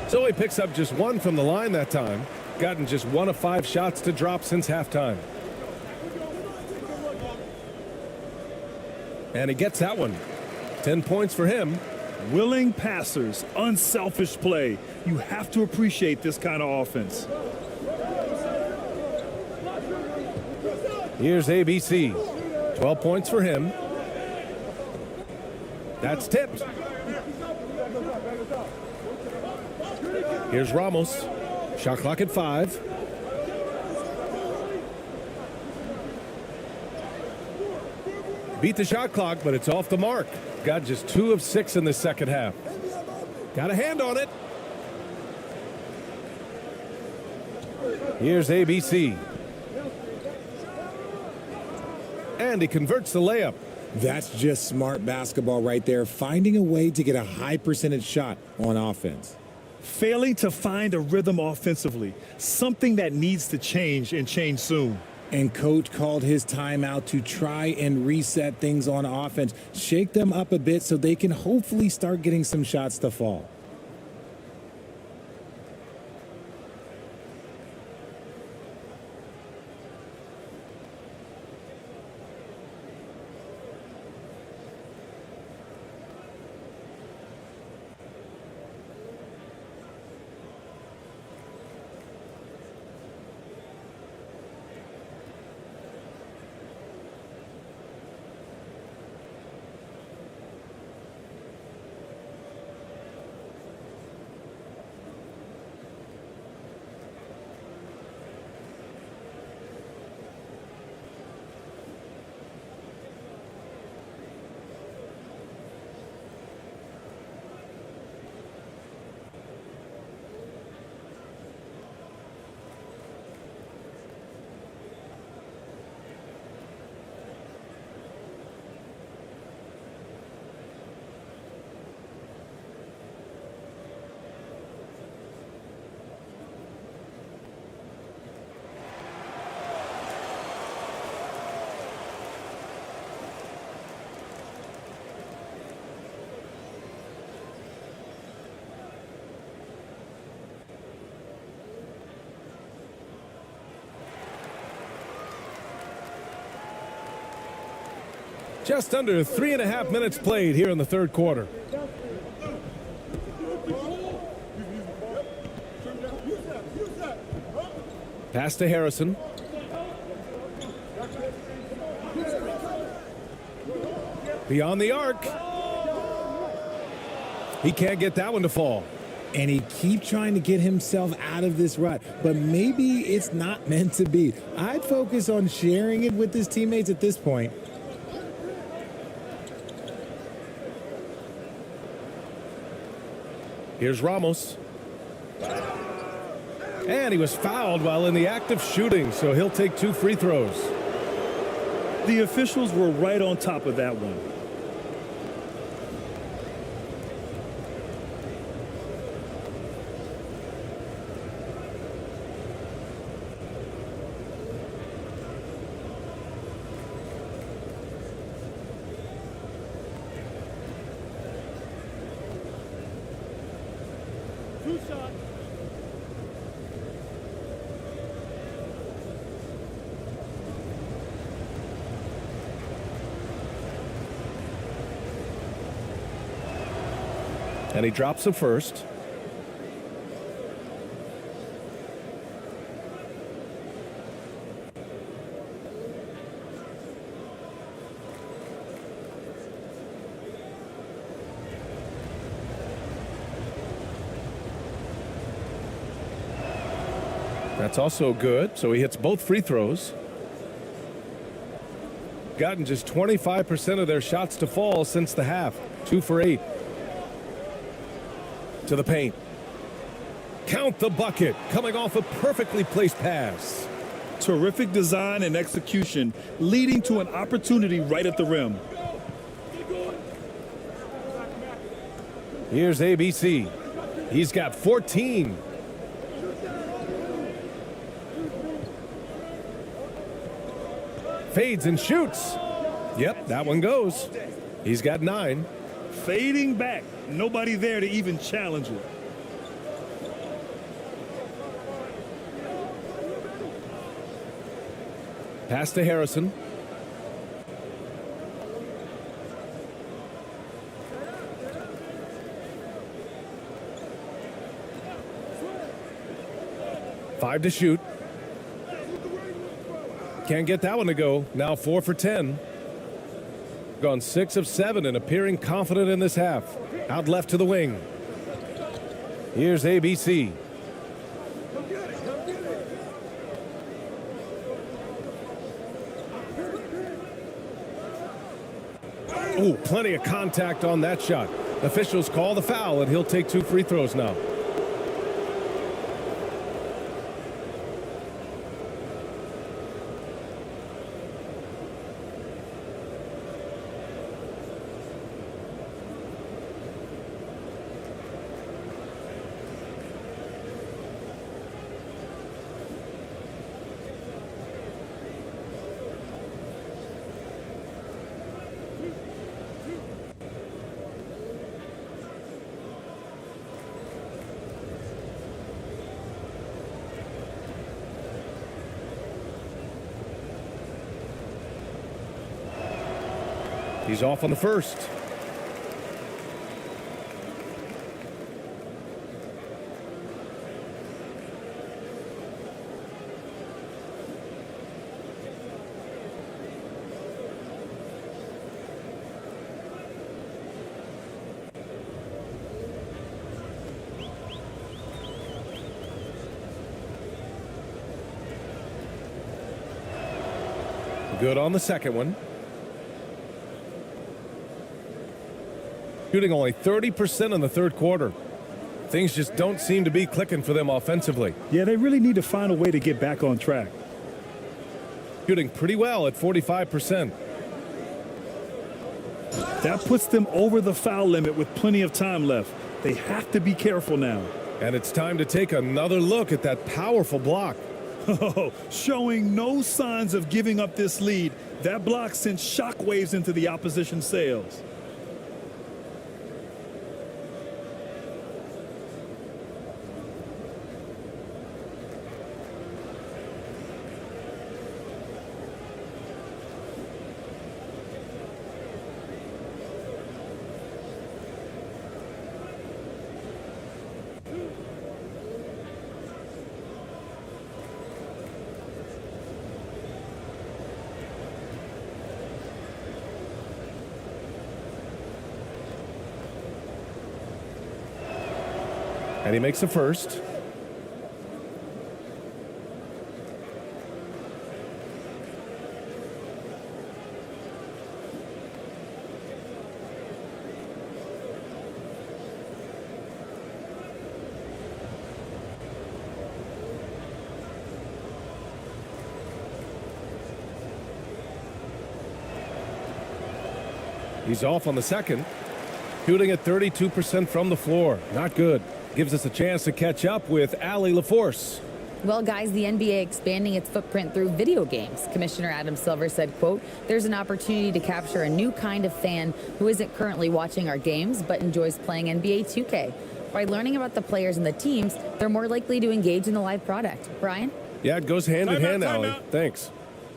So he picks up just 1 from the line that time. Gotten just 1 of 5 shots to drop since halftime. And he gets that one. 10 points for him. Willing passers, unselfish play. You have to appreciate this kind of offense. Here's ABC. 12 points for him. That's tipped. Here's Ramos. Shot clock at 5. Beat the shot clock, but it's off the mark. Got just 2 of 6 in the second half. Got a hand on it. Here's ABC. And he converts the layup. That's just smart basketball right there, finding a way to get a high percentage shot on offense. Failing to find a rhythm offensively, something that needs to change and change soon. And coach called his timeout to try and reset things on offense, shake them up a bit so they can hopefully start getting some shots to fall. Just under 3.5 minutes played here in the third quarter. Pass to Harrison. Beyond the arc. He can't get that one to fall. And he keeps trying to get himself out of this rut, but maybe it's not meant to be. I'd focus on sharing it with his teammates at this point. Here's Ramos. And he was fouled while in the act of shooting, so he'll take 2 free throws. The officials were right on top of that one. And he drops the first. That's also good, so he hits both free throws. Gotten just 25% of their shots to fall since the half. 2 for 8. To the paint. Count the bucket, coming off a perfectly placed pass. Terrific design and execution, leading to an opportunity right at the rim. Here's ABC. He's got 14. Fades and shoots. Yep, that one goes. He's got 9. Fading back. Nobody there to even challenge it. Pass to Harrison. Five to shoot. Can't get that one to go. Now 4 for 10. Gone 6 of 7 and appearing confident in this half. Out left to the wing. Here's ABC. Oh, plenty of contact on that shot. Officials call the foul, and he'll take 2 free throws now. He's off on the first. Good on the second one. Shooting only 30% in the third quarter. Things just don't seem to be clicking for them offensively. Yeah, they really need to find a way to get back on track. Shooting pretty well at 45%. That puts them over the foul limit with plenty of time left. They have to be careful now. And it's time to take another look at that powerful block. Showing no signs of giving up this lead. That block sent shockwaves into the opposition sails. And he makes the first. He's off on the second. Shooting at 32% from the floor. Not good. Gives us a chance to catch up with Allie LaForce. Well, guys, the NBA expanding its footprint through video games. Commissioner Adam Silver said, quote, "There's an opportunity to capture a new kind of fan who isn't currently watching our games but enjoys playing NBA 2K. By learning about the players and the teams, they're more likely to engage in the live product." Brian? Yeah, it goes hand in hand, Allie. Thanks.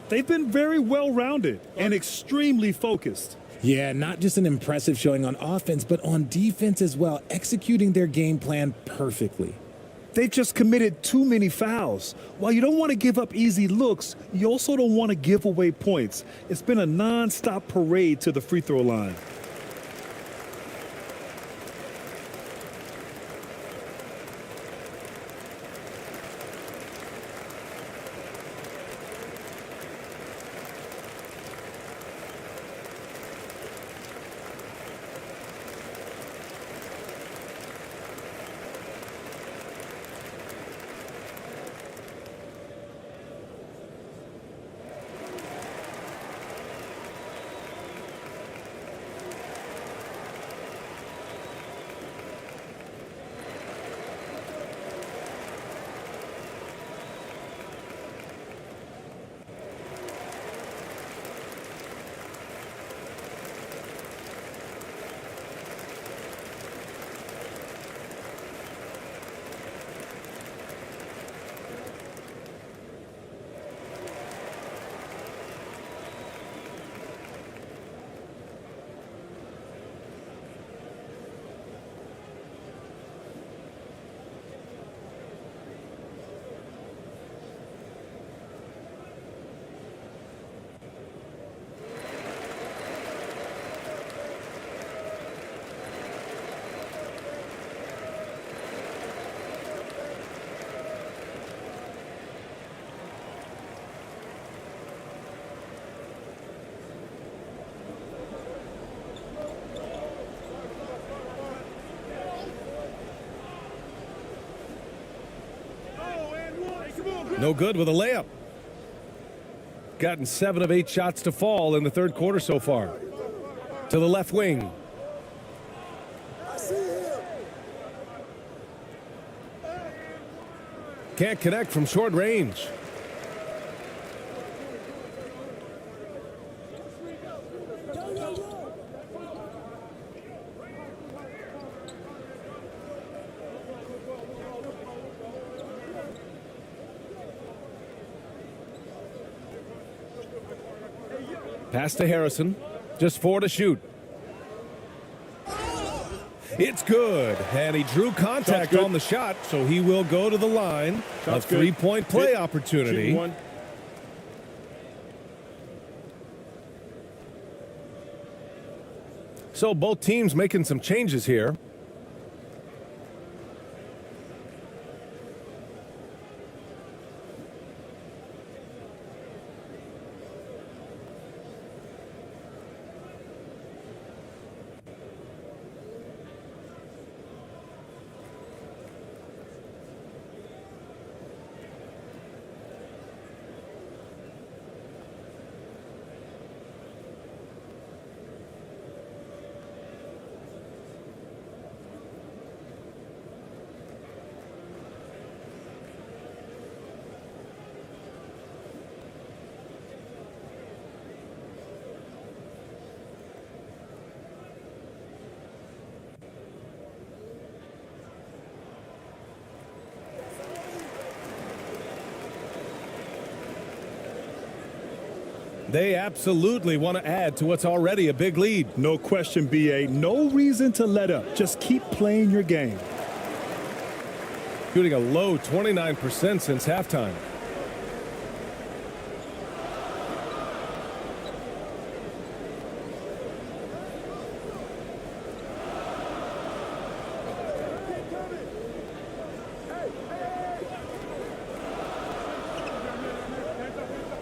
They've been very well-rounded and extremely focused. Yeah, not just an impressive showing on offense, but on defense as well, executing their game plan perfectly. They've just committed too many fouls. While you don't want to give up easy looks, you also don't want to give away points. It's been a non-stop parade to the free throw line. No good with a layup. Gotten 7 of 8 shots to fall in the third quarter so far. To the left wing. Can't connect from short range. Pass to Harrison. Just 4 to shoot. It's good. And he drew contact on the shot, so he will go to the line. A 3-point play opportunity. So both teams making some changes here. They absolutely want to add to what's already a big lead. No question, BA. No reason to let up. Just keep playing your game. Shooting a low 29% since halftime.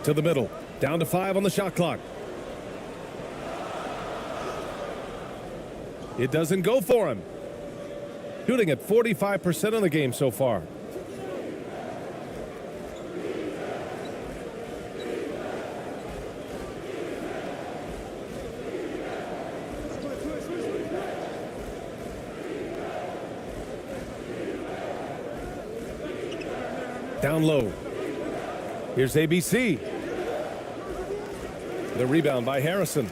To the middle. Down to 5 on the shot clock. It doesn't go for him. Shooting at 45% of the game so far. Down low. Here's ABC. The rebound by Harrison.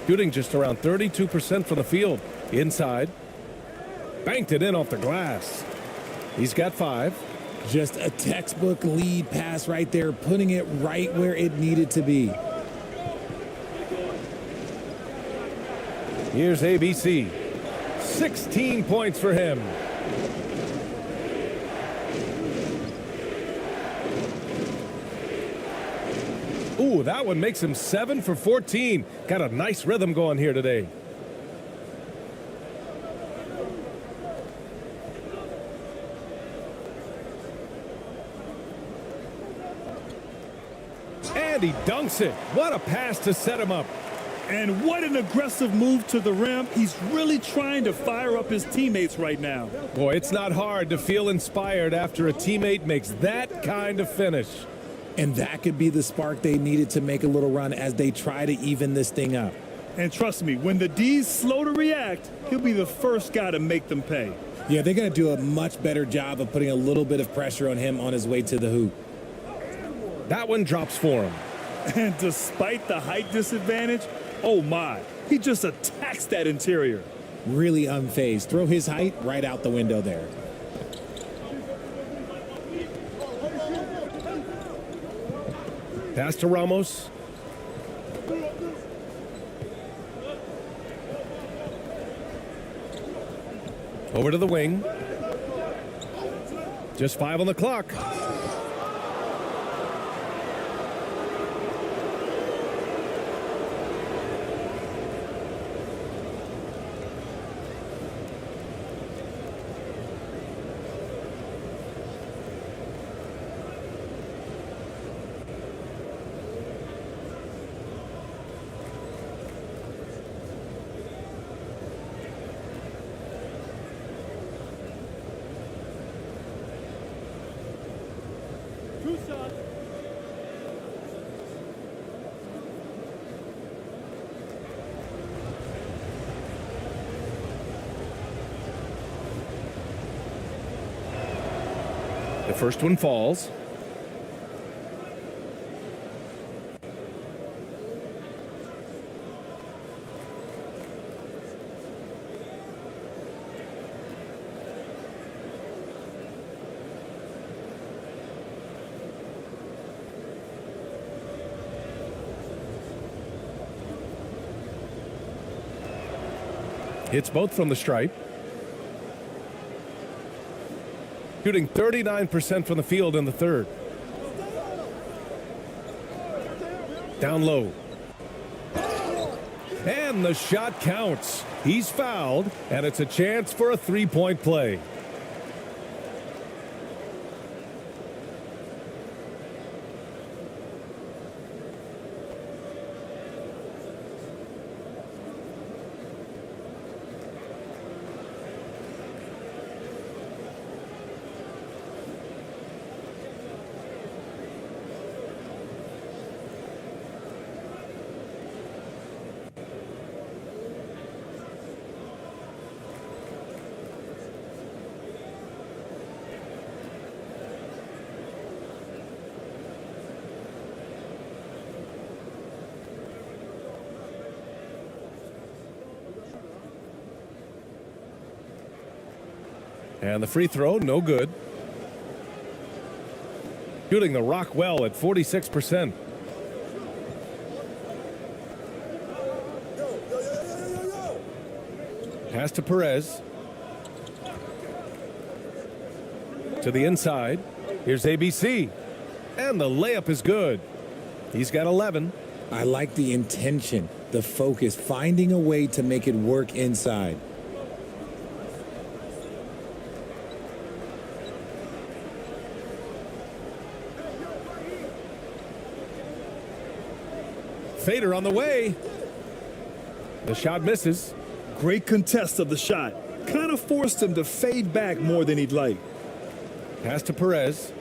Shooting just around 32% from the field. Inside. Banked it in off the glass. He's got 5. Just a textbook lead pass right there, putting it right where it needed to be. Here's ABC. 16 points for him. Ooh, that one makes him 7 for 14. Got a nice rhythm going here today. And he dunks it. What a pass to set him up. And what an aggressive move to the rim. He's really trying to fire up his teammates right now. Boy, it's not hard to feel inspired after a teammate makes that kind of finish. And that could be the spark they needed to make a little run as they try to even this thing up. And trust me, when the D's slow to react, he'll be the first guy to make them pay. Yeah, they're going to do a much better job of putting a little bit of pressure on him on his way to the hoop. That one drops for him. And despite the height disadvantage, oh my, he just attacks that interior. Really unfazed. Throw his height right out the window there. Pass to Ramos. Over to the wing. Just 5 on the clock. The first one falls. Hits both from the stripe. Shooting 39% from the field in the third. Down low. And the shot counts. He's fouled, and it's a chance for a three-point play. And the free throw, no good. Shooting the rock well at 46%. Pass to Perez. To the inside. Here's ABC. And the layup is good. He's got 11. I like the intention, the focus, finding a way to make it work inside. Fader on the way. The shot misses. Great contest of the shot. Kind of forced him to fade back more than he'd like. Pass to Perez.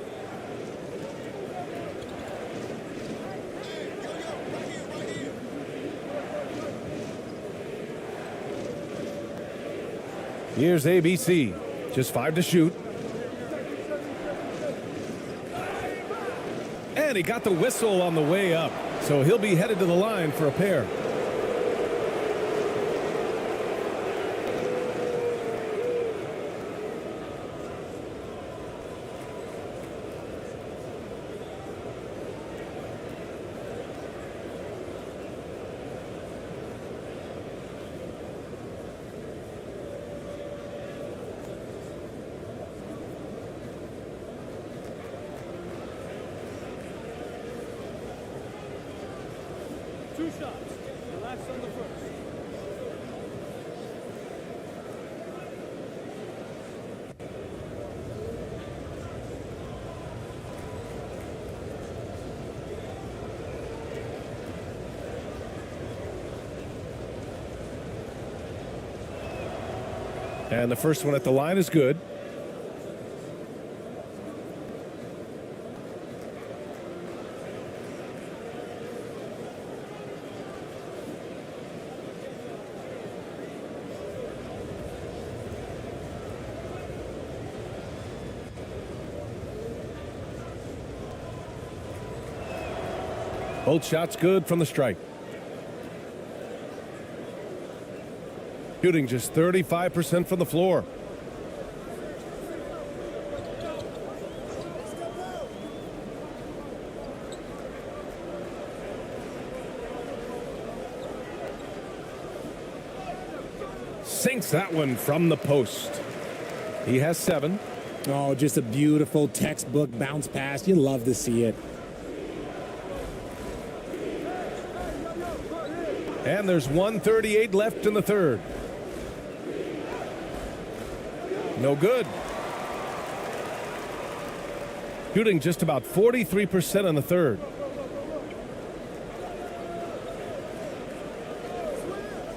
Here's ABC. Just 5 to shoot. And he got the whistle on the way up. So he'll be headed to the line for a pair. Two shots. Relax on the first. And the first one at the line is good. Both shots good from the stripe. Shooting just 35% from the floor. Sinks that one from the post. He has 7. Oh, just a beautiful textbook bounce pass. You love to see it. And there's 1:38 left in the third. No good. Shooting just about 43% in the third.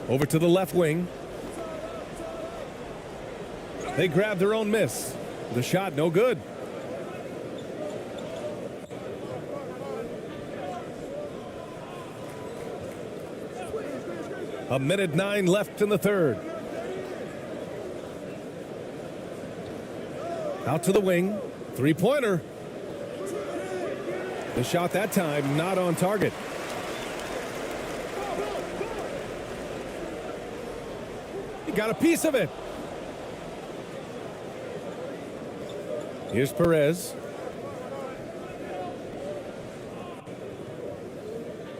Over to the left wing. They grab their own miss. The shot no good. A minute 9 left in the third. Out to the wing. Three-pointer. The shot that time not on target. He got a piece of it. Here's Perez.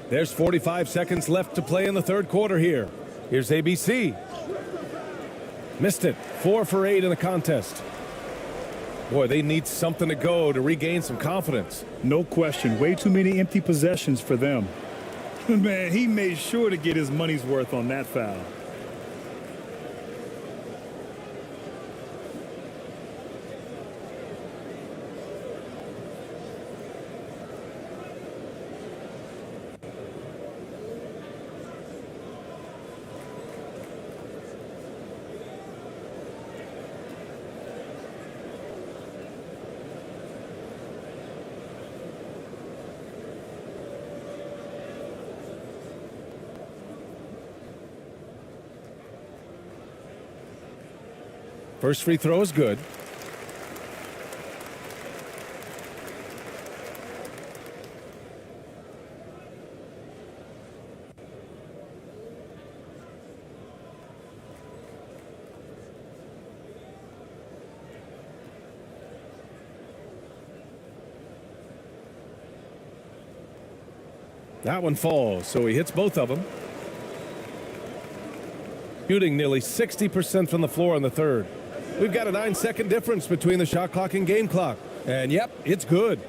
There's 45 seconds left to play in the third quarter here. Here's ABC. Missed it. 4 for 8 in the contest. Boy, they need something to go to regain some confidence. No question. Way too many empty possessions for them. Man, he made sure to get his money's worth on that foul. First free throw is good. That one falls, so he hits both of them. Shooting nearly 60% from the floor in the third. We've got a 9-second difference between the shot clock and game clock. And yep, it's good.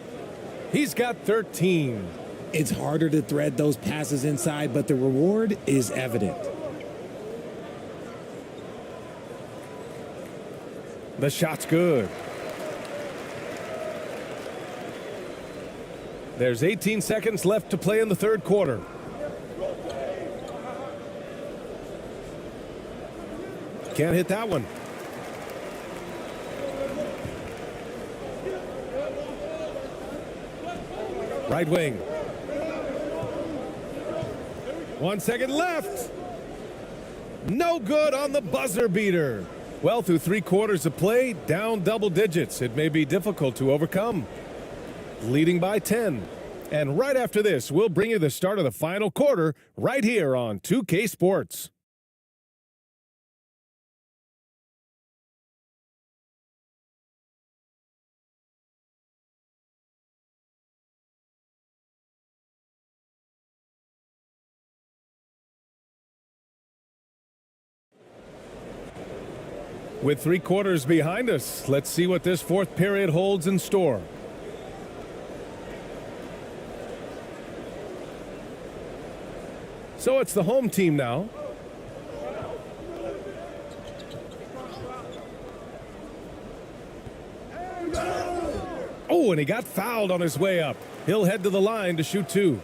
He's got 13. It's harder to thread those passes inside, but the reward is evident. The shot's good. There's 18 seconds left to play in the third quarter. Can't hit that one. Right wing. 1 second left. No good on the buzzer beater. Well, through 3 quarters of play, down double digits. It may be difficult to overcome. Leading by 10. And right after this, we'll bring you the start of the final quarter right here on 2K Sports. With 3 quarters behind us, let's see what this fourth period holds in store. So it's the home team now. Oh, and he got fouled on his way up. He'll head to the line to shoot 2.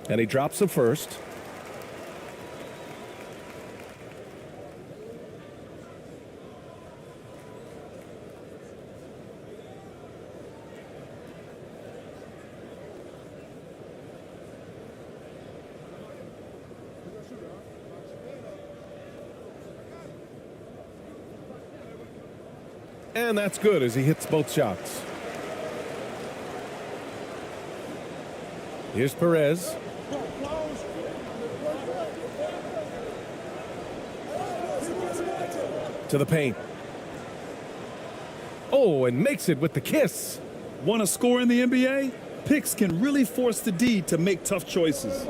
And he drops the first. And that's good as he hits both shots. Here's Perez. To the paint. Oh, and makes it with the kiss. Want to score in the NBA? Picks can really force the D to make tough choices.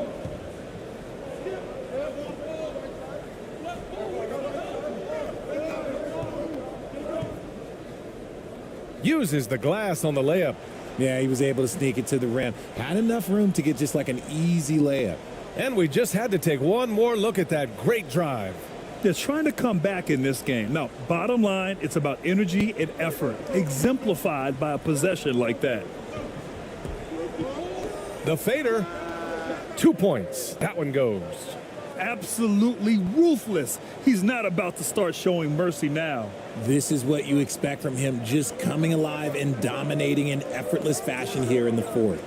Uses the glass on the layup. Yeah, he was able to sneak it to the rim. Had enough room to get just like an easy layup. And we just had to take one more look at that great drive. They're trying to come back in this game. Now, bottom line, it's about energy and effort, exemplified by a possession like that. The fader, 2 points. That one goes. Absolutely ruthless. He's not about to start showing mercy now. This is what you expect from him, just coming alive and dominating in effortless fashion here in the fourth.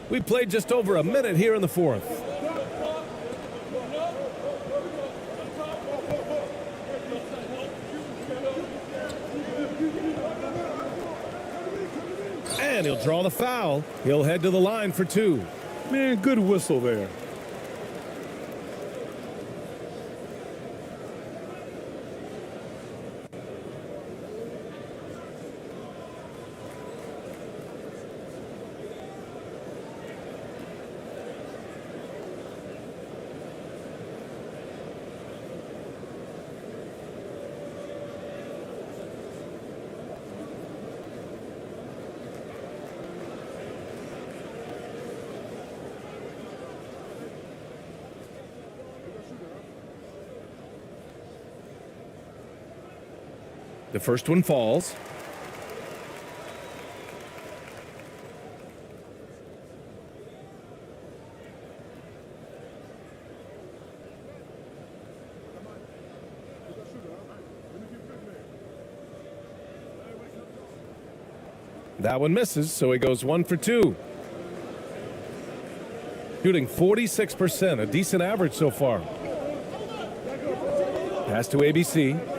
We played just over a minute here in the fourth. And he'll draw the foul. He'll head to the line for 2. Man, good whistle there. The first one falls. That one misses, so he goes 1 for 2. Shooting 46%, a decent average so far. Pass to ABC.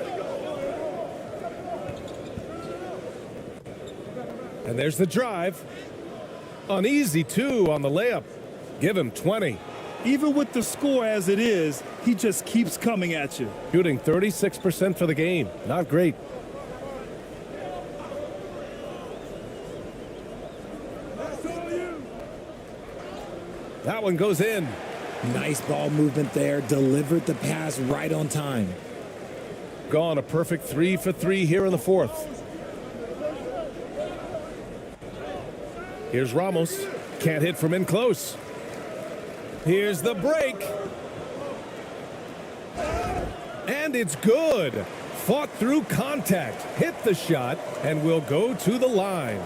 And there's the drive. An easy 2 on the layup. Give him 20. Even with the score as it is, he just keeps coming at you. Shooting 36% for the game. Not great. That one goes in. Nice ball movement there. Delivered the pass right on time. Gone a perfect 3 for 3 here in the fourth. Here's Ramos. Can't hit from in close. Here's the break. And it's good. Fought through contact. Hit the shot and will go to the line.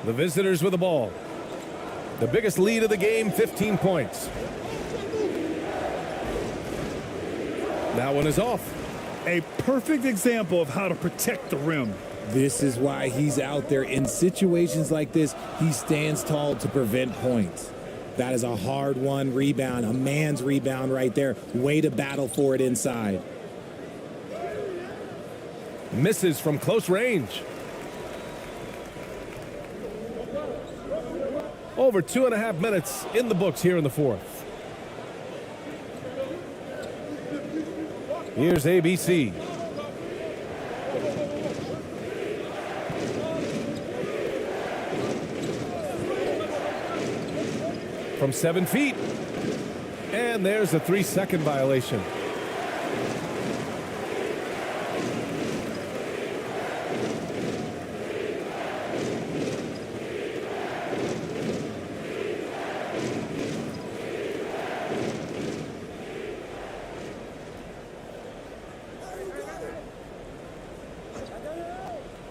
The visitors with the ball. The biggest lead of the game, 15 points. That one is off. A perfect example of how to protect the rim. This is why he's out there. In situations like this, he stands tall to prevent points. That is a hard-won rebound, a man's rebound right there. Way to battle for it inside. Misses from close range. Over 2.5 minutes in the books here in the fourth. Here's ABC. From 7 feet. And there's a 3-second violation.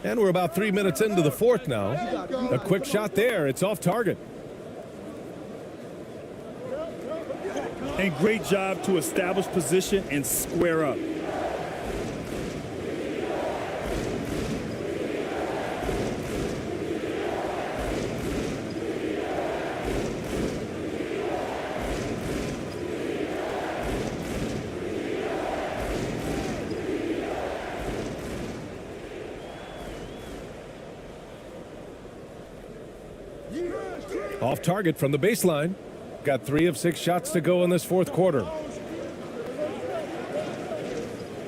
And we're about 3 minutes into the fourth now. A quick shot there. It's off target. And great job to establish position and square up. Off target from the baseline. Got 3 of 6 shots to go in this fourth quarter.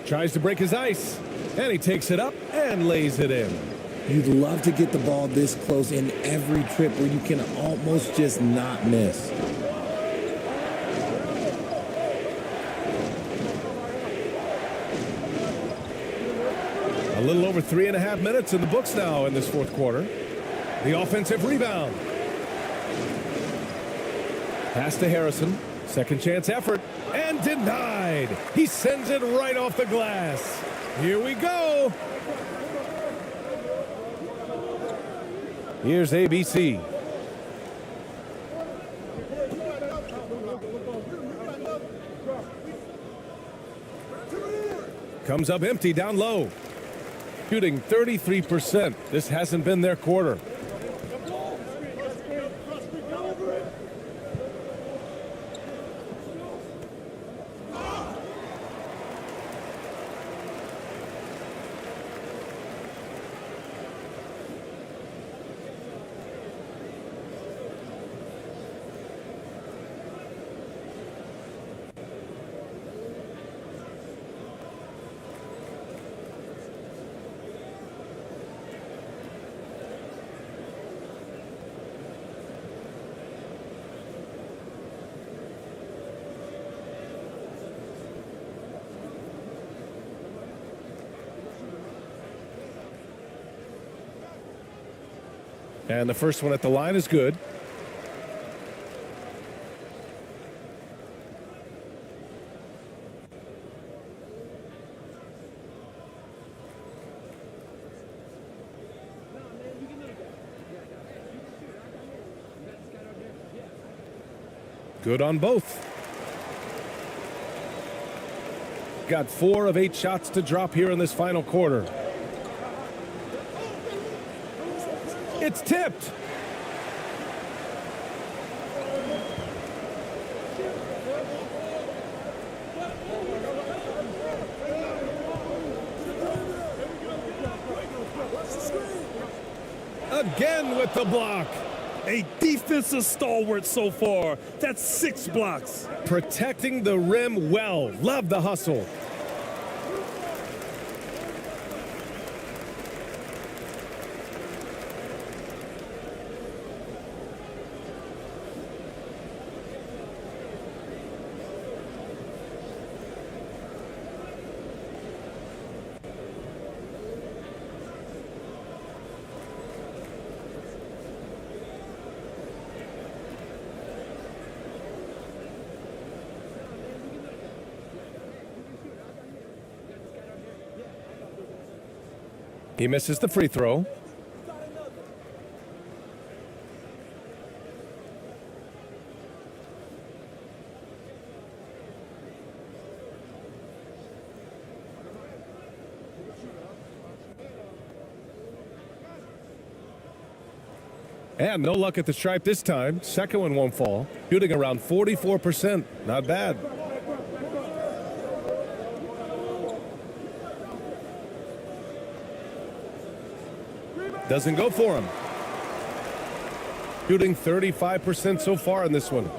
Tries to break his ice, and he takes it up and lays it in. You'd love to get the ball this close in every trip where you can almost just not miss. A little over 3.5 minutes in the books now in this fourth quarter. The offensive rebound. Pass to Harrison. Second chance effort. And denied. He sends it right off the glass. Here we go. Here's ABC. Comes up empty down low. Shooting 33%. This hasn't been their quarter. And the first one at the line is good. Good on both. Got 4 of 8 shots to drop here in this final quarter. It's tipped. Again with the block. A defensive stalwart so far. That's 6 blocks. Protecting the rim well. Love the hustle. He misses the free throw. And no luck at the stripe this time. Second one won't fall. Shooting around 44%. Not bad. Doesn't go for him. Shooting 35% so far in this one.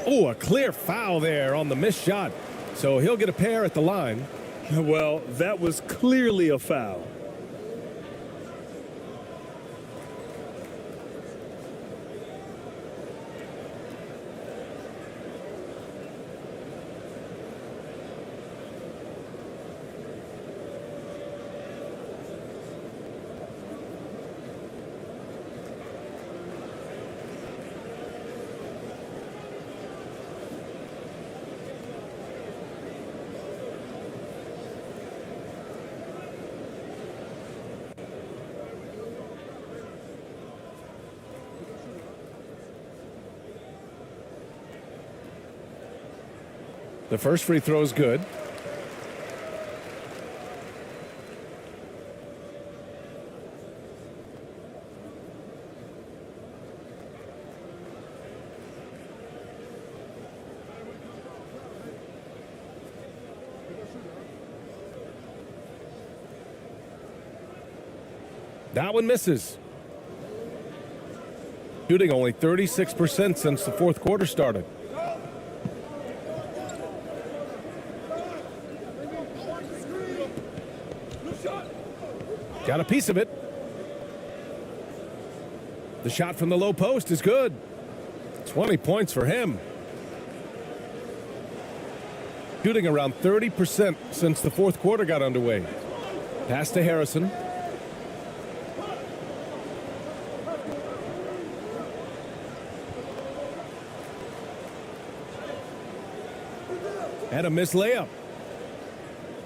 Oh, a clear foul there on the missed shot. So he'll get a pair at the line. Well, that was clearly a foul. The first free throw is good. That one misses. Shooting only 36% since the fourth quarter started. Got a piece of it. The shot from the low post is good. 20 points for him. Shooting around 30% since the fourth quarter got underway. Pass to Harrison. And a missed layup.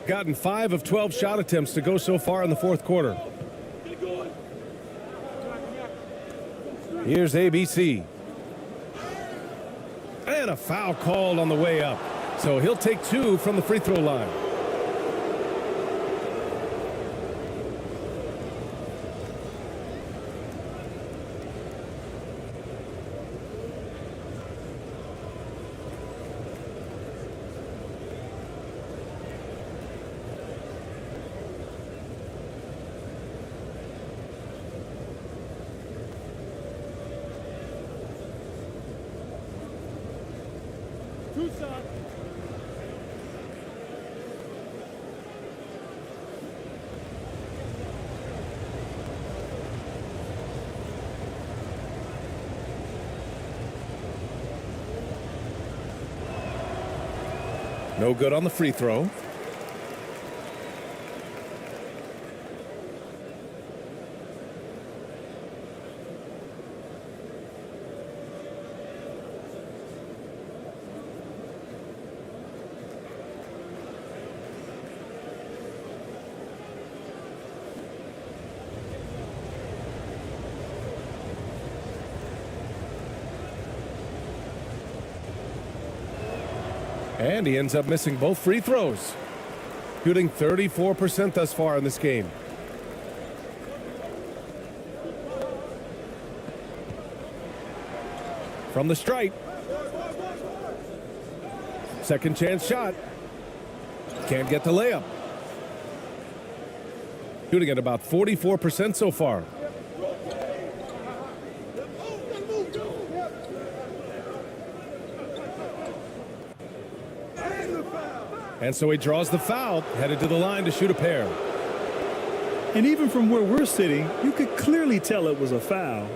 Gotten 5 of 12 shot attempts to go so far in the fourth quarter. Here's ABC. And a foul called on the way up. So he'll take 2 from the free throw line. No good on the free throw. And he ends up missing both free throws. Shooting 34% thus far in this game. From the stripe. Second chance shot. Can't get the layup. Shooting at about 44% so far. And so he draws the foul, headed to the line to shoot a pair. And even from where we're sitting, you could clearly tell it was a foul.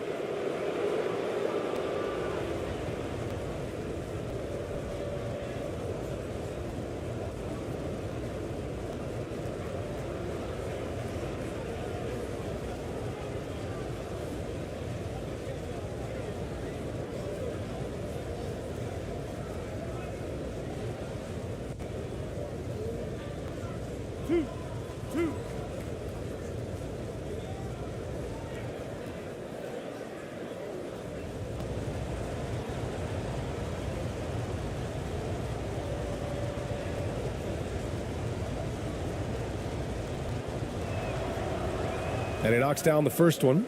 And he knocks down the first one.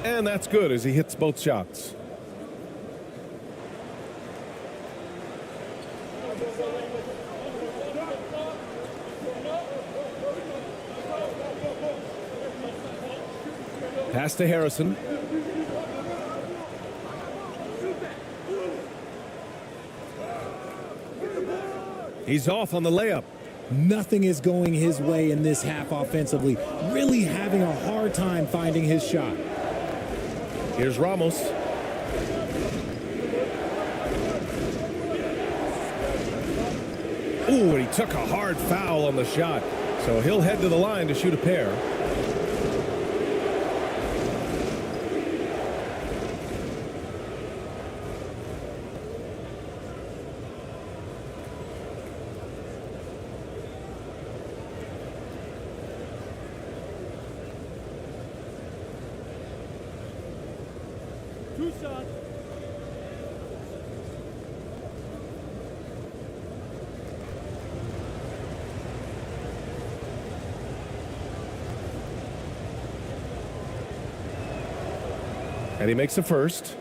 And that's good as he hits both shots. Pass to Harrison. He's off on the layup. Nothing is going his way in this half offensively. Really having a hard time finding his shot. Here's Ramos. Ooh, and he took a hard foul on the shot. So he'll head to the line to shoot a pair. And he makes a first.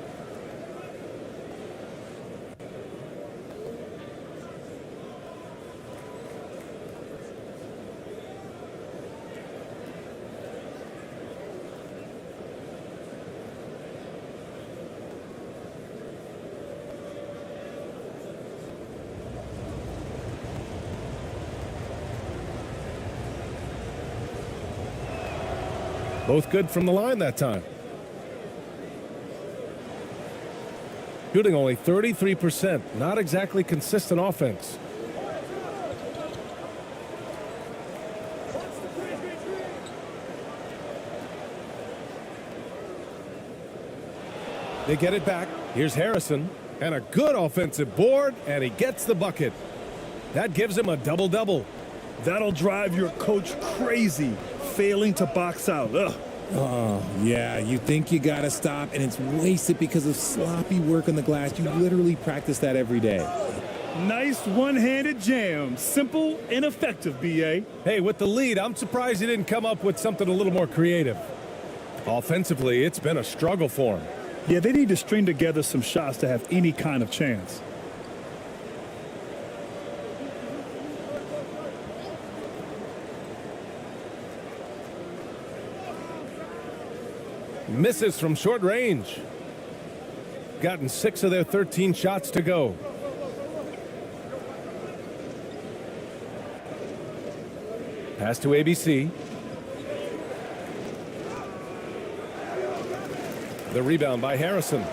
Both good from the line that time. Shooting only 33%. Not exactly consistent offense. They get it back. Here's Harrison. And a good offensive board, and he gets the bucket. That gives him a double-double. That'll drive your coach crazy, failing to box out. Ugh. Oh, yeah, you think you got to stop, and it's wasted because of sloppy work on the glass. You literally practice that every day. Nice one-handed jam. Simple and effective, B.A. Hey, with the lead, I'm surprised he didn't come up with something a little more creative. Offensively, it's been a struggle for him. Yeah, they need to string together some shots to have any kind of chance. Misses from short range. Gotten 6 of their 13 shots to go. Pass to ABC. The rebound by Harrison.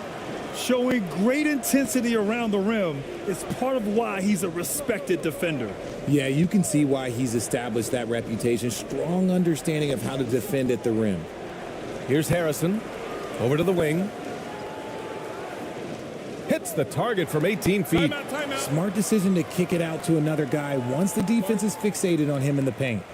Showing great intensity around the rim is part of why he's a respected defender. Yeah, you can see why he's established that reputation. Strong understanding of how to defend at the rim. Here's Harrison. Over to the wing. Hits the target from 18 feet. Timeout. Smart decision to kick it out to another guy once the defense is fixated on him in the paint.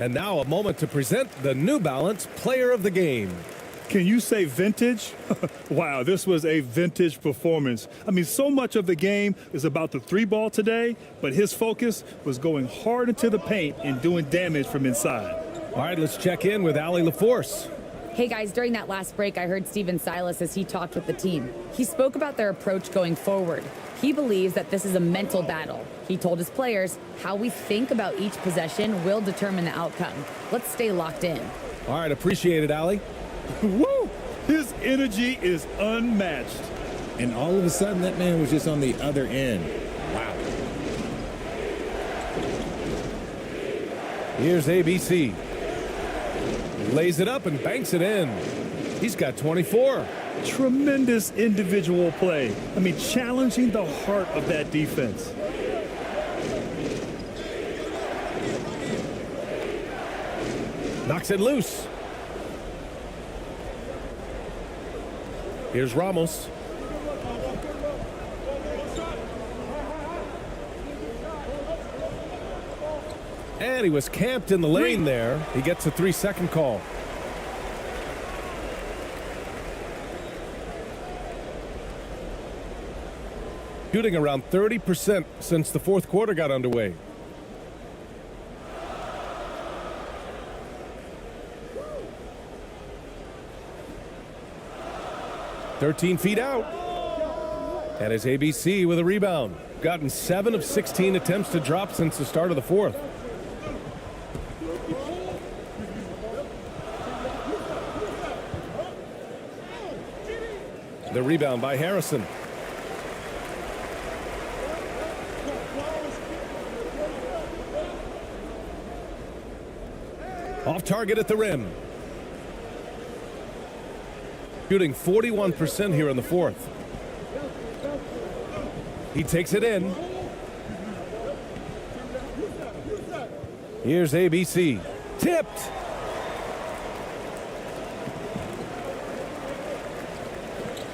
And now a moment to present the New Balance Player of the Game. Can you say vintage? Wow, this was a vintage performance. I mean, so much of the game is about the 3-ball today, but his focus was going hard into the paint and doing damage from inside. All right, let's check in with Allie LaForce. Hey guys, during that last break, I heard Steven Silas as he talked with the team. He spoke about their approach going forward. He believes that this is a mental battle. He told his players how we think about each possession will determine the outcome. Let's stay locked in. All right, appreciate it, Allie. Woo! His energy is unmatched. And all of a sudden, that man was just on the other end. Wow. Here's ABC. Lays it up and banks it in. He's got 24. Tremendous individual play. I mean, challenging the heart of that defense. Knocks it loose. Here's Ramos. And he was camped in the lane there. He gets a 3-second call. shooting around 30% since the fourth quarter got underway. "13 feet out." And his ABC with a rebound. Gotten 7 of 16 attempts to drop since the start of the fourth. The rebound by Harrison. Off target at the rim. Shooting 41% here in the fourth. He takes it in. Here's ABC. Tipped.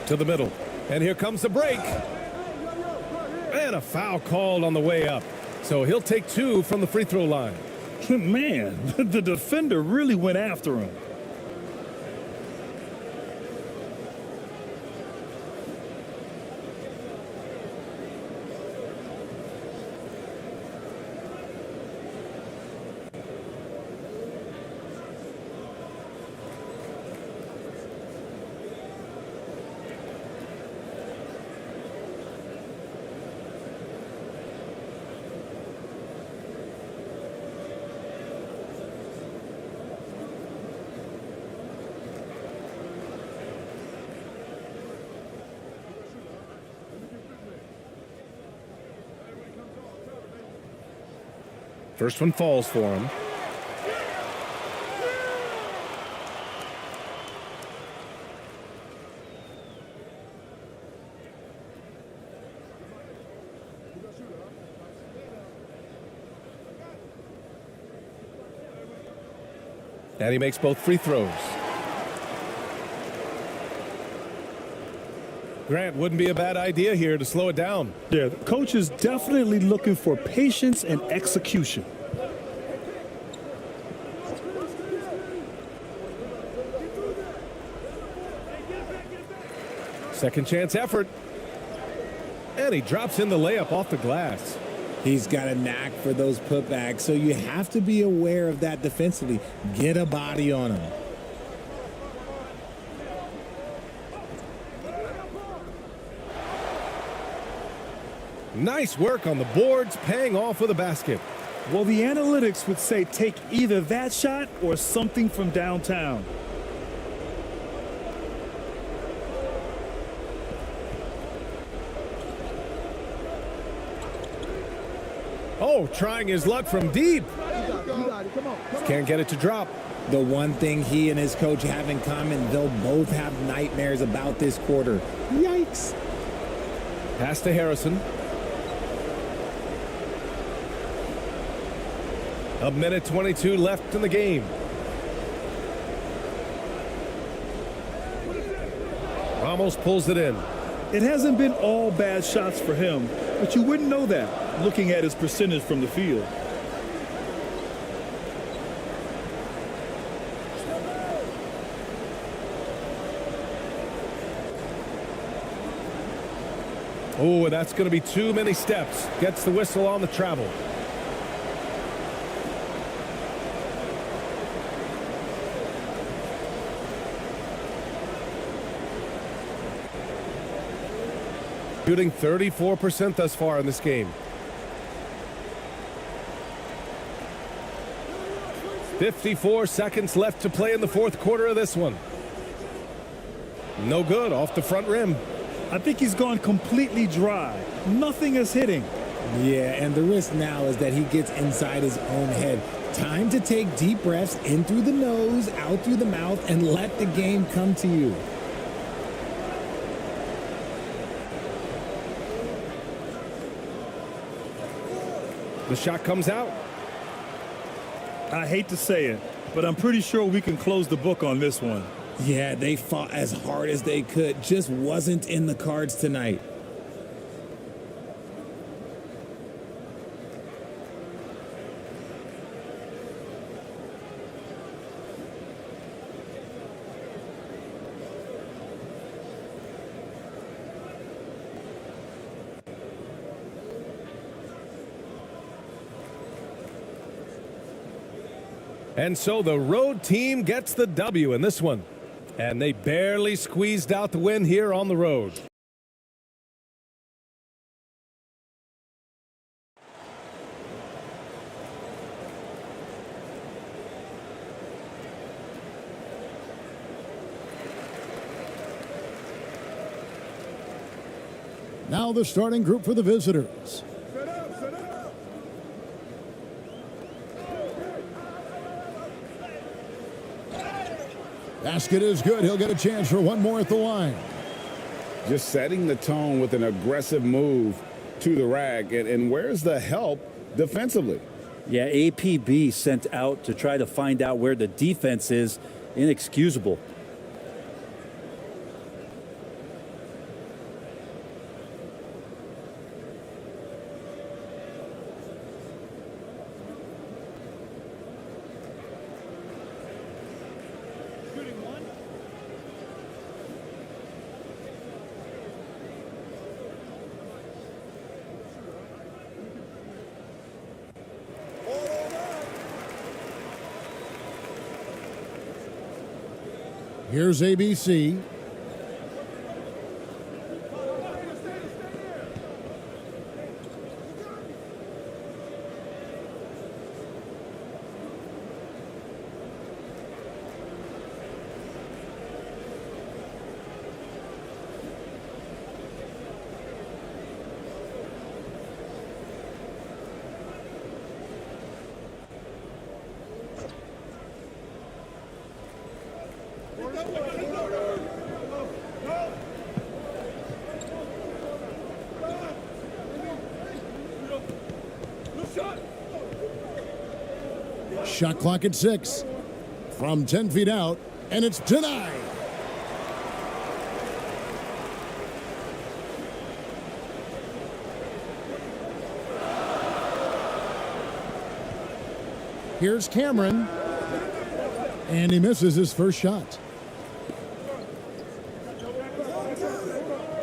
To the middle. And here comes the break. And a foul called on the way up. So he'll take 2 from the free throw line. Man, the defender really went after him. First one falls for him. And he makes both free throws. Grant, wouldn't be a bad idea here to slow it down. Yeah, the coach is definitely looking for patience and execution. Second chance effort. And he drops in the layup off the glass. He's got a knack for those putbacks, so you have to be aware of that defensively. Get a body on him. Nice work on the boards, paying off with a basket. Well, the analytics would say take either that shot or something from downtown. Oh, trying his luck from deep. Can't get it to drop. The one thing he and his coach have in common, they'll both have nightmares about this quarter. Yikes. Pass to Harrison. A minute 22 left in the game. Ramos pulls it in. It hasn't been all bad shots for him, but you wouldn't know that looking at his percentage from the field. Oh, and that's going to be too many steps. Gets the whistle on the travel. Shooting 34% thus far in this game. 54 seconds left to play in the fourth quarter of this one. No good, off the front rim. I think he's gone completely dry. Nothing is hitting. Yeah, and the risk now is that he gets inside his own head. Time to take deep breaths in through the nose, out through the mouth, and let the game come to you. The shot comes out. I hate to say it, but I'm pretty sure we can close the book on this one. Yeah, they fought as hard as they could. Just wasn't in the cards tonight. And so the road team gets the W in this one. And they barely squeezed out the win here on the road. Now the starting group for the visitors. Basket is good. He'll get a chance for one more at the line. Just setting the tone with an aggressive move to the rack. And where's the help defensively? Yeah, APB sent out to try to find out where the defense is. Inexcusable. Here's ABC. Shot clock at 6 from 10 feet out, and it's denied. Here's Cameron, and he misses his first shot.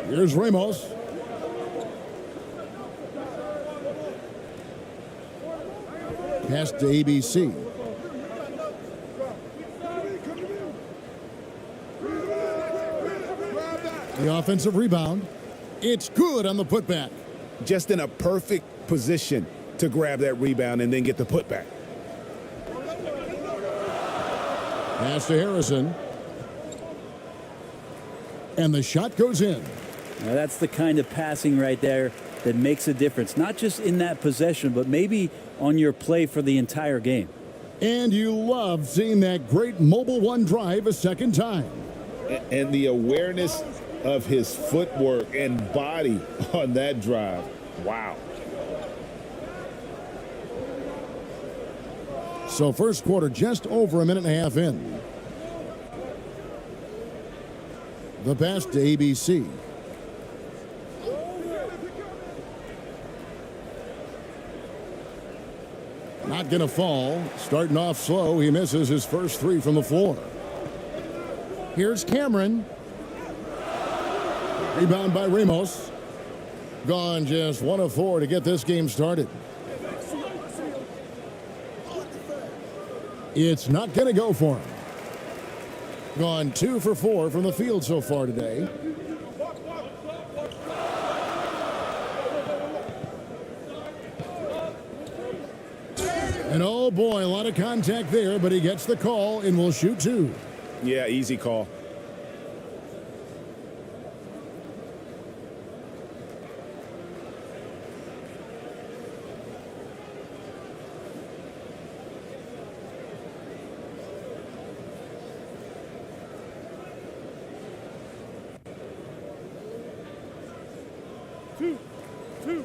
Here's Ramos. Pass to ABC. The offensive rebound. It's good on the putback. Just in a perfect position to grab that rebound and then get the putback. Pass to Harrison. And the shot goes in. Now that's the kind of passing right there that makes a difference, not just in that possession, but maybe on your play for the entire game. And you love seeing that great mobile one drive a second time. And the awareness of his footwork and body on that drive. Wow. So first quarter just over a minute and a half in. The pass to ABC. Not going to fall. Starting off slow. He misses his first three from the floor. Here's Cameron. Rebound by Ramos. Gone just 1 of 4 to get this game started. It's not going to go for him. Gone 2 for 4 from the field so far today. And oh boy, a lot of contact there, but he gets the call and will shoot 2. Yeah, easy call. Two.